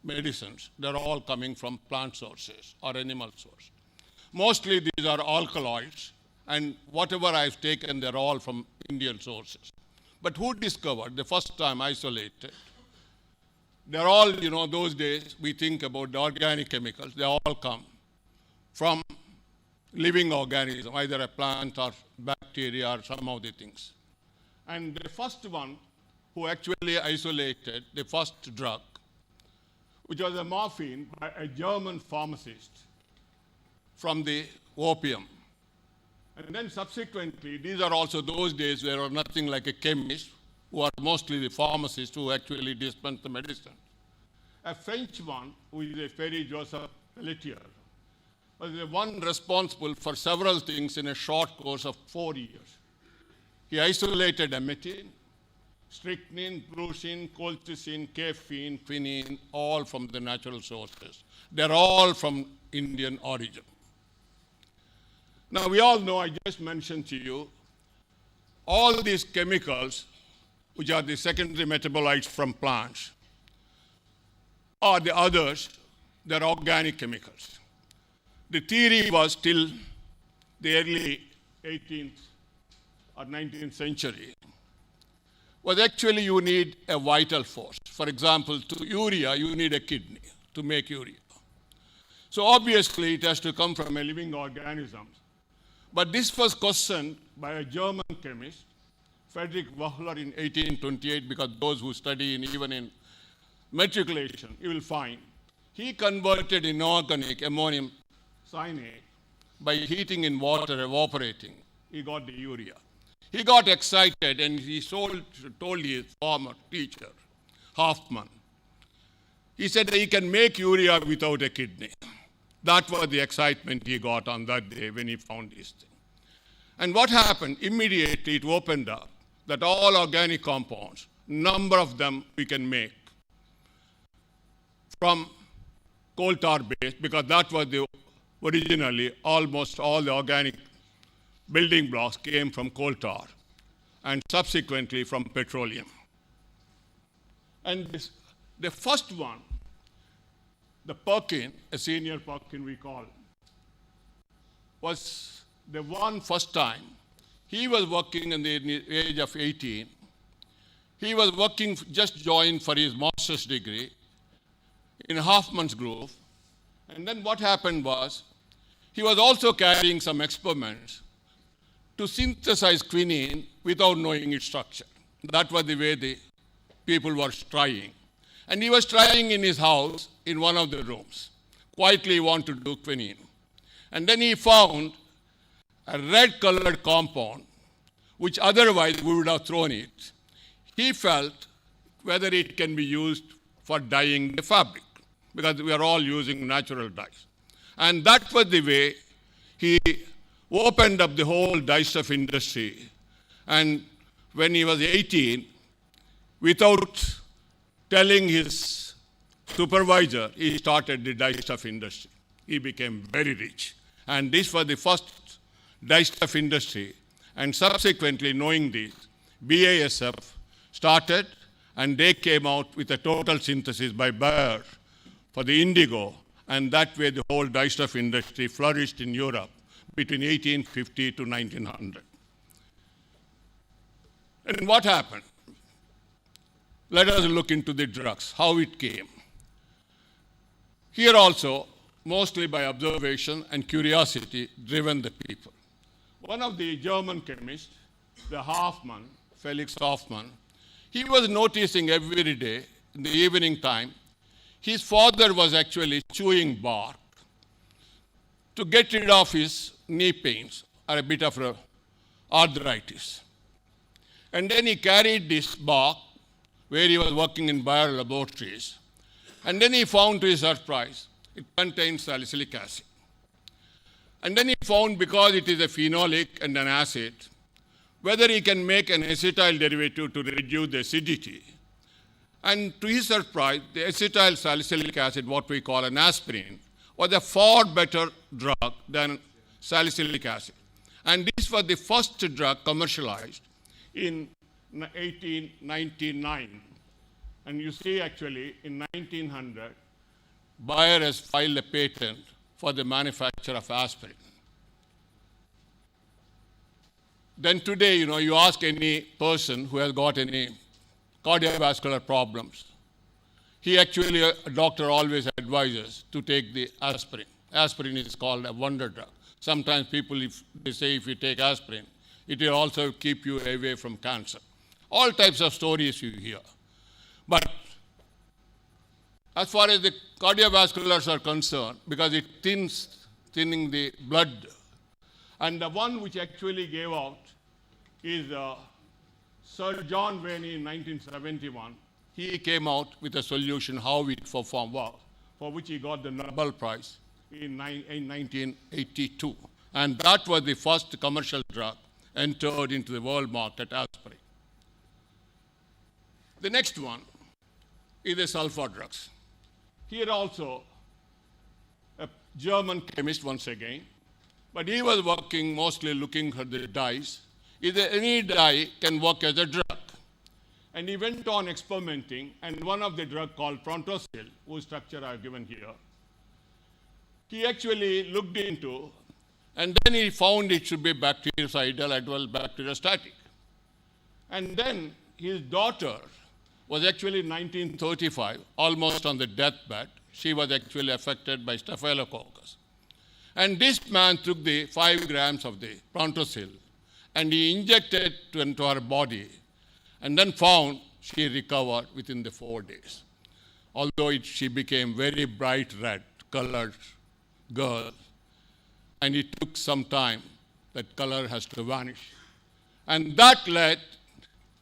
medicines. They're all coming from plant sources or animal sources. Mostly these are alkaloids, and whatever I've taken, they're all from Indian sources. But who discovered the first time isolated? They're all, those days we think about the organic chemicals. They all come from living organism, either a plant or bacteria or some of the things. And the first one who actually isolated the first drug, which was a morphine by a German pharmacist from the opium. And then subsequently, these are also those days where there was nothing like a chemist, who are mostly the pharmacists who actually dispense the medicine. A French one, who is a Ferry Joseph Pelletier, was the one responsible for several things in a short course of 4 years. He isolated emmetine, strychnine, brucine, colchicine, caffeine, quinine, all from the natural sources. They're all from Indian origin. Now we all know, I just mentioned to you, all these chemicals which are the secondary metabolites from plants, or the others, they're organic chemicals. The theory was till the early 18th or 19th century was actually you need a vital force. For example, to urea, you need a kidney to make urea. So obviously it has to come from a living organism. But this was questioned by a German chemist, Friedrich Wöhler, in 1828, because those who study even in matriculation, you will find he converted inorganic ammonium cyanide by heating in water, evaporating. He got the urea. He got excited and he told his former teacher, Hoffman, he said that he can make urea without a kidney. That was the excitement he got on that day when he found this thing. And what happened? Immediately it opened up that all organic compounds, number of them we can make from coal tar base, because that was the originally almost all the organic building blocks came from coal tar and subsequently from petroleum. And the first one, the Perkin, a senior Perkin we call, was the one first time. He was working in the age of 18. He was working, just joined for his master's degree in Hoffman's Grove. And then what happened was, he was also carrying some experiments to synthesize quinine without knowing its structure. That was the way the people were trying. And he was trying in his house in one of the rooms. Quietly he wanted to do quinine. And then he found a red-colored compound, which otherwise we would have thrown it. He felt whether it can be used for dyeing the fabric, because we are all using natural dyes. And that was the way he opened up the whole dyestuff industry. And when he was 18, without telling his supervisor, he started the dyestuff industry. He became very rich. And this was the first dyestuff industry. And subsequently, knowing this, BASF started, and they came out with a total synthesis by Bayer for the indigo. And that way the whole dyestuff industry flourished in Europe between 1850 to 1900. And what happened? Let us look into the drugs, how it came. Here also, mostly by observation and curiosity, driven the people. One of the German chemists, the Hoffman, Felix Hoffman, he was noticing every day in the evening time, his father was actually chewing bark to get rid of his knee pains or a bit of arthritis. And then he carried this bark where he was working in Bayer laboratories. And then he found, to his surprise, it contains salicylic acid. And then he found, because it is a phenolic and an acid, whether he can make an acetyl derivative to reduce the acidity. And to his surprise, the acetyl salicylic acid, what we call an aspirin, was a far better drug than salicylic acid. And this was the first drug commercialized in 1899. And you see, actually, in 1900, Bayer has filed a patent for the manufacture of aspirin. Then today, you ask any person who has got any cardiovascular problems, a doctor always advises to take the aspirin. Aspirin is called a wonder drug. Sometimes people, they say if you take aspirin, it will also keep you away from cancer. All types of stories you hear. But as far as the cardiovasculars are concerned, because it thinning the blood, and the one which actually gave out is Sir John Vianney in 1971. He came out with a solution how it performed well, for which he got the Nobel Prize in 1982. And that was the first commercial drug entered into the world market, aspirin. The next one is the sulfur drugs. Here also, a German chemist once again, but he was working mostly looking at the dyes. Either any dye can work as a drug. And he went on experimenting, and one of the drug called Prontosil, whose structure I have given here, he actually looked into, and then he found it should be bactericidal as well bacteriostatic. And then his daughter was actually in 1935, almost on the deathbed. She was actually affected by Staphylococcus. And this man took the 5 grams of the Prontosil, and he injected it into her body, and then found she recovered within the 4 days. Although she became very bright red colored girl, and it took some time, that color has to vanish. And that led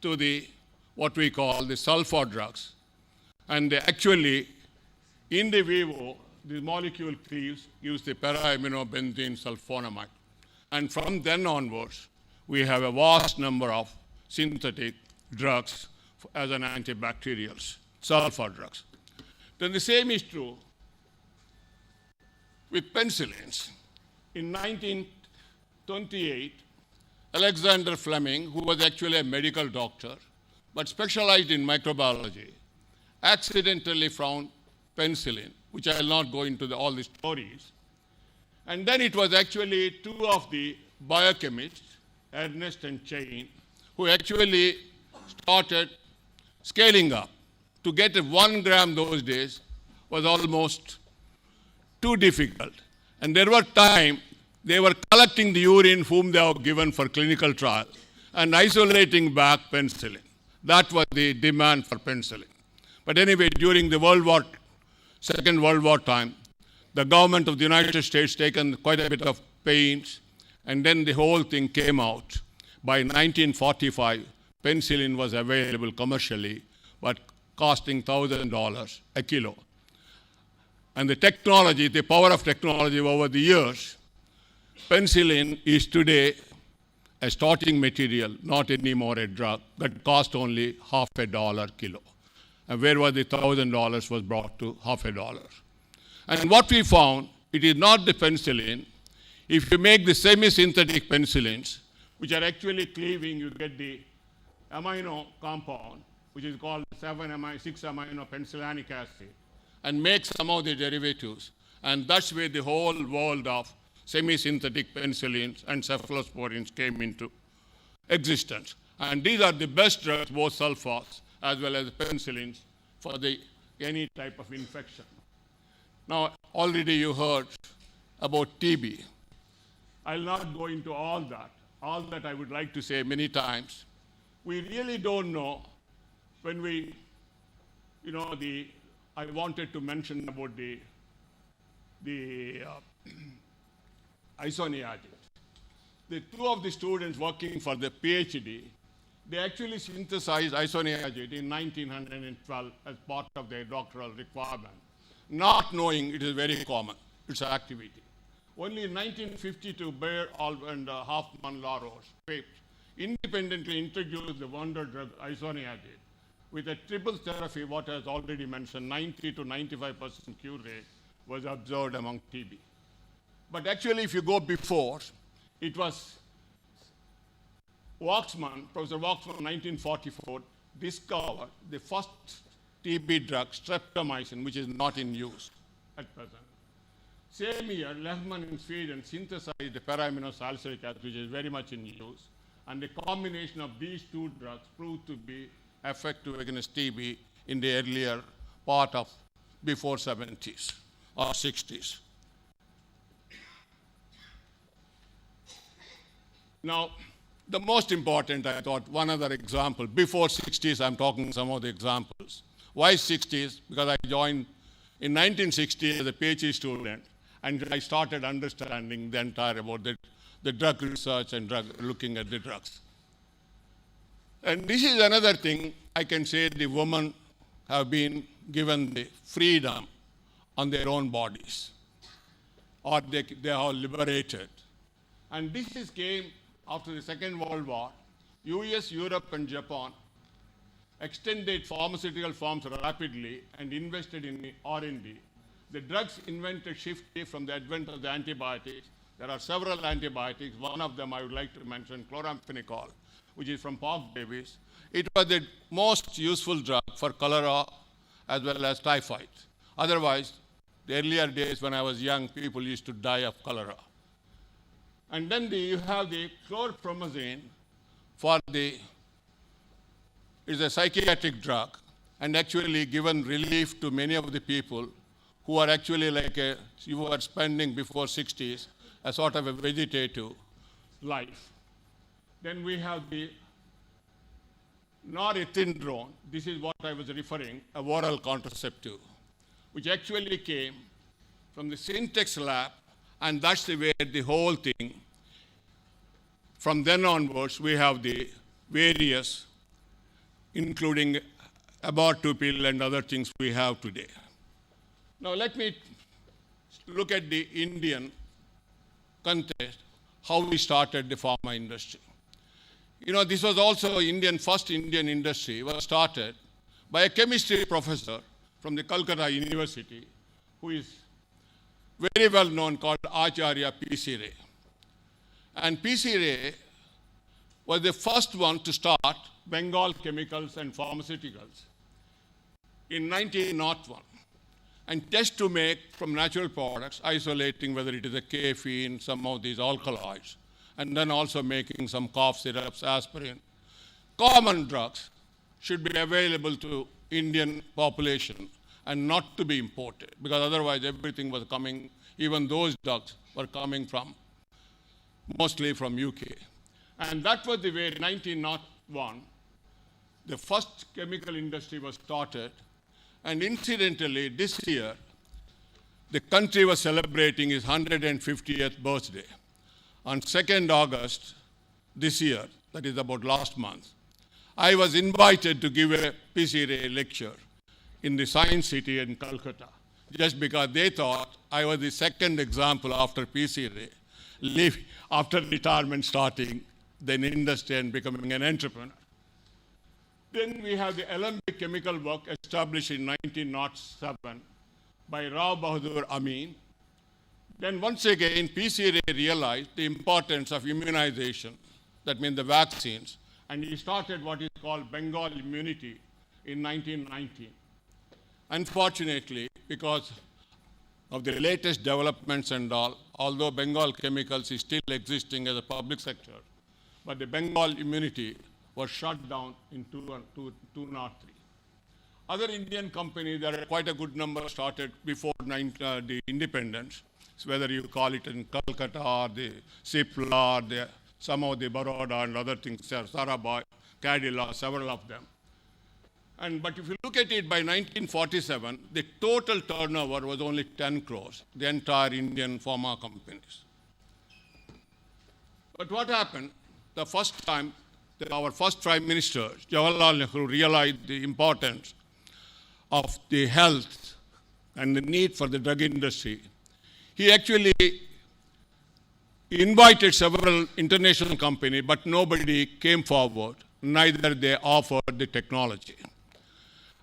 to the what we call the sulfur drugs. And they actually, in the vivo, the molecule cleaves, gives the para-aminobenzene sulfonamide. And from then onwards, we have a vast number of synthetic drugs as an antibacterials, sulfur drugs. Then the same is true with penicillins. In 1928, Alexander Fleming, who was actually a medical doctor, but specialized in microbiology, accidentally found penicillin, which I will not go into all the stories. And then it was actually 2 of the biochemists, Ernest and Chain, who actually started scaling up. To get 1 gram those days was almost too difficult. And there were times they were collecting the urine whom they have given for clinical trial and isolating back penicillin. That was the demand for penicillin. But anyway, during the Second World War time, the government of the United States taken quite a bit of pains, and then the whole thing came out. By 1945, penicillin was available commercially, but costing $1,000 a kilo. And the technology, the power of technology over the years, penicillin is today a starting material, not anymore a drug, that cost only $0.50 a kilo. And where was the $1,000 was brought to $0.50. And what we found, it is not the penicillin. If you make the semi-synthetic penicillins, which are actually cleaving, you get the amino compound, which is called 6-amino penicillinic acid, and make some of the derivatives. And that's where the whole world of semi-synthetic penicillins and cephalosporins came into existence. And these are the best drugs, both sulfates as well as penicillins, for any type of infection. Now, already you heard about TB. I'll not go into all that. All that I would like to say many times. We really don't know when I wanted to mention about the isoniazid. The 2 of the students working for the PhD, they actually synthesized isoniazid in 1912 as part of their doctoral requirement, not knowing it is very common, its activity. Only in 1952, Bayer and Hoffman LaRoche independently introduced the wonder drug isoniazid with a triple therapy, what has already mentioned, 90 to 95% cure rate was observed among TB. But actually, if you go before, it was Professor Waxman, 1944, discovered the first TB drug, streptomycin, which is not in use at present. Same year, Lehmann in Sweden synthesized the para-aminosalicylic acid, which is very much in use. And the combination of these 2 drugs proved to be effective against TB in the earlier part of before 70s or 60s. Now, the most important, I thought, one other example. Before 60s, I'm talking some of the examples. Why 60s? Because I joined in 1960 as a PhD student, and I started understanding the entire about the drug research and looking at the drugs. And this is another thing I can say: the women have been given the freedom on their own bodies, or they are liberated. And this came after the Second World War. US, Europe, and Japan extended pharmaceutical firms rapidly and invested in R&D. The drugs invented shifted from the advent of the antibiotics. There are several antibiotics. One of them I would like to mention, chloramphenicol, which is from pork babies. It was the most useful drug for cholera as well as typhoid. Otherwise, the earlier days when I was young, people used to die of cholera. And then you have the chlorpromazine is a psychiatric drug and actually given relief to many of the people who are actually you were spending before 60s a sort of a vegetative life. Then we have the norethindrone. This is what I was referring, a oral contraceptive, which actually came from the Syntex lab, and that's where the whole thing, from then onwards, we have the various, including abortive pill and other things we have today. Now let me look at the Indian context, how we started the pharma industry. You know, this was also first Indian industry was started by a chemistry professor from the Calcutta University, who is very well known, called AcSIR P.C. Ray. And P.C. Ray was the first one to start Bengal Chemicals and Pharmaceuticals in 1901, and test to make from natural products, isolating whether it is a caffeine, some of these alkaloids, and then also making some cough syrups, aspirin. Common drugs should be available to Indian population and not to be imported, because otherwise everything was coming, even those drugs were coming mostly from UK. And that was the way, in 1901, the first chemical industry was started. And incidentally, this year, the country was celebrating its 150th birthday. On 2nd August this year, that is about last month, I was invited to give a P.C. Ray lecture in the Science City in Calcutta, just because they thought I was the second example after P.C. Ray, after retirement starting the industry and becoming an entrepreneur. Then we have the Alembic chemical work established in 1907 by Rao Bahadur Amin. Then once again, P.C. Ray realized the importance of immunization, that means the vaccines, and he started what is called Bengal immunity in 1919. Unfortunately, because of the latest developments and all, although Bengal Chemicals is still existing as a public sector, but the Bengal immunity was shut down in 203. Other Indian companies, there are quite a good number started before the independence, so whether you call it in Calcutta or the Cipla or some of the Baroda and other things, Sarabhai, Cadila, several of them. But if you look at it, by 1947, the total turnover was only 10 crores, the entire Indian pharma companies. But what happened? The first time that our first Prime Minister, Jawaharlal Nehru, realized the importance of the health and the need for the drug industry, he actually invited several international companies, but nobody came forward, neither they offered the technology.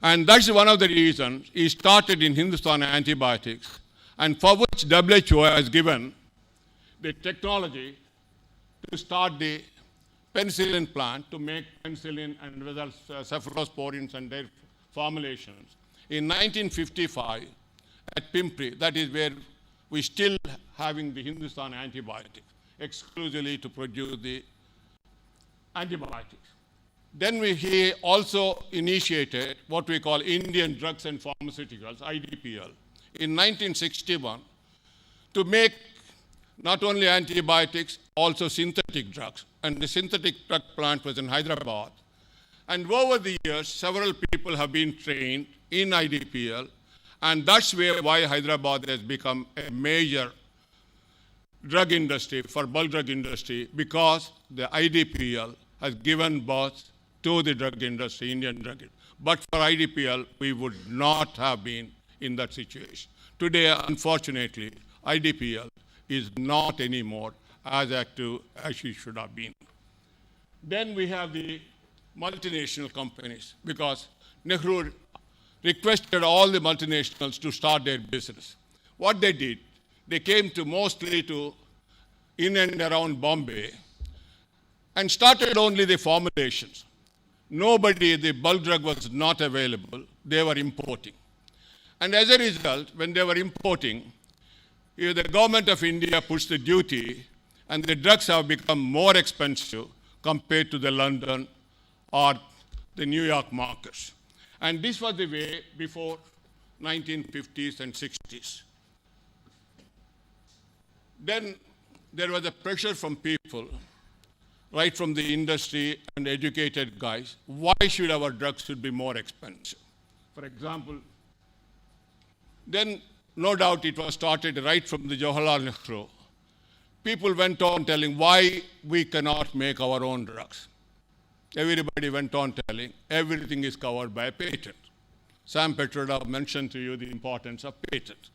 And that's one of the reasons he started in Hindustan Antibiotics, and for which WHO has given the technology to start the penicillin plant to make penicillin and cephalosporins and their formulations. In 1955, at Pimpri, that is where we still having the Hindustan Antibiotics, exclusively to produce the antibiotics. Then he also initiated what we call Indian Drugs and Pharmaceuticals, IDPL, in 1961 to make not only antibiotics, also synthetic drugs. And the synthetic drug plant was in Hyderabad. And over the years, several people have been trained in IDPL, and that's why Hyderabad has become a major drug industry, for bulk drug industry, because the IDPL has given birth to the drug industry, Indian drug industry. But for IDPL, we would not have been in that situation. Today, unfortunately, IDPL is not anymore as active as she should have been. Then we have the multinational companies, because Nehru requested all the multinationals to start their business. What they did, they came mostly to in and around Bombay and started only the formulations. Nobody, the bulk drug was not available, they were importing. And as a result, when they were importing, the government of India pushed the duty and the drugs have become more expensive compared to the London or the New York markets. And this was the way before 1950s and 60s. Then there was a pressure from people, right from the industry and educated guys, why should our drugs should be more expensive? For example, then no doubt it was started right from the Jawaharlal Nehru. People went on telling why we cannot make our own drugs. Everybody went on telling everything is covered by a patent. Sam Petroda mentioned to you the importance of patent.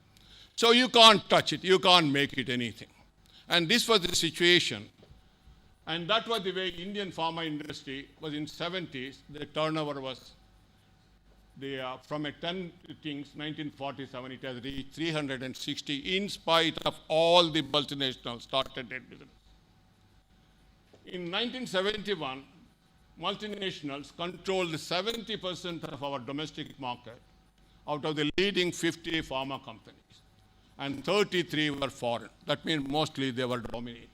So you can't touch it, you can't make it anything. And this was the situation. And that was the way Indian pharma industry was in 70s. The turnover was, from a 10 things, 1947, it has reached 360 in spite of all the multinationals started their business. In 1971, multinationals controlled 70% of our domestic market out of the leading 50 pharma companies. And 33 were foreign. That means mostly they were dominating.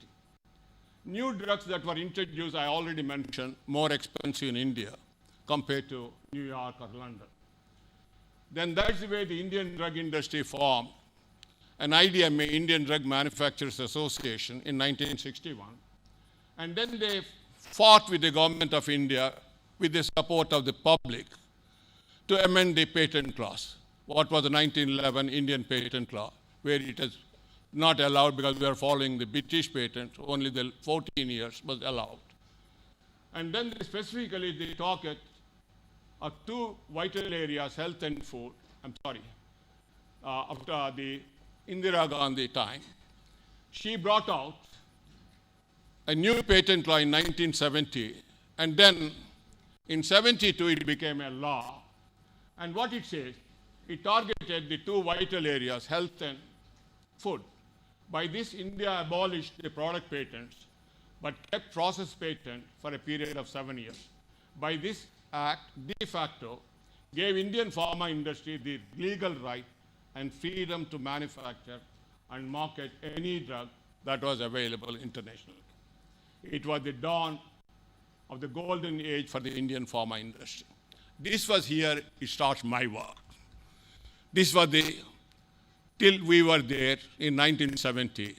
New drugs that were introduced, I already mentioned, more expensive in India compared to New York or London. Then that's the way the Indian drug industry formed an IDMA, Indian Drug Manufacturers Association, in 1961. And then they fought with the government of India with the support of the public to amend the patent laws. What was the 1911 Indian patent law, where it is not allowed because we are following the British patent, only the 14 years was allowed. And then specifically they talk of two vital areas, health and food. After the Indira Gandhi time, she brought out a new patent law in 1970, and then in 72 it became a law. And what it says, it targeted the two vital areas, health and food. By this, India abolished the product patents, but kept process patent for a period of 7 years. By this act, de facto, gave Indian pharma industry the legal right and freedom to manufacture and market any drug that was available internationally. It was the dawn of the golden age for the Indian pharma industry. This was here, it starts my work. This was till we were there in 1970.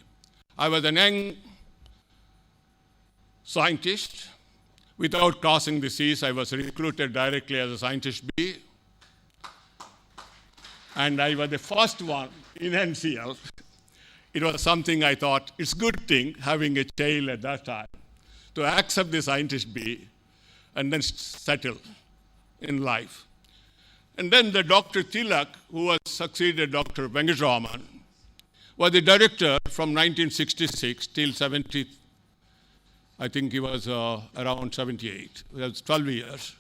I was a young scientist. Without crossing the seas, I was recruited directly as a scientist B. And I was the first one in NCL. It was something I thought, it's a good thing having a child at that time to accept the scientist B and then settle in life. And then the Dr. Tilak, who was succeeded Dr. Venkataraman, was the director from 1966 till 70, I think he was around 78. It was 12 years.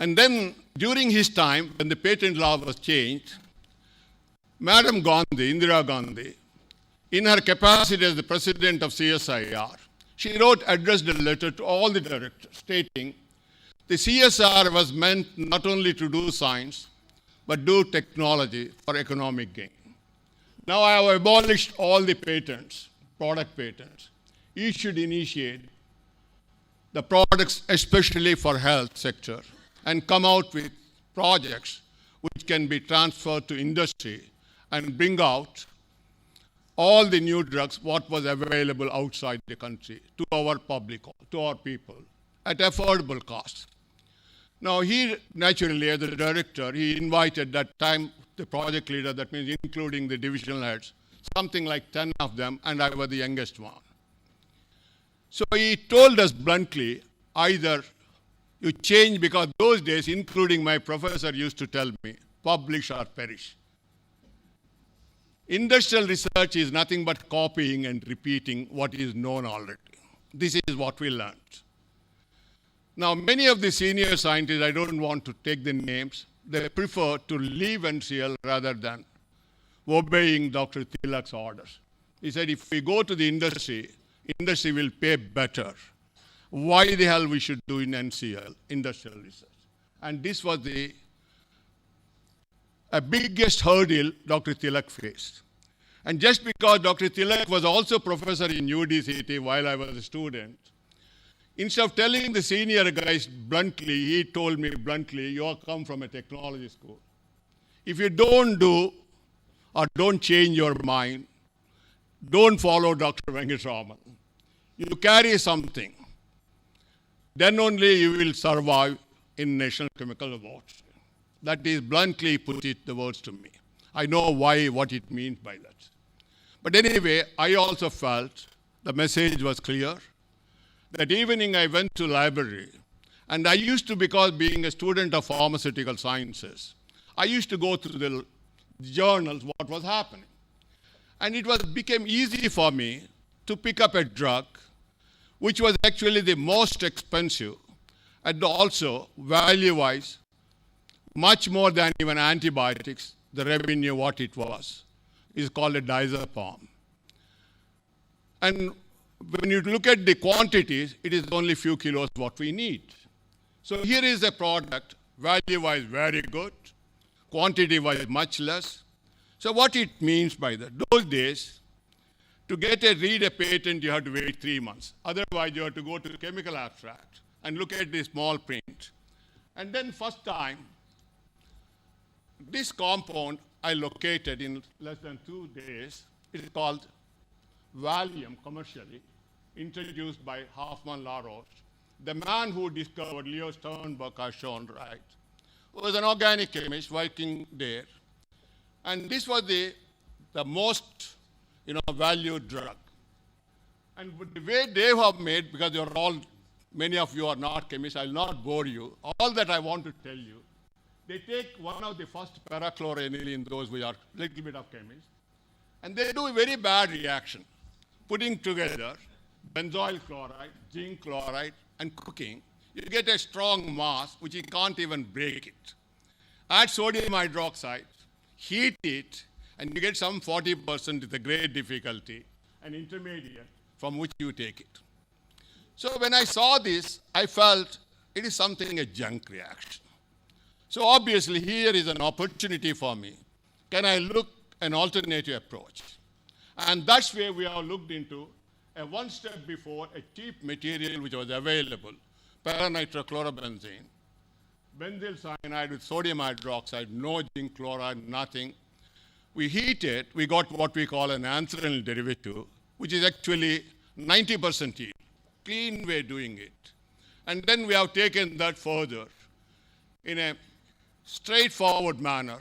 And then during his time, when the patent law was changed, Madam Gandhi, Indira Gandhi, in her capacity as the president of CSIR, she addressed a letter to all the directors stating the CSR was meant not only to do science, but do technology for economic gain. Now I have abolished all the patents, product patents. You should initiate the products, especially for health sector, and come out with projects which can be transferred to industry and bring out all the new drugs, what was available outside the country, to our public, to our people, at affordable cost. Now he, naturally, as the director, he invited that time the project leader, that means including the divisional heads, something like 10 of them, and I was the youngest one. So he told us bluntly, either you change, because those days, including my professor used to tell me, publish or perish. Industrial research is nothing but copying and repeating what is known already. This is what we learned. Now, many of the senior scientists, I don't want to take the names, they prefer to leave NCL rather than obeying Dr. Tilak's orders. He said, if we go to the industry, industry will pay better. Why the hell we should do in NCL, industrial research? And this was the biggest hurdle Dr. Tilak faced. And just because Dr. Tilak was also professor in UDCT while I was a student, instead of telling the senior guys bluntly, he told me bluntly, you all come from a technology school. If you don't do or don't change your mind, don't follow Dr. Venkataraman. You carry something. Then only you will survive in National Chemical Laboratory. That is bluntly put it the words to me. I know what it means by that. But anyway, I also felt the message was clear. That evening I went to library, and I used to, because being a student of pharmaceutical sciences, I used to go through the journals, what was happening. And it became easy for me to pick up a drug, which was actually the most expensive, and also value-wise, much more than even antibiotics, the revenue, what it was, is called a diazepam. And when you look at the quantities, it is only few kilos what we need. So here is a product, value-wise very good, quantity-wise much less. So what it means by that, those days, to read a patent, you have to wait 3 months. Otherwise, you have to go to the chemical abstract and look at the small print. And then first time, this compound I located in less than 2 days. It is called Valium commercially, introduced by Hoffmann LaRoche. The man who discovered Leo Sternberg has shown right, was an organic chemist working there. And this was the most valued drug. And the way they have made, because many of you are not chemists, I will not bore you. All that I want to tell you, they take one of the first parachloroaniline, those who are a little bit of chemists, and they do a very bad reaction, putting together benzoyl chloride, zinc chloride, and cooking. You get a strong mass, which you can't even break it. Add sodium hydroxide, heat it, and you get some 40% with a great difficulty, an intermediate from which you take it. So when I saw this, I felt it is something a junk reaction. So obviously here is an opportunity for me. Can I look an alternative approach? And that's where we have looked into a one step before a cheap material which was available, paranitrochlorobenzene, benzyl cyanide with sodium hydroxide, no zinc chloride, nothing. We heat it, we got what we call an anthracyl derivative, which is actually 90% yield, clean way doing it. And then we have taken that further in a straightforward manner.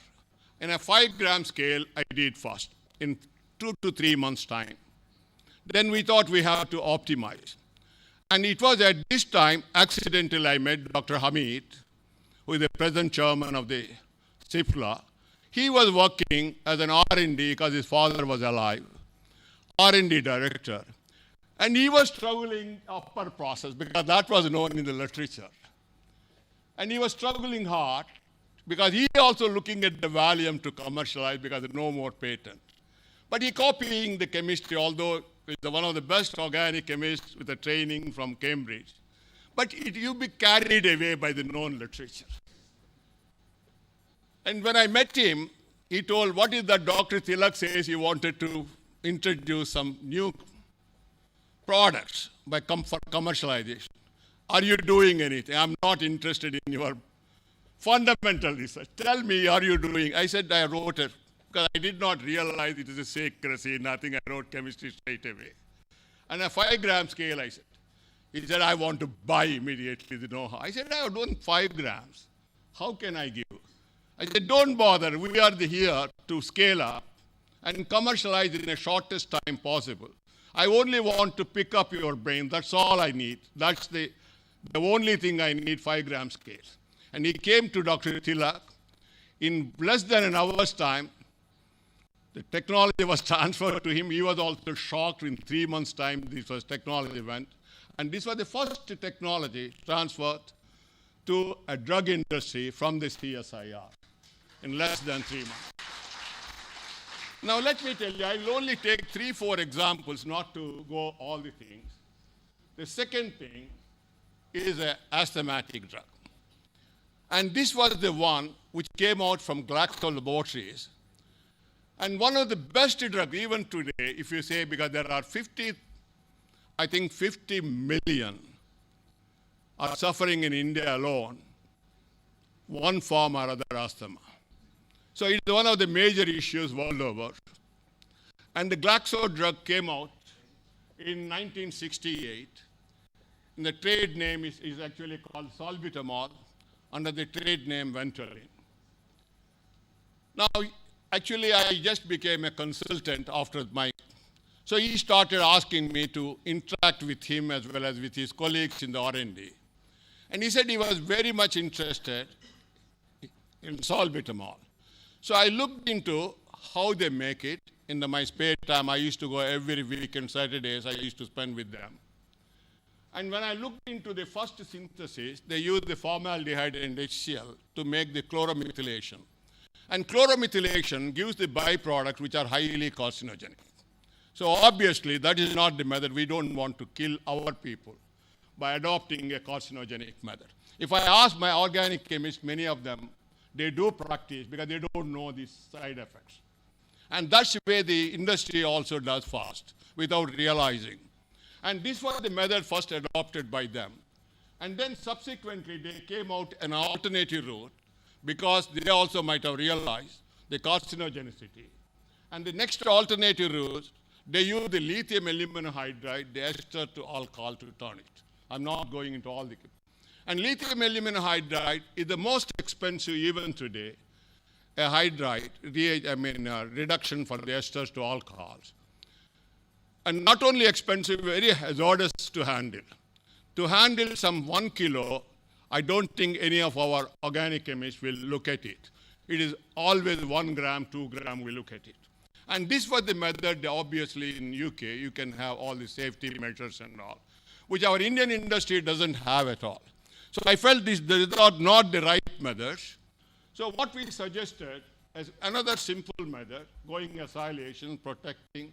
In a 5-gram scale, I did first in 2 to 3 months' time. Then we thought we have to optimize. And it was at this time, accidentally, I met Dr. Hamid, who is the present chairman of the CIFLA. He was working as an R&D because his father was alive, R&D director. And he was struggling upper process because that was known in the literature. And he was struggling hard because he also looking at the Valium to commercialize because there no more patent. But he copying the chemistry, although he's one of the best organic chemists with a training from Cambridge. But you be carried away by the known literature. And when I met him, he told, what is that Dr. Tilak says he wanted to introduce some new products for commercialization. Are you doing anything? I'm not interested in your fundamental research. Tell me, are you doing? I said, I wrote it because I did not realize it is a secrecy, nothing. I wrote chemistry straight away. And a 5-gram scale, I said. He said, I want to buy immediately the know-how. I said, I have done 5 grams. How can I give? I said, don't bother. We are here to scale up and commercialize in the shortest time possible. I only want to pick up your brain. That's all I need. That's the only thing I need, 5-gram scale. And he came to Dr. Tilak. In less than an hour's time, the technology was transferred to him. He was also shocked in 3 months' time. This was technology went. And this was the first technology transferred to a drug industry from the CSIR in less than 3 months. Now let me tell you, I will only take 3-4 examples, not to go all the things. The second thing is an asthmatic drug. And this was the one which came out from Glaxo laboratories. And one of the best drugs, even today, if you say, because there are 50 million are suffering in India alone, one form or other asthma. So it's one of the major issues world over. And the Glaxo drug came out in 1968. And the trade name is actually called salbutamol, under the trade name Ventolin. Now, actually, I just became a consultant after my... So he started asking me to interact with him as well as with his colleagues in the R&D. And he said he was very much interested in salbutamol. So I looked into how they make it. In my spare time, I used to go every weekend, Saturdays, I used to spend with them. And when I looked into the first synthesis, they used the formaldehyde and HCl to make the chloromethylation. And chloromethylation gives the byproducts which are highly carcinogenic. So obviously, that is not the method. We don't want to kill our people by adopting a carcinogenic method. If I ask my organic chemists, many of them, they do practice because they don't know these side effects. And that's the way the industry also does fast, without realizing. And this was the method first adopted by them. And then subsequently, they came out an alternative route because they also might have realized the carcinogenicity. And the next alternative route, they use the lithium aluminum hydride, the ester to alcohol to turn it. I'm not going into all the... And lithium aluminum hydride is the most expensive even today, a hydride, reduction for the esters to alcohols. And not only expensive, very hazardous to handle. To handle some 1 kilo, I don't think any of our organic chemists will look at it. It is always 1 gram, 2 gram, we look at it. And this was the method, obviously, in UK, you can have all the safety measures and all, which our Indian industry doesn't have at all. So I felt these are not the right methods. So what we suggested as another simple method, going acylation, protecting,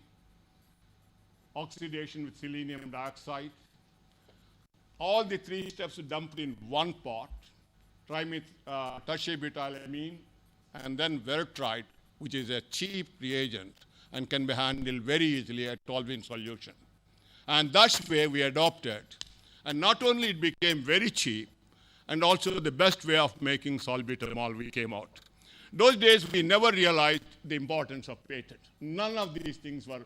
oxidation with selenium dioxide, all the 3 steps dumped in one pot, tertiary-butylamine, and then vertride, which is a cheap reagent and can be handled very easily at Tolvin solution. And that's where we adopted. And not only it became very cheap, and also the best way of making salbutamol we came out. Those days, we never realized the importance of patents. None of these things were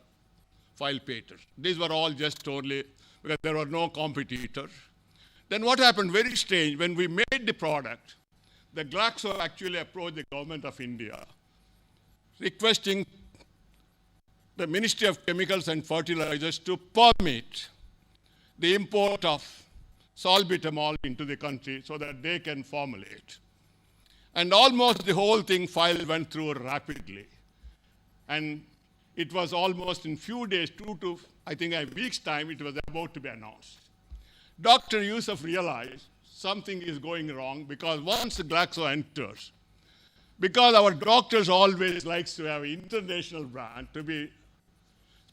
filed patents. These were all just only because there were no competitors. Then what happened, very strange, when we made the product, the Glaxo actually approached the government of India, requesting the Ministry of Chemicals and Fertilizers to permit the import of salbutamol into the country so that they can formulate. And almost the whole file went through rapidly. And it was almost in few days, 2 to, I think, a week's time, it was about to be announced. Dr. Yusuf realized something is going wrong because once Glaxo enters, because our doctors always likes to have an international brand to be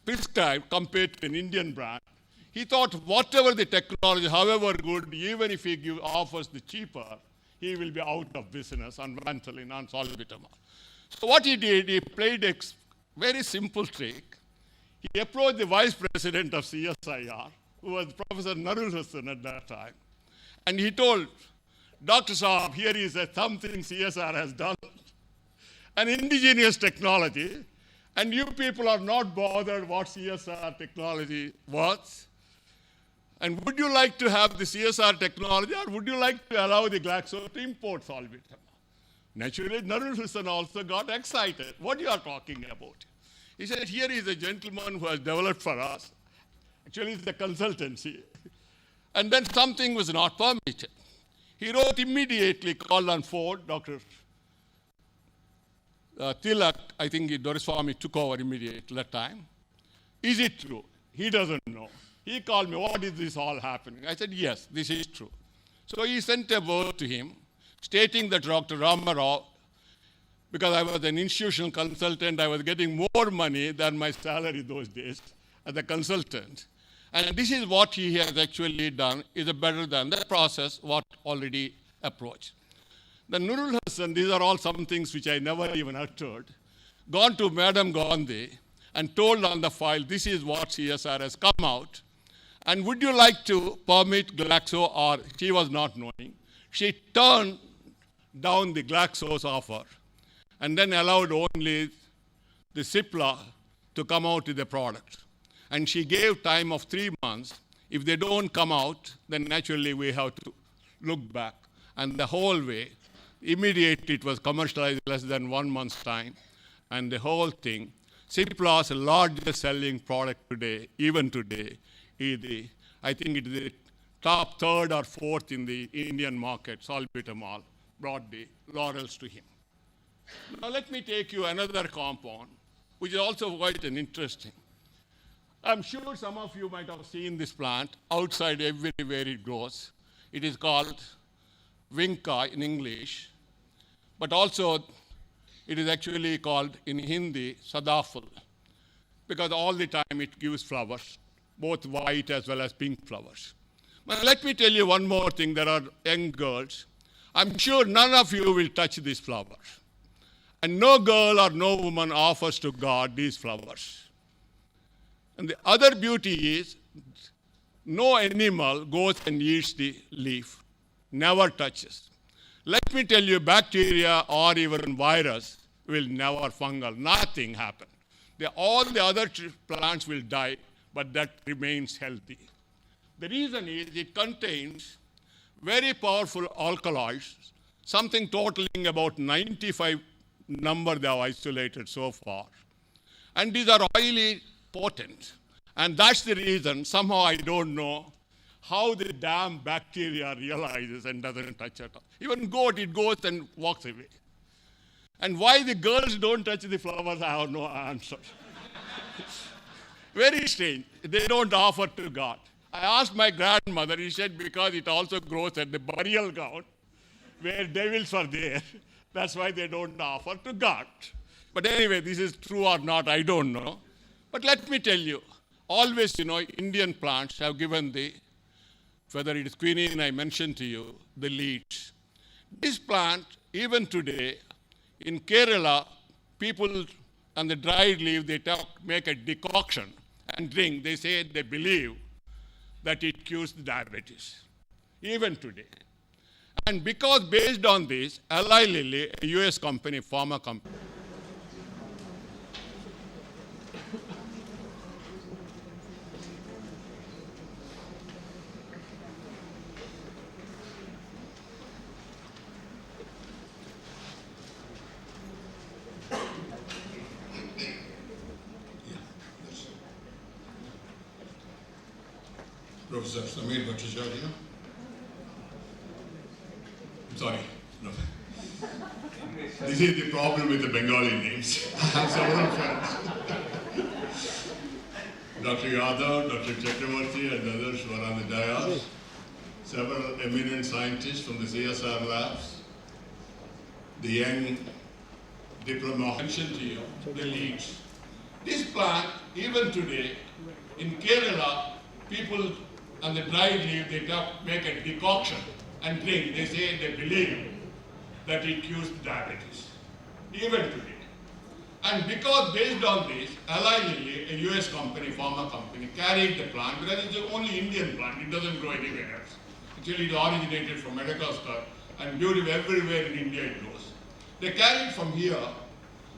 prescribed compared to an Indian brand, he thought whatever the technology, however good, even if he offers the cheaper, he will be out of business on Ventolin, on salbutamol. So what he did, he played a very simple trick. He approached the vice president of CSIR, who was Professor Narul Hussain at that time. And he told, Dr. Saab, here is something CSIR has done, an indigenous technology, and you people are not bothered what CSIR technology was. And would you like to have the CSR technology, or would you like to allow the Glaxo to import salbutamol? Naturally, Narul Hussain also got excited. What you are talking about? He said, here is a gentleman who has developed for us. Actually, it's the consultancy. And then something was not permitted. He wrote immediately, called on Ford, Dr. Tilak, I think Doriswamy took over immediately at that time. Is it true? He doesn't know. He called me, what is this all happening? I said, yes, this is true. So he sent a word to him stating that Dr. Ramarao, because I was an institutional consultant, I was getting more money than my salary those days as a consultant. And this is what he has actually done, is better than the process what already approached. The Nurul Hassan, these are all some things which I never even uttered, gone to Madam Gandhi and told on the file, this is what CSR has come out. And would you like to permit Glaxo, or she was not knowing. She turned down the Glaxo's offer and then allowed only the Cipla to come out with the product. And she gave time of 3 months. If they don't come out, then naturally we have to look back. And the whole way, immediately it was commercialized less than 1 month's time. And the whole thing, Cipla's largest selling product today, even today, is I think it is the top 3rd or 4th in the Indian market. Salbutamol brought the laurels to him. Now let me take you another compound, which is also quite interesting. I'm sure some of you might have seen this plant outside everywhere it grows. It is called Vinca in English, but also it is actually called in Hindi Sadaful, because all the time it gives flowers, both white as well as pink flowers. But let me tell you one more thing. There are young girls. I'm sure none of you will touch these flowers. And no girl or no woman offers to God these flowers. And the other beauty is no animal goes and eats the leaf, never touches. Let me tell you, bacteria or even virus will never fungal, nothing happen. All the other plants will die, but that remains healthy. The reason is it contains very powerful alkaloids, something totaling about 95 number they have isolated so far. And these are highly potent. And that's the reason, somehow I don't know, how the damn bacteria realizes and doesn't touch it. Even goat, it goes and walks away. And why the girls don't touch the flowers, I have no answer. Very strange. They don't offer to God. I asked my grandmother, she said because it also grows at the burial ground where devils are there. That's why they don't offer to God. But anyway, this is true or not, I don't know. But let me tell you, always, Indian plants have given whether it is quinine I mentioned to you, the leads. This plant, even today, in Kerala, people on the dried leaf, they make a decoction and drink. They say they believe that it cures diabetes, even today. And because based on this, Eli Lilly, a US company, pharma company, Professor Samir Bhattacharya. Sorry, no. This is the problem with the Bengali names. I have several friends. Dr. Yadav, Dr. Chakravarti, and others who are on the dais. Several eminent scientists from the CSR labs. The young diploma mentioned to you, the leads. This plant, even today, in Kerala, people on the dried leaf, they make a decoction and drink. They say they believe that it cures diabetes, even today. And because based on this, Eli Lilly, a US company, pharma company, carried the plant, because it's the only Indian plant, it doesn't grow anywhere else. Actually, it originated from Madagascar, and beautiful everywhere in India it grows. They carried from here,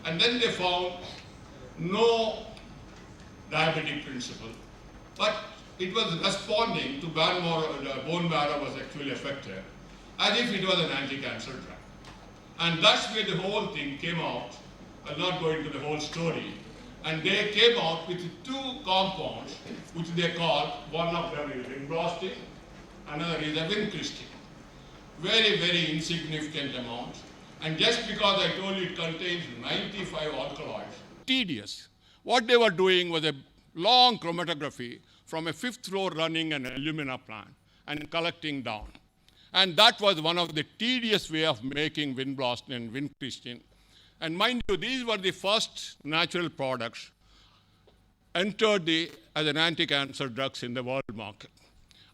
and then they found no diabetic principle, but it was responding to bone marrow was actually affected, as if it was an anti-cancer drug. And that's where the whole thing came out. I'll not go into the whole story. And they came out with 2 compounds, which they called, one of them is vinblastine, another is a vincristine. Very, very insignificant amount. And just because I told you it contains 95 alkaloids, tedious. What they were doing was a long chromatography from a 5th floor running an alumina plant and collecting down. And that was one of the tedious way of making vinblastine and vincristine. And mind you, these were the first natural products entered as an anti-cancer drugs in the world market.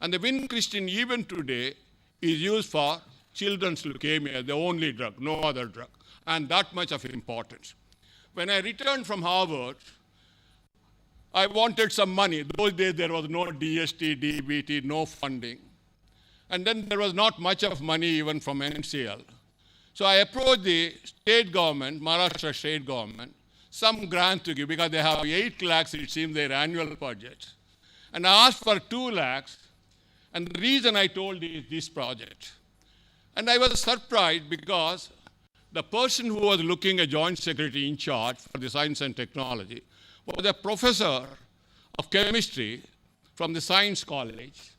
And the vincristine even today is used for children's leukemia, the only drug, no other drug, and that much of importance. When I returned from Harvard, I wanted some money. Those days there was no DST, DBT, no funding. And then there was not much of money even from NCL. So I approached the state government, Maharashtra state government, some grant to give because they have 8 lakhs, it seems, their annual budget. And I asked for 2 lakhs, and the reason I told is this project. And I was surprised because the person who was looking a joint secretary in charge for the science and technology was a professor of chemistry from the science college.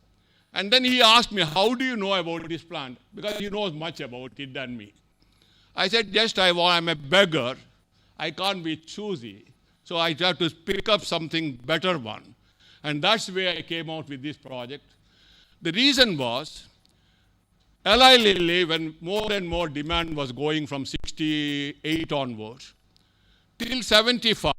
And then he asked me, how do you know about this plant? Because he knows much about it than me. I said, just I'm a beggar. I can't be choosy. So I have to pick up something better one. And that's where I came out with this project. The reason was, Eli Lilly, when more and more demand was going from 68 onwards, till 75,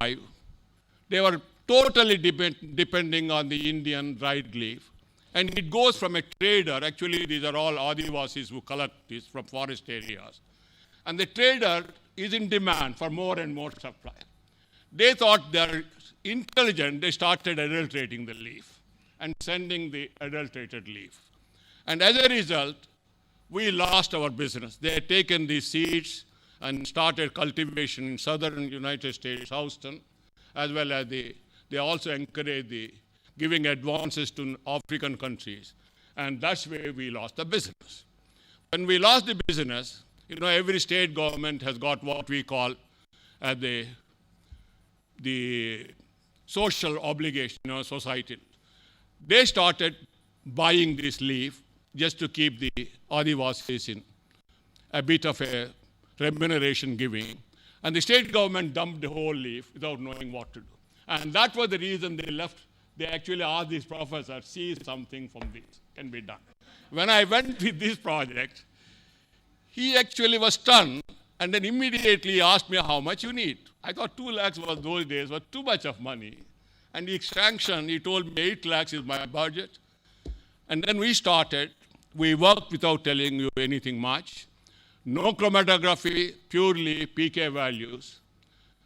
they were totally depending on the Indian dried leaf. And it goes from a trader, actually these are all Adivasis who collect this from forest areas. And the trader is in demand for more and more supply. They thought they're intelligent, they started adulterating the leaf and sending the adulterated leaf. And as a result, we lost our business. They had taken these seeds and started cultivation in southern United States, Houston, as well as they also encouraged the giving advances to African countries. And that's where we lost the business. When we lost the business, every state government has got what we call the social obligation, society. They started buying this leaf just to keep the Adivasis in a bit of a remuneration giving. And the state government dumped the whole leaf without knowing what to do. And that was the reason they left. They actually asked this professor, see something from this can be done. When I went with this project, he actually was stunned and then immediately asked me how much you need. I thought 2 lakhs was those days was too much of money. And he sanctioned, he told me 8 lakhs is my budget. And then we started. We worked without telling you anything much. No chromatography, purely pK values.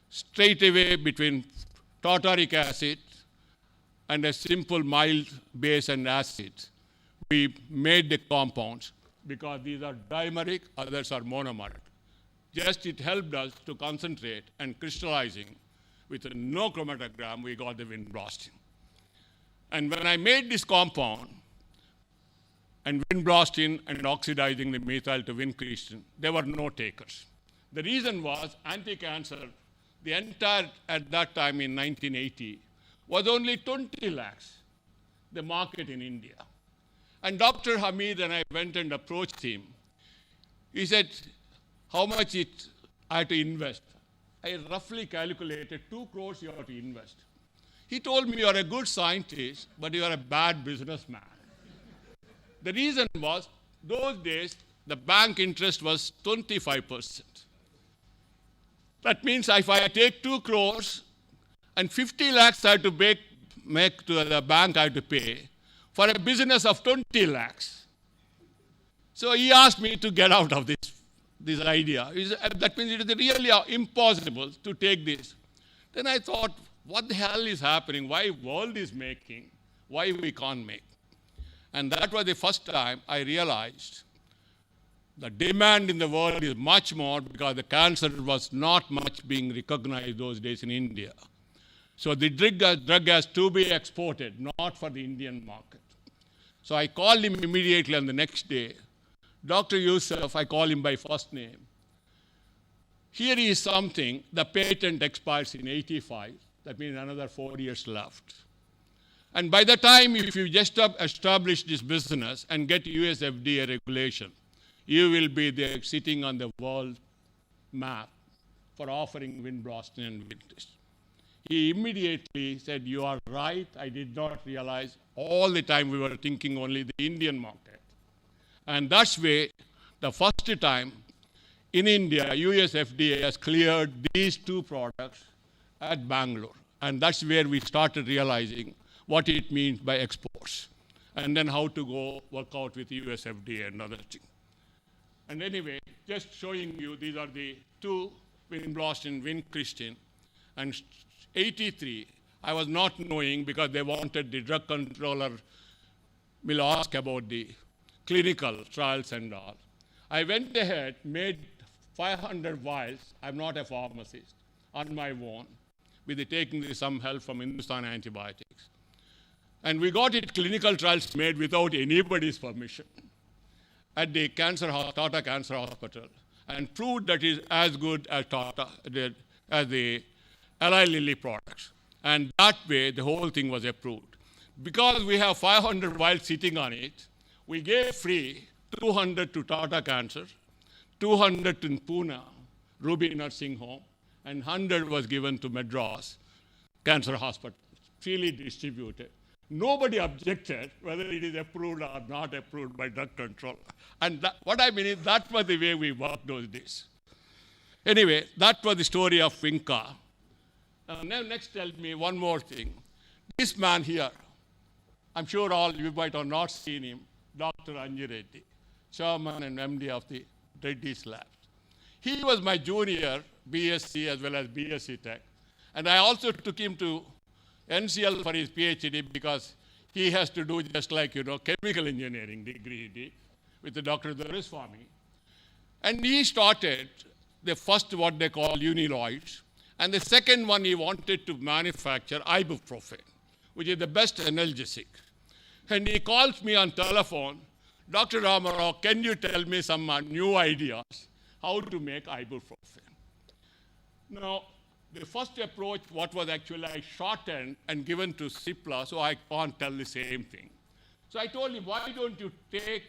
Straight away between tartaric acid and a simple mild base and acid, we made the compounds because these are dimeric, others are monomeric. Just it helped us to concentrate and crystallizing. With no chromatogram, we got the windblasting. And when I made this compound, and windblasting and oxidizing the methyl to vincristine, there were no takers. The reason was anti-cancer, the entire, at that time in 1980, was only 20 lakhs, the market in India. And Dr. Hamid and I went and approached him. He said, how much I had to invest? I roughly calculated 2 crores you have to invest. He told me, you're a good scientist, but you're a bad businessman. The reason was, those days, the bank interest was 25%. That means if I take 2 crores and 50 lakhs I have to make to the bank I have to pay for a business of 20 lakhs. So he asked me to get out of this idea. That means it is really impossible to take this. Then I thought, what the hell is happening? Why world is making? Why we can't make? And that was the first time I realized the demand in the world is much more because the cancer was not much being recognized those days in India. So the drug has to be exported, not for the Indian market. So I called him immediately on the next day. Dr. Yusuf, I call him by first name. Here is something, the patent expires in 85. That means another 4 years left. And by the time, if you just establish this business and get US FDA regulation, you will be there sitting on the world map for offering windblasting and vincristine. He immediately said, you are right, I did not realize. All the time we were thinking only the Indian market. And that's where the first time in India, US FDA has cleared these two products at Bangalore. And that's where we started realizing what it means by exports, and then how to go work out with US FDA and other things. And anyway, just showing you, these are the two, Win Boston, Win Christian. And 83, I was not knowing because they wanted the drug controller will ask about the clinical trials and all. I went ahead, made 500 vials, I'm not a pharmacist, on my own, with taking some help from Hindustan Antibiotics. And we got it clinical trials made without anybody's permission at the Tata Cancer Hospital, and proved that it is as good as as the Eli Lilly products. And that way, the whole thing was approved. Because we have 500 vials sitting on it, we gave free 200 to Tata Cancer, 200 to Pune, Ruby Nursing Home, and 100 was given to Madras Cancer Hospital, freely distributed. Nobody objected whether it is approved or not approved by drug control. And what I mean is that was the way we worked those days. Anyway, that was the story of Vinca. Now next tell me one more thing. This man here, I'm sure all you might have not seen him, Dr. Anjireddy, chairman and MD of the Reddy's Labs. He was my junior BSc as well as BSc Tech. And I also took him to NCL for his PhD because he has to do just like, chemical engineering degree he did with the Dr. Doriswamy. And he started the first what they call uniloids. And the second one he wanted to manufacture ibuprofen, which is the best analgesic. And he calls me on telephone, Dr. Ramarao, can you tell me some new ideas how to make ibuprofen? Now, the first approach, what was actually I shortened and given to Cipla, so I can't tell the same thing. So I told him, why don't you take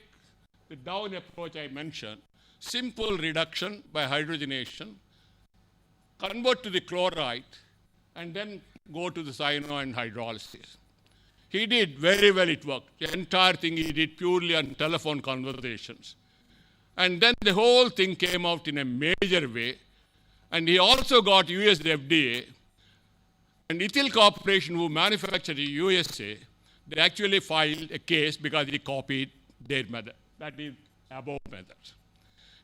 the down approach I mentioned, simple reduction by hydrogenation, convert to the chloride, and then go to the cyano and hydrolysis. He did very well, it worked. The entire thing he did purely on telephone conversations. And then the whole thing came out in a major way. And he also got US FDA, and Ethyl Corporation, who manufactured in USA, they actually filed a case because he copied their method. That is above method.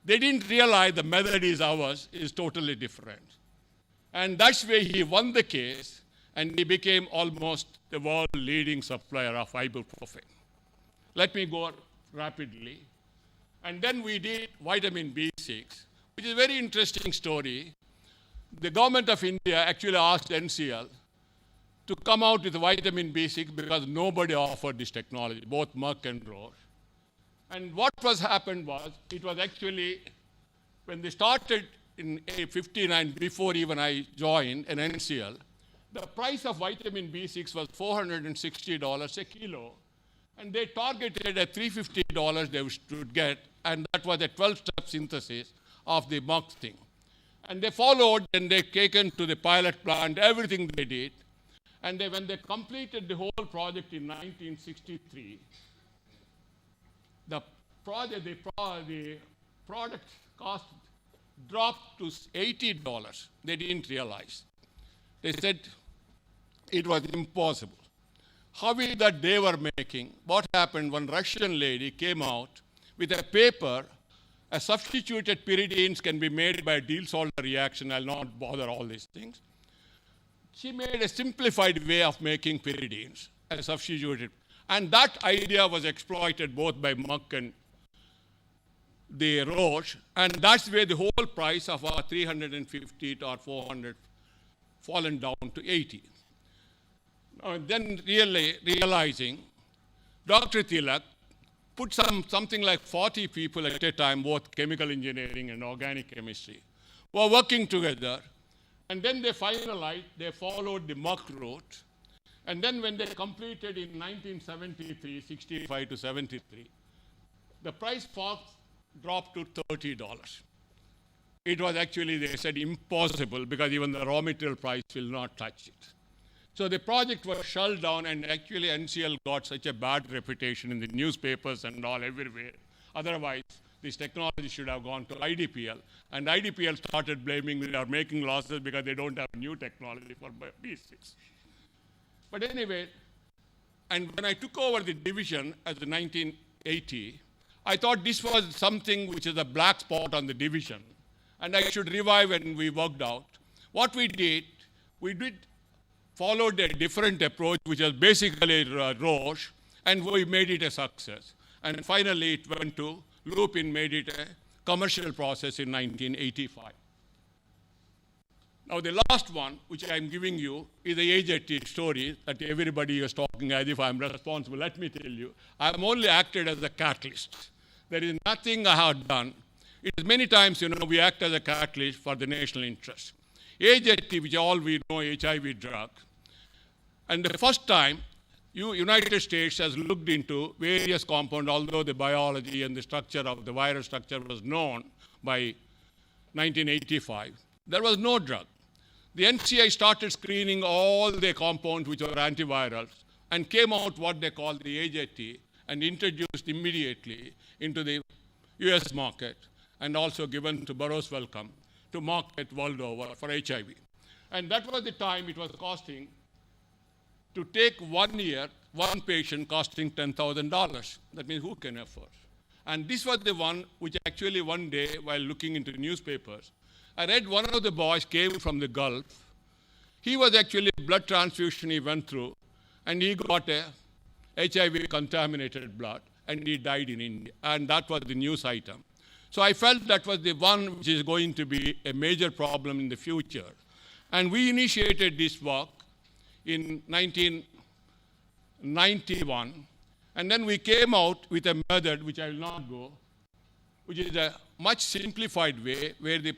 They didn't realize the method is ours, is totally different. And that's where he won the case, and he became almost the world leading supplier of ibuprofen. Let me go rapidly. And then we did vitamin B6, which is a very interesting story. The government of India actually asked NCL to come out with vitamin B6 because nobody offered this technology, both Merck and Roche. And what happened was, it was actually, when they started in 59, before even I joined an NCL, the price of vitamin B6 was $460 a kilo. And they targeted at $350 they should get, and that was a 12-step synthesis of the Merck thing. And they followed, and they taken to the pilot plant, everything they did. And when they completed the whole project in 1963, the product cost dropped to $80. They didn't realize. They said it was impossible. How is that they were making? What happened? One Russian lady came out with a paper. A substituted pyridines can be made by a Diels-Alder reaction. I'll not bother all these things. She made a simplified way of making pyridines, a substituted. And that idea was exploited both by Merck and the Roche. And that's where the whole price of our 350 or 400 fallen down to 80. Then really realizing, Dr. Tilak put something like 40 people at a time, both chemical engineering and organic chemistry, were working together. And then they finalized, they followed the Merck route. And then when they completed in 1973, 65 to 73, the price dropped to $30. It was actually, they said, impossible because even the raw material price will not touch it. So the project was shut down, and actually NCL got such a bad reputation in the newspapers and all everywhere. Otherwise, this technology should have gone to IDPL, and IDPL started blaming we are making losses because they don't have new technology for B6. But anyway, and when I took over the division as in 1980, I thought this was something which is a black spot on the division, and I should revive, and we worked out. What we did followed a different approach, which was basically Roche, and we made it a success. And finally, it went to Lupin, made it a commercial process in 1985. Now, the last one, which I'm giving you, is the AJT story that everybody is talking as if I'm responsible. Let me tell you, I'm only acted as a catalyst. There is nothing I have done. It is many times, we act as a catalyst for the national interest. AJT, which all we know, HIV drug, and the first time, United States has looked into various compounds, although the biology and the structure of the virus structure was known by 1985. There was no drug. The NCI started screening all the compounds which were antivirals and came out what they call the AJT and introduced immediately into the US market and also given to Burroughs Wellcome to market world over for HIV. And that was the time it was costing, to take 1 year, one patient costing $10,000. That means who can afford? And this was the one which actually one day, while looking into newspapers, I read one of the boys came from the Gulf. He was actually blood transfusion he went through, and he got a HIV contaminated blood, and he died in India. And that was the news item. So I felt that was the one which is going to be a major problem in the future. And we initiated this work in 1991, and then we came out with a method, which I will not go, which is a much simplified way, where the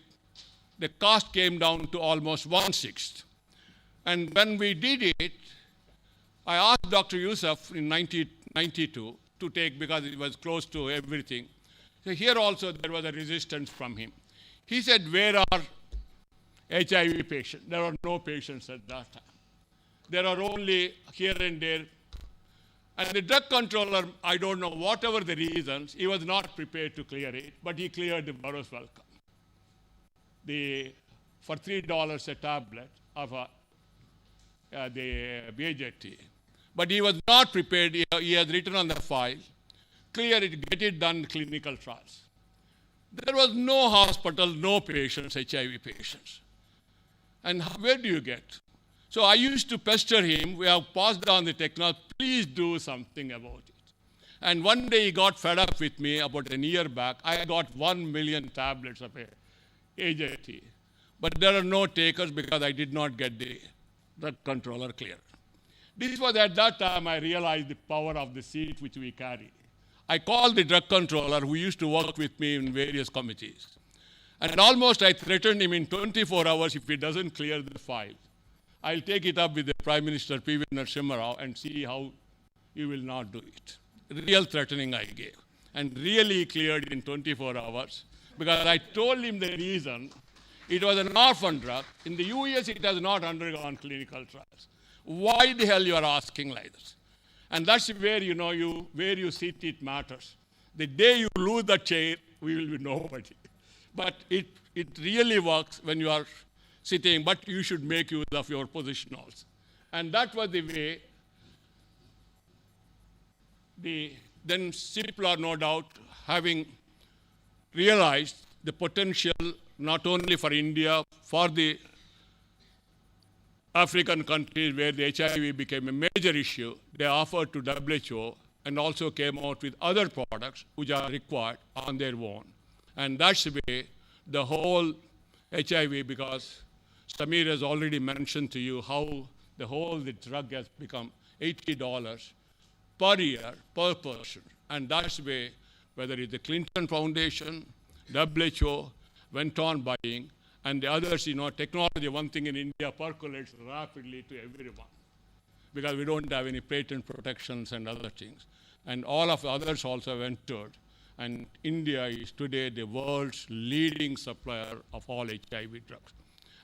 cost came down to almost 1/6. And when we did it, I asked Dr. Yusuf in 1992 to take, because it was close to everything. So here also there was a resistance from him. He said, where are HIV patients? There are no patients at that time. There are only here and there. And the drug controller, I don't know, whatever the reasons, he was not prepared to clear it, but he cleared the Burroughs Wellcome. For $3 a tablet of the BJT. But he was not prepared. He has written on the file, clear it, get it done, clinical trials. There was no hospital, no patients, HIV patients. And where do you get? So I used to pester him. We have passed on the technology. Please do something about it. And one day he got fed up with me about a year back. I got 1 million tablets of AJT. But there are no takers because I did not get the drug controller cleared. This was at that time I realized the power of the seat which we carry. I called the drug controller who used to work with me in various committees. And almost I threatened him in 24 hours if he doesn't clear the file. I'll take it up with the Prime Minister P.V. Narasimha Rao and see how he will not do it. Real threatening I gave. And really cleared in 24 hours because I told him the reason. It was an orphan drug. In the US, it has not undergone clinical trials. Why the hell you are asking like this? And that's where, where you sit, it matters. The day you lose the chair, we will be nobody. But it really works when you are sitting, but you should make use of your position also. And that was the way then Cipla, no doubt, having realized the potential not only for India, for the African countries where the HIV became a major issue, they offered to WHO and also came out with other products which are required on their own. And that's the way the whole HIV, because Samir has already mentioned to you how the drug has become $80 per year, per person. And that's the way, whether it's the Clinton Foundation, WHO, went on buying, and the others, technology, one thing in India percolates rapidly to everyone because we don't have any patent protections and other things. And all of the others also entered. And India is today the world's leading supplier of all HIV drugs.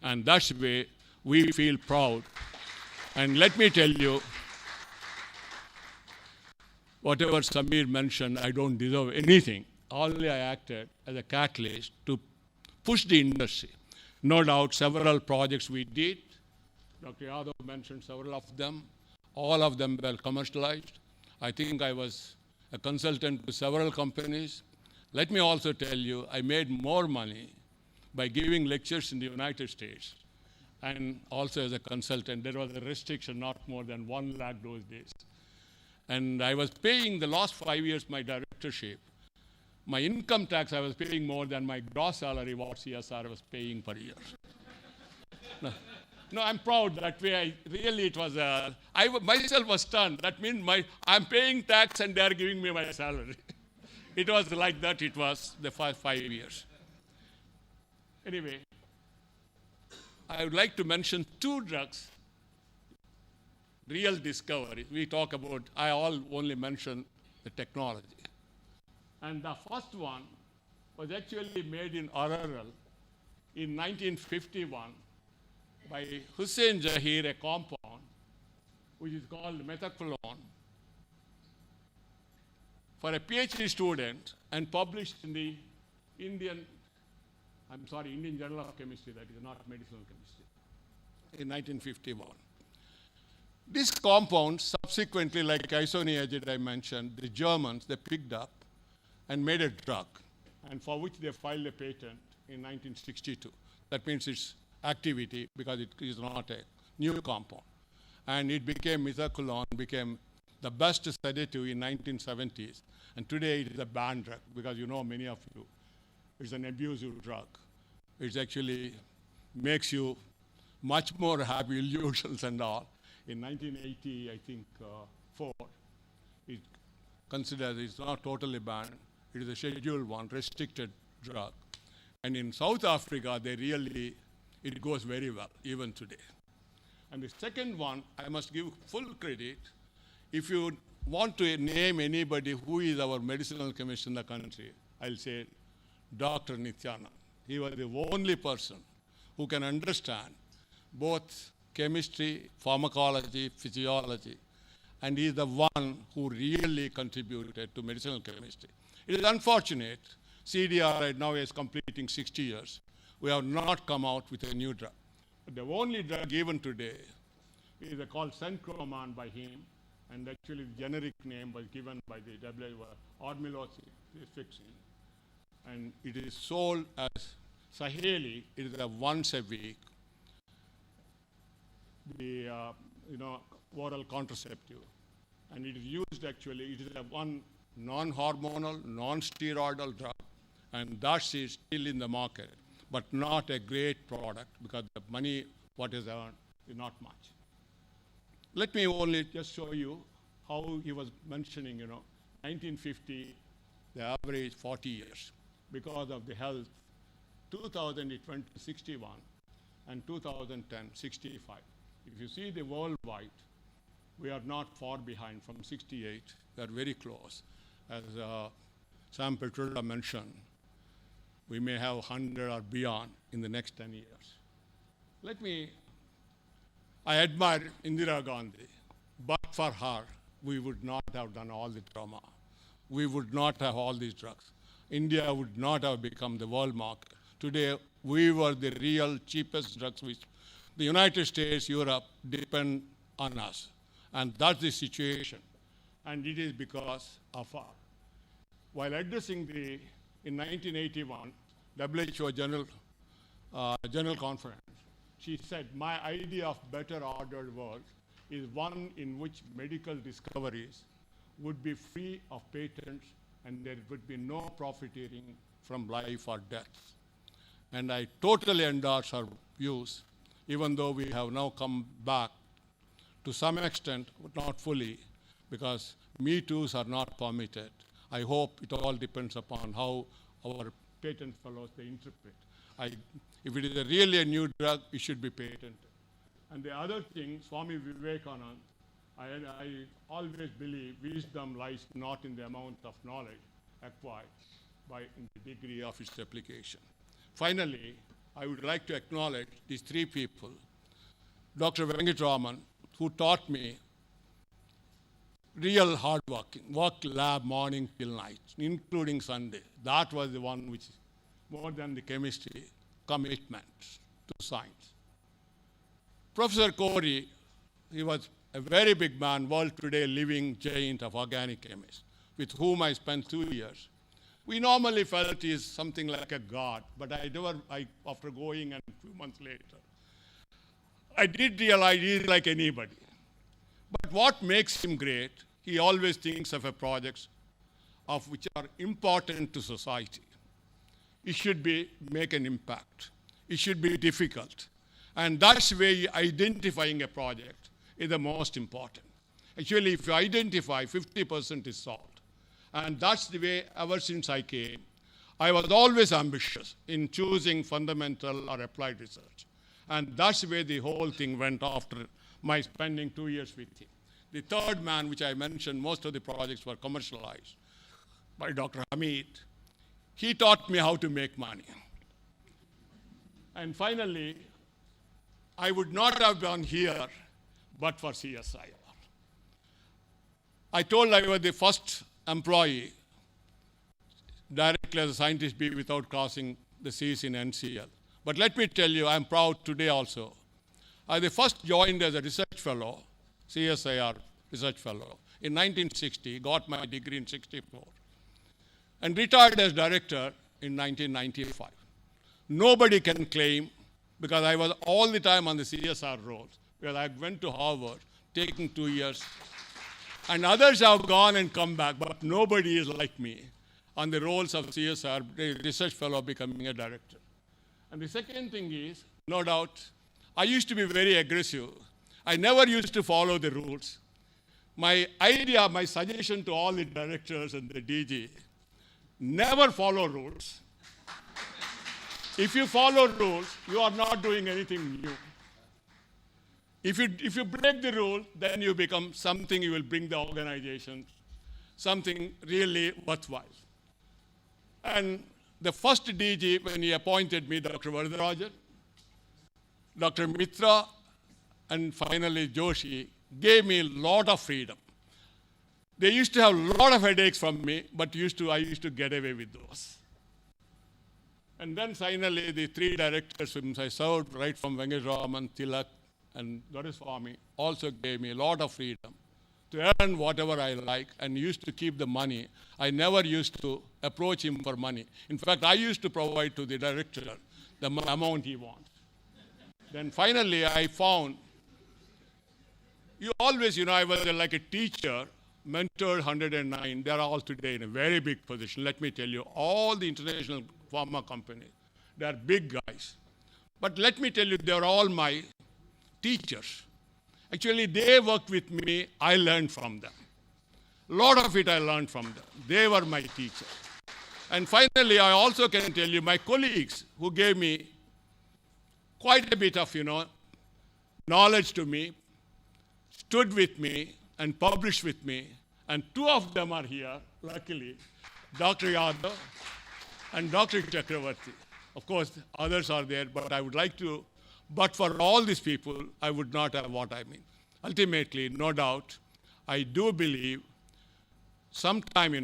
And that's the way we feel proud. And let me tell you, whatever Samir mentioned, I don't deserve anything. only I acted as a catalyst to push the industry. No doubt several projects we did. Dr. Yadav mentioned several of them. All of them were commercialized. I think I was a consultant to several companies. Let me also tell you, I made more money by giving lectures in the United States and also as a consultant. There was a restriction, not more than 1 lakh those days. And I was paying the last 5 years my directorship. My income tax, I was paying more than my gross salary, what CSR was paying per year. No, I'm proud that way. It was, I myself was stunned. That means I'm paying tax and they're giving me my salary. It was like that, it was the first 5 years. Anyway, I would like to mention 2 drugs, real discovery. We talk about, I only mention the technology. And the first one was actually made in Araral in 1951 by Hussein Jahir, a compound, which is called methaqualone, for a PhD student and published in the Indian Journal of Chemistry, that is not medicinal chemistry, in 1951. This compound subsequently, like isoniazid I mentioned, the Germans, they picked up and made a drug, and for which they filed a patent in 1962. That means its activity, because it is not a new compound. And it became, methaqualone became the best sedative in 1970s. And today it is a banned drug, because you know, many of you, it's an abusive drug. It actually makes you much more happy, illusions and all. In 1980, I think, 4, it considered it's not totally banned. It is a Schedule 1 restricted drug. And in South Africa, it goes very well, even today. And the second one, I must give full credit. If you want to name anybody who is our medicinal chemist in the country, I'll say Dr. Nityanand. He was the only person who can understand both chemistry, pharmacology, physiology, and he is the one who really contributed to medicinal chemistry. It is unfortunate, CDR now is completing 60 years. We have not come out with a new drug. But the only drug given today is called Sencroman by him, and actually the generic name was given by the WHO, Ormilocifixin. And it is sold as Saheli. It is a once a week, the oral contraceptive. And it is used actually, it is a one non-hormonal, non-steroidal drug, and that is still in the market, but not a great product, because the money what is earned is not much. Let me only just show you how he was mentioning, 1950, the average 40 years. Because of the health, 2000 it went to 61, and 2010, 65. If you see the worldwide, we are not far behind from 68. We are very close. As Sam Petrulla mentioned, we may have 100 or beyond in the next 10 years. I admire Indira Gandhi, but for her, we would not have done all the trauma. We would not have all these drugs. India would not have become the world market. Today, we were the real cheapest drugs which the United States, Europe depend on us. And that's the situation. And it is because of her. While addressing in 1981, WHO General Conference, she said, my idea of better ordered world is one in which medical discoveries would be free of patents and there would be no profiteering from life or death. And I totally endorse her views, even though we have now come back to some extent, but not fully, because Me Too's are not permitted. I hope it all depends upon how our patent fellows, they interpret. If it is really a new drug, it should be patented. And the other thing, Swami Vivekananda, I always believe wisdom lies not in the amount of knowledge acquired, but in the degree of its application. Finally, I would like to acknowledge these 3 people. Dr. Venkatraman, who taught me real hard working, work lab morning till night, including Sunday. That was the one which, more than the chemistry, commitment to science. Professor Corey, he was a very big man, world today living giant of organic chemist, with whom I spent 2 years. We normally felt he is something like a god, but after going and a few months later, I did realize he is like anybody. But what makes him great, he always thinks of a projects of which are important to society. It should make an impact. It should be difficult. And that's why identifying a project is the most important. Actually, if you identify, 50% is solved. And that's the way, ever since I came, I was always ambitious in choosing fundamental or applied research. And that's the way the whole thing went after my spending 2 years with him. The third man, which I mentioned, most of the projects were commercialized by Dr. Hamid. He taught me how to make money. And finally, I would not have been here but for CSIR. I told I was the first employee directly as a scientist be without crossing the seas in NCL. But let me tell you, I'm proud today also. I the first joined as a research fellow, CSIR research fellow, in 1960, got my degree in 64, and retired as director in 1995. Nobody can claim, because I was all the time on the CSR roles, because I went to Harvard, taking 2 years, and others have gone and come back, but nobody is like me on the roles of CSR, research fellow becoming a director. And the second thing is, no doubt, I used to be very aggressive. I never used to follow the rules. My idea, my suggestion to all the directors and the DG, never follow rules. If you follow rules, you are not doing anything new. If you break the rule, then you become something, you will bring the organization, something really worthwhile. And the first DG, when he appointed me, Dr. Varadarajan, Dr. Mitra, and finally Joshi, gave me a lot of freedom. They used to have a lot of headaches from me, but I used to get away with those. And then finally, the three directors whom I served, right from Venkataraman, Tilak, and Doriswamy, also gave me a lot of freedom to earn whatever I like and used to keep the money. I never used to approach him for money. In fact, I used to provide to the director the amount he wants. Then finally, I found, you always, I was like a teacher, mentored 109. They're all today in a very big position. Let me tell you, all the international pharma companies, they're big guys. But let me tell you, they're all my teachers. Actually, they worked with me, I learned from them. A lot of it I learned from them. They were my teachers. And finally, I also can tell you, my colleagues who gave me quite a bit of, knowledge to me, stood with me and published with me, and two of them are here, luckily, Dr. Yadav and Dr. Chakravarti. Of course, others are there, but I would like to, but for all these people, I would not have what I mean. Ultimately, no doubt, I do believe sometime,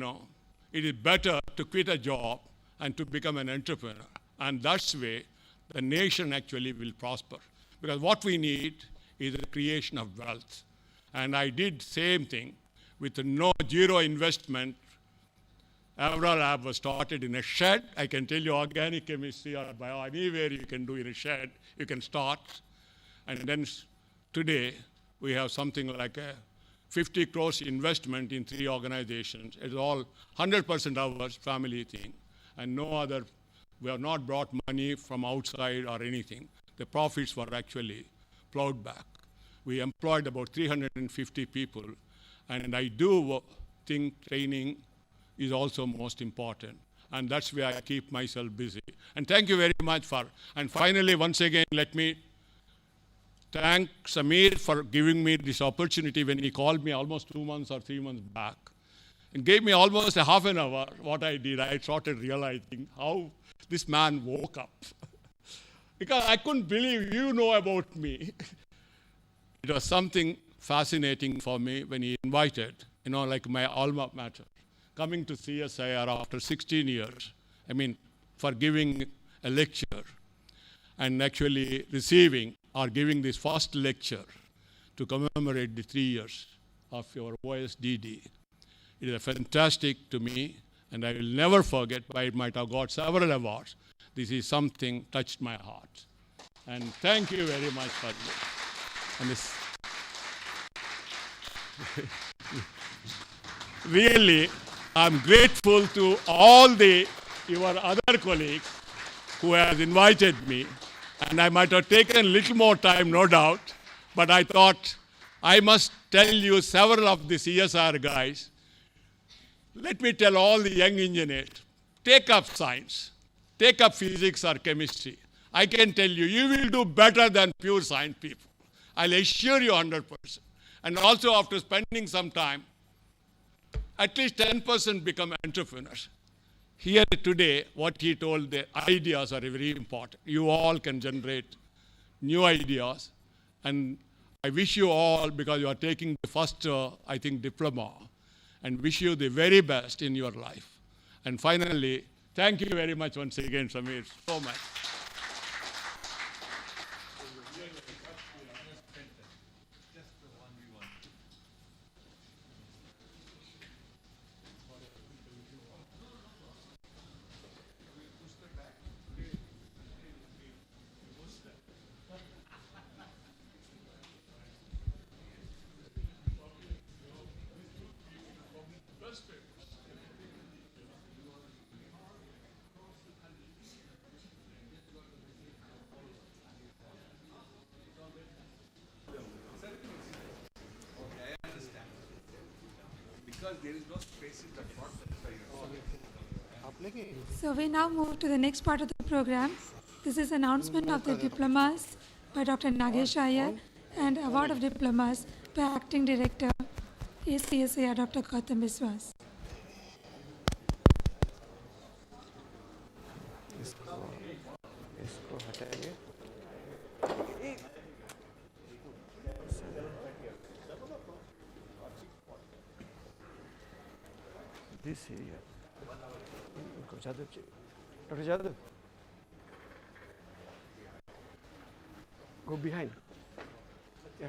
it is better to quit a job and to become an entrepreneur. And that's the way the nation actually will prosper. Because what we need is the creation of wealth. And I did same thing with zero investment. Avra Lab was started in a shed. I can tell you organic chemistry or bio, anywhere you can do in a shed, you can start. And then today, we have something like a 50 crores investment in 3 organizations. It's all 100% our family thing. And no other, we have not brought money from outside or anything. The profits were actually plowed back. We employed about 350 people. And I do think training is also most important. And that's where I keep myself busy. And thank you very much for, and finally, once again, let me thank Samir for giving me this opportunity when he called me almost 2 months or 3 months back and gave me almost a half an hour what I did. I started realizing how this man woke up. Because I couldn't believe you know about me. It was something fascinating for me when he invited like my alma mater, coming to CSIR after 16 years, for giving a lecture and actually receiving or giving this first lecture to commemorate the 3 years of your OSDD. It is fantastic to me, and I will never forget, but it might have got several awards. This is something touched my heart. And thank you very much for this. And this really, I'm grateful to all your other colleagues who have invited me. And I might have taken a little more time, no doubt, but I thought I must tell you several of the CSR guys. Let me tell all the young engineers, take up science, take up physics or chemistry. I can tell you, you will do better than pure science people. I'll assure you 100%. And also after spending some time, at least 10% become entrepreneurs. Here today, what he told, the ideas are very important. You all can generate new ideas. And I wish you all, because you are taking the first, diploma, and wish you the very best in your life. And finally, thank you very much once again, Samir, so much. So we now move to the next part of the program. This is announcement of the diplomas by Dr. Nagesh Iyer and award of diplomas by Acting Director ACSIR Dr. Gautam Biswas. This area. Dr. Jadhav, go behind. Yeah.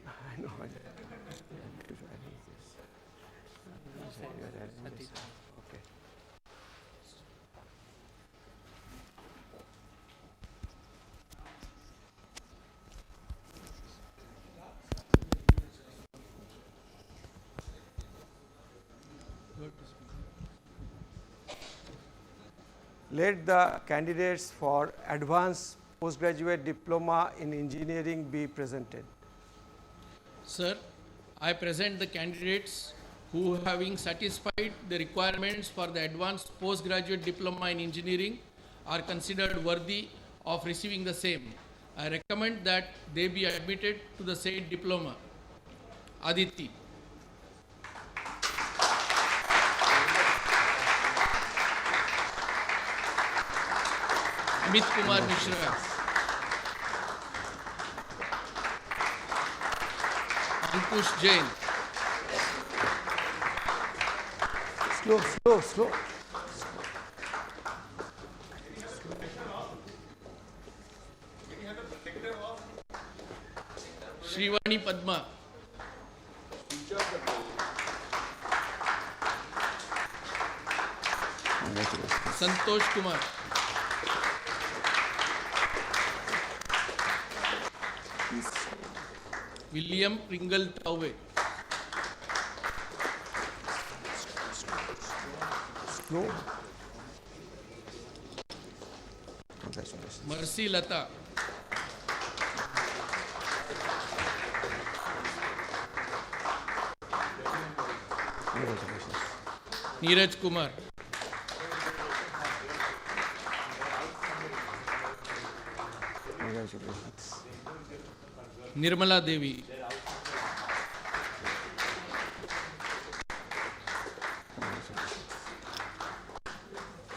I know. Okay. Let the candidates for advanced postgraduate diploma in engineering be presented. Sir, I present the candidates who, having satisfied the requirements for the advanced postgraduate diploma in engineering, are considered worthy of receiving the same. I recommend that they be admitted to the said diploma. Aditi. Amit Kumar Mishra. Ankush Jain. Slow. Shrivani Padma. Santosh Kumar. William Pringle Tauve. No. Mercy Lata. Neeraj Kumar. Congratulations. Nirmala Devi.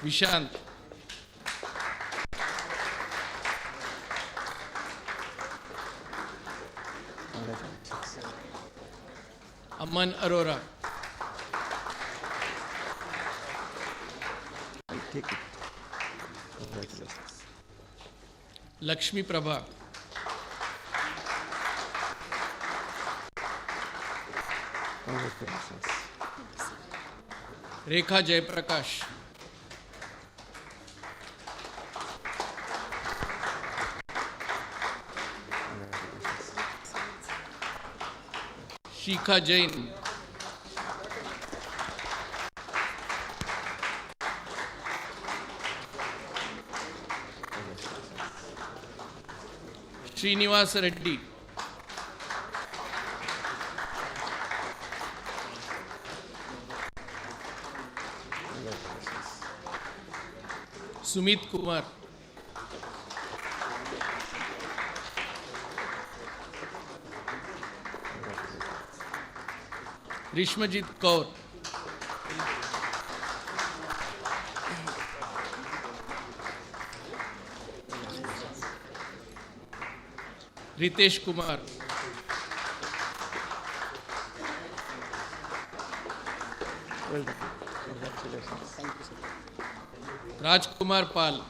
Vishant. Aman Arora. Lakshmi Prabha. Rekha Jayaprakash. Shikha Jain. Srinivas Reddy. Sumit Kumar. Rishmajit Kaur. Ritesh Kumar. Rajkumar Pal.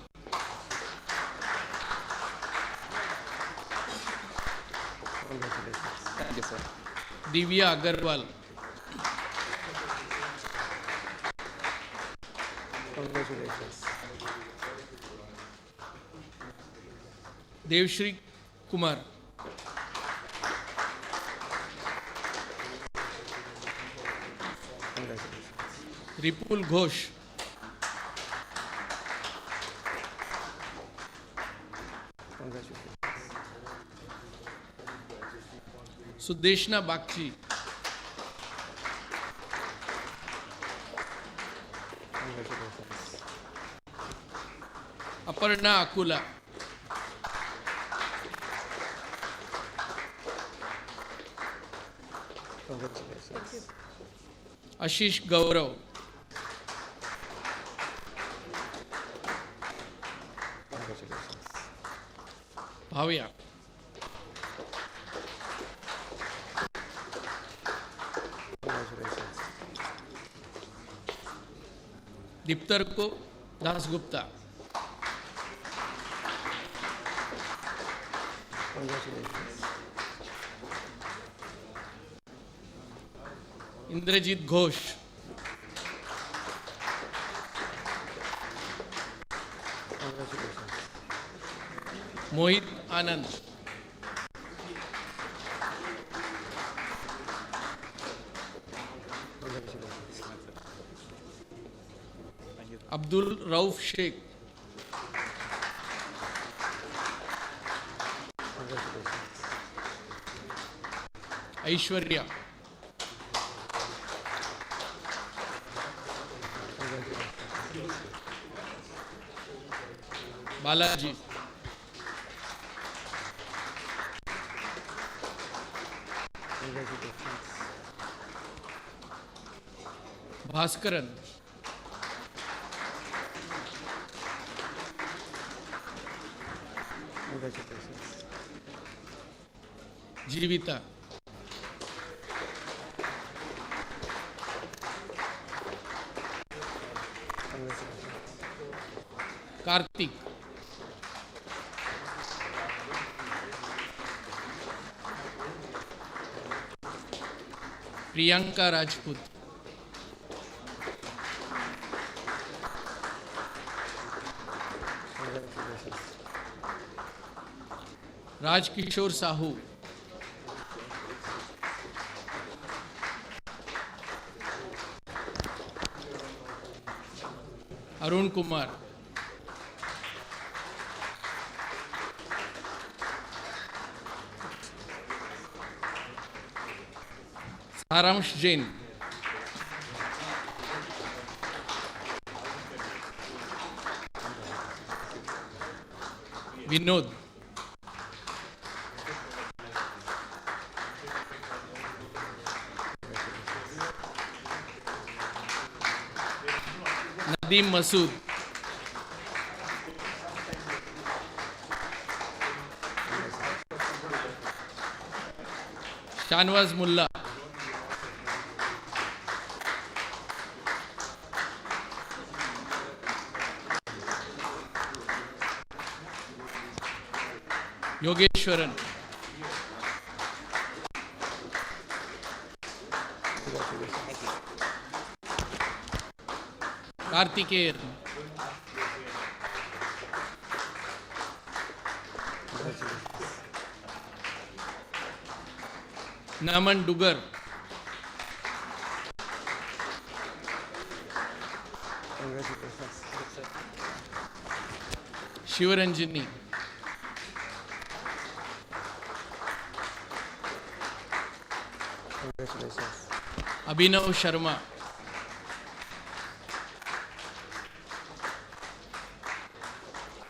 Thank you, sir. Divya Agarwal. Congratulations. Devshri Kumar. Congratulations. Ripul Ghosh. Congratulations. Sudeshna Bakchi. Congratulations. Aparna Akula. Congratulations. Ashish Gaurav. Congratulations. Bhavya. Congratulations. Diptarko Dasgupta. Congratulations. Indrajit Ghosh. Congratulations. Mohit Anand. Congratulations. Abdul Rauf Sheikh. Congratulations. Aishwarya. Congratulations. Balaji. Congratulations. Bhaskaran. Congratulations. Jivita. Congratulations. Karthik. Priyanka Rajput. Congratulations. Raj Kishore Sahu. Arun Kumar. Saransh Jain. Vinod. Nadeem Masood. Shanwaz Mullah, Yogeshwaran, Kartikeyan, Naman Dugar, Congratulations. Shivaranjani, Congratulations. Abhinav Sharma,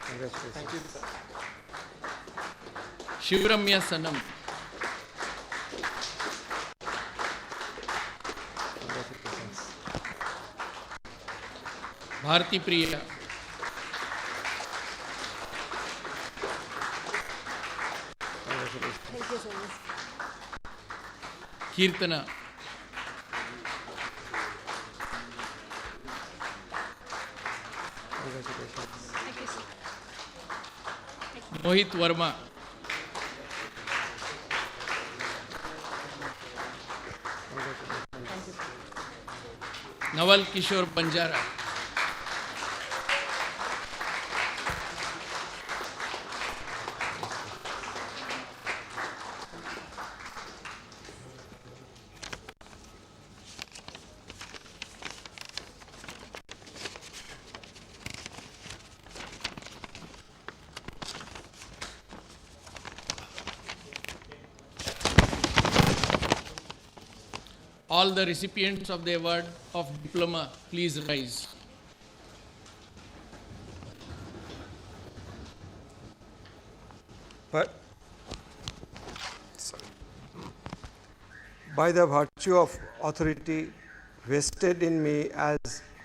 Congratulations. Shivramya Sanam, Congratulations. Bharti Priya, Congratulations. Kirtana, Congratulations. Mohit Verma, Congratulations. Nawal Kishore Banjara, all the recipients of the award of diploma, please rise. But by the virtue of authority vested in me as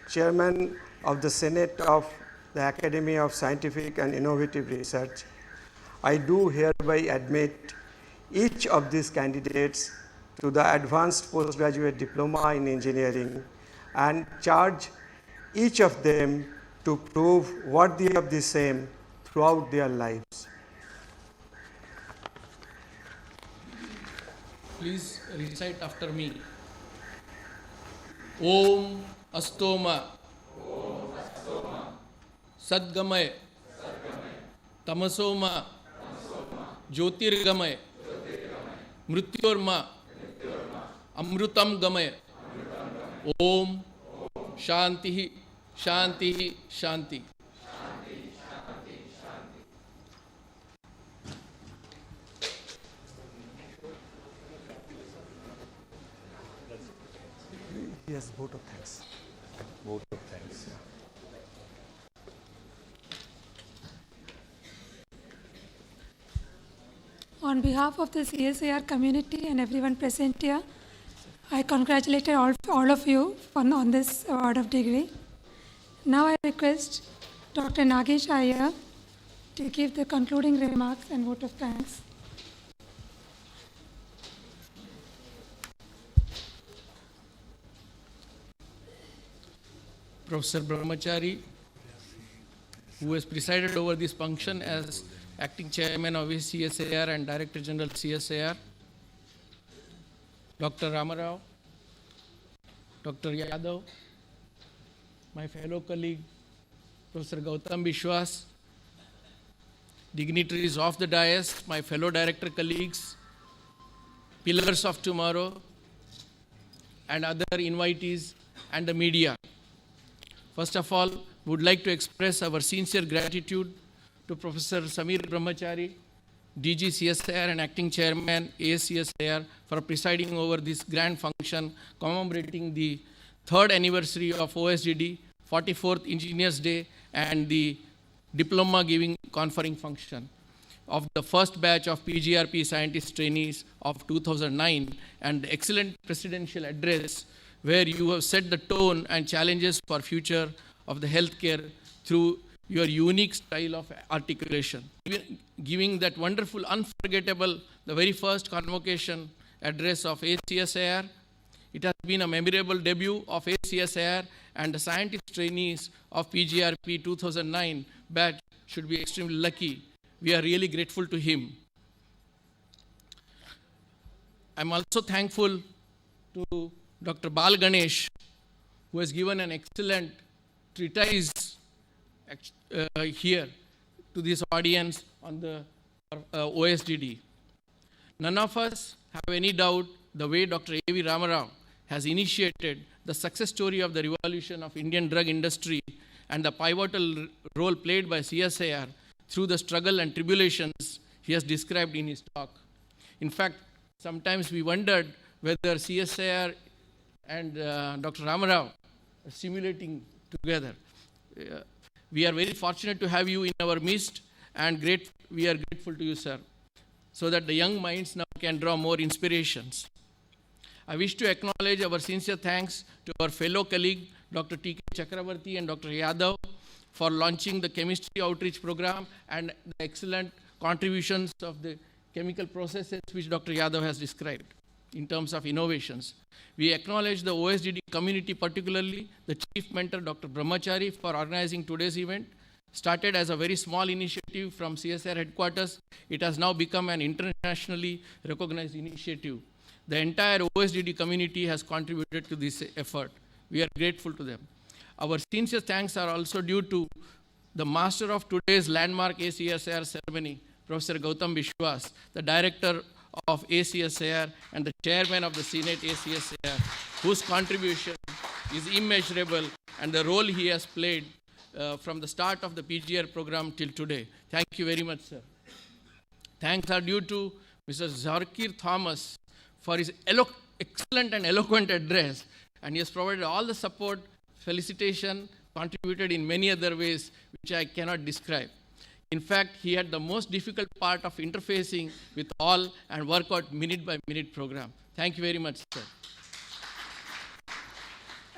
chairman of the Senate of the Academy of Scientific and Innovative Research, I do hereby admit each of these candidates to the advanced postgraduate diploma in engineering and charge each of them to prove worthy of the same throughout their lives. Please recite after me. Om Astoma, Sadgamay, Tamasoma, Jyotirgamay, Mrityorma, Amrutam Gamay. Om Shanti, Shanti, Shanti. Yes, vote of thanks. Vote of thanks. On behalf of the CSIR community and everyone present here, I congratulate all of you on this award of degree. Now I request Dr. Nagesh Iyer to give the concluding remarks and vote of thanks. Professor Brahmachari, who has presided over this function as Acting Chairman of CSIR and Director General CSIR, Dr. Ramarao, Dr. Yadav, my fellow colleague, Professor Gautam Bishwas, dignitaries of the dais, my fellow director colleagues, pillars of tomorrow, and other invitees and the media. First of all, we would like to express our sincere gratitude to Professor Samir Brahmachari, DG CSIR and Acting Chairman ACSIR for presiding over this grand function commemorating the 3rd anniversary of OSDD, 44th Engineers Day and the diploma giving conferring function of the first batch of PGRP scientist trainees of 2009 and the excellent presidential address where you have set the tone and challenges for future of the healthcare through your unique style of articulation. Giving that wonderful, unforgettable, the very first convocation address of AcSIR. It has been a memorable debut of AcSIR, and the scientist trainees of PGRP 2009 batch should be extremely lucky. We are really grateful to him. I'm also thankful to Dr. Bal Ganesh, who has given an excellent treatise here to this audience on the OSDD. None of us have any doubt the way Dr. A.V. Ramarao has initiated the success story of the revolution of Indian drug industry and the pivotal role played by CSIR through the struggle and tribulations he has described in his talk. In fact, sometimes we wondered whether CSIR and Dr. Ramarao are simulating together. We are very fortunate to have you in our midst, and we are grateful to you, sir, so that the young minds now can draw more inspirations. I wish to acknowledge our sincere thanks to our fellow colleague, Dr. T.K. Chakravarti and Dr. Yadav, for launching the chemistry outreach program and the excellent contributions of the chemical processes which Dr. Yadav has described in terms of innovations. We acknowledge the OSDD community, particularly the chief mentor, Dr. Brahmachari, for organizing today's event. Started as a very small initiative from CSIR headquarters, it has now become an internationally recognized initiative. The entire OSDD community has contributed to this effort. We are grateful to them. Our sincere thanks are also due to the master of today's landmark AcSIR ceremony, Professor Gautam Vishwas, the director of AcSIR and the chairman of the Senate AcSIR, whose contribution is immeasurable, and the role he has played from the start of the PGR program till today. Thank you very much, sir. Thanks are due to Mr. Zakir Thomas for his excellent and eloquent address, and he has provided all the support, felicitation, contributed in many other ways which I cannot describe. In fact, he had the most difficult part of interfacing with all and work out minute by minute program. Thank you very much, sir.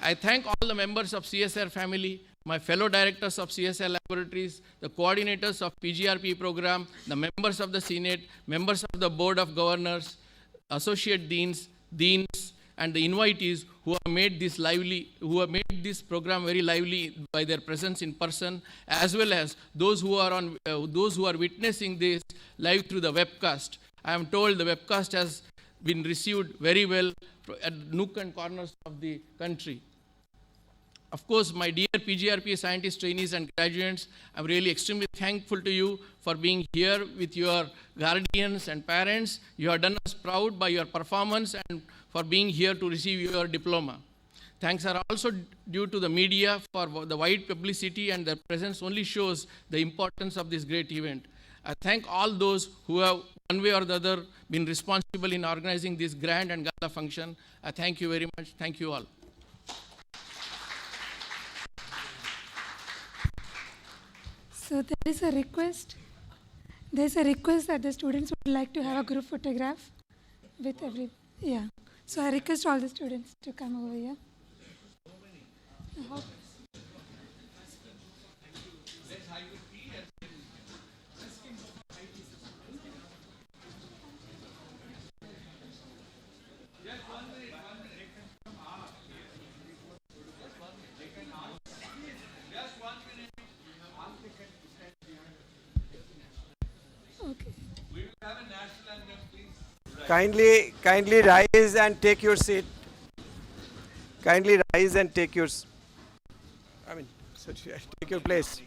I thank all the members of CSIR family, my fellow directors of CSIR laboratories, the coordinators of PGRP program, the members of the Senate, members of the Board of Governors, associate deans, and the invitees who have made this program very lively by their presence in person, as well as those who are witnessing this live through the webcast. I am told the webcast has been received very well at nook and corners of the country. Of course, my dear PGRP scientists, trainees, and graduates, I'm really extremely thankful to you for being here with your guardians and parents. You have done us proud by your performance and for being here to receive your diploma. Thanks are also due to the media for the wide publicity, and their presence only shows the importance of this great event. I thank all those who have, one way or the other, been responsible in organizing this grand and gala function. I thank you very much. Thank you all. So there is a request. There's a request that the students would like to have a group photograph with yeah. So I request all the students to come over here. Kindly rise and take your seat. Kindly rise and take your take your place.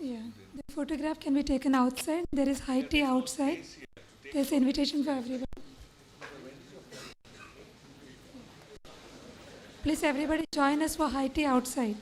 Yeah, the photograph can be taken outside. There is high tea outside. There's invitation for everyone. Please everybody join us for high tea outside.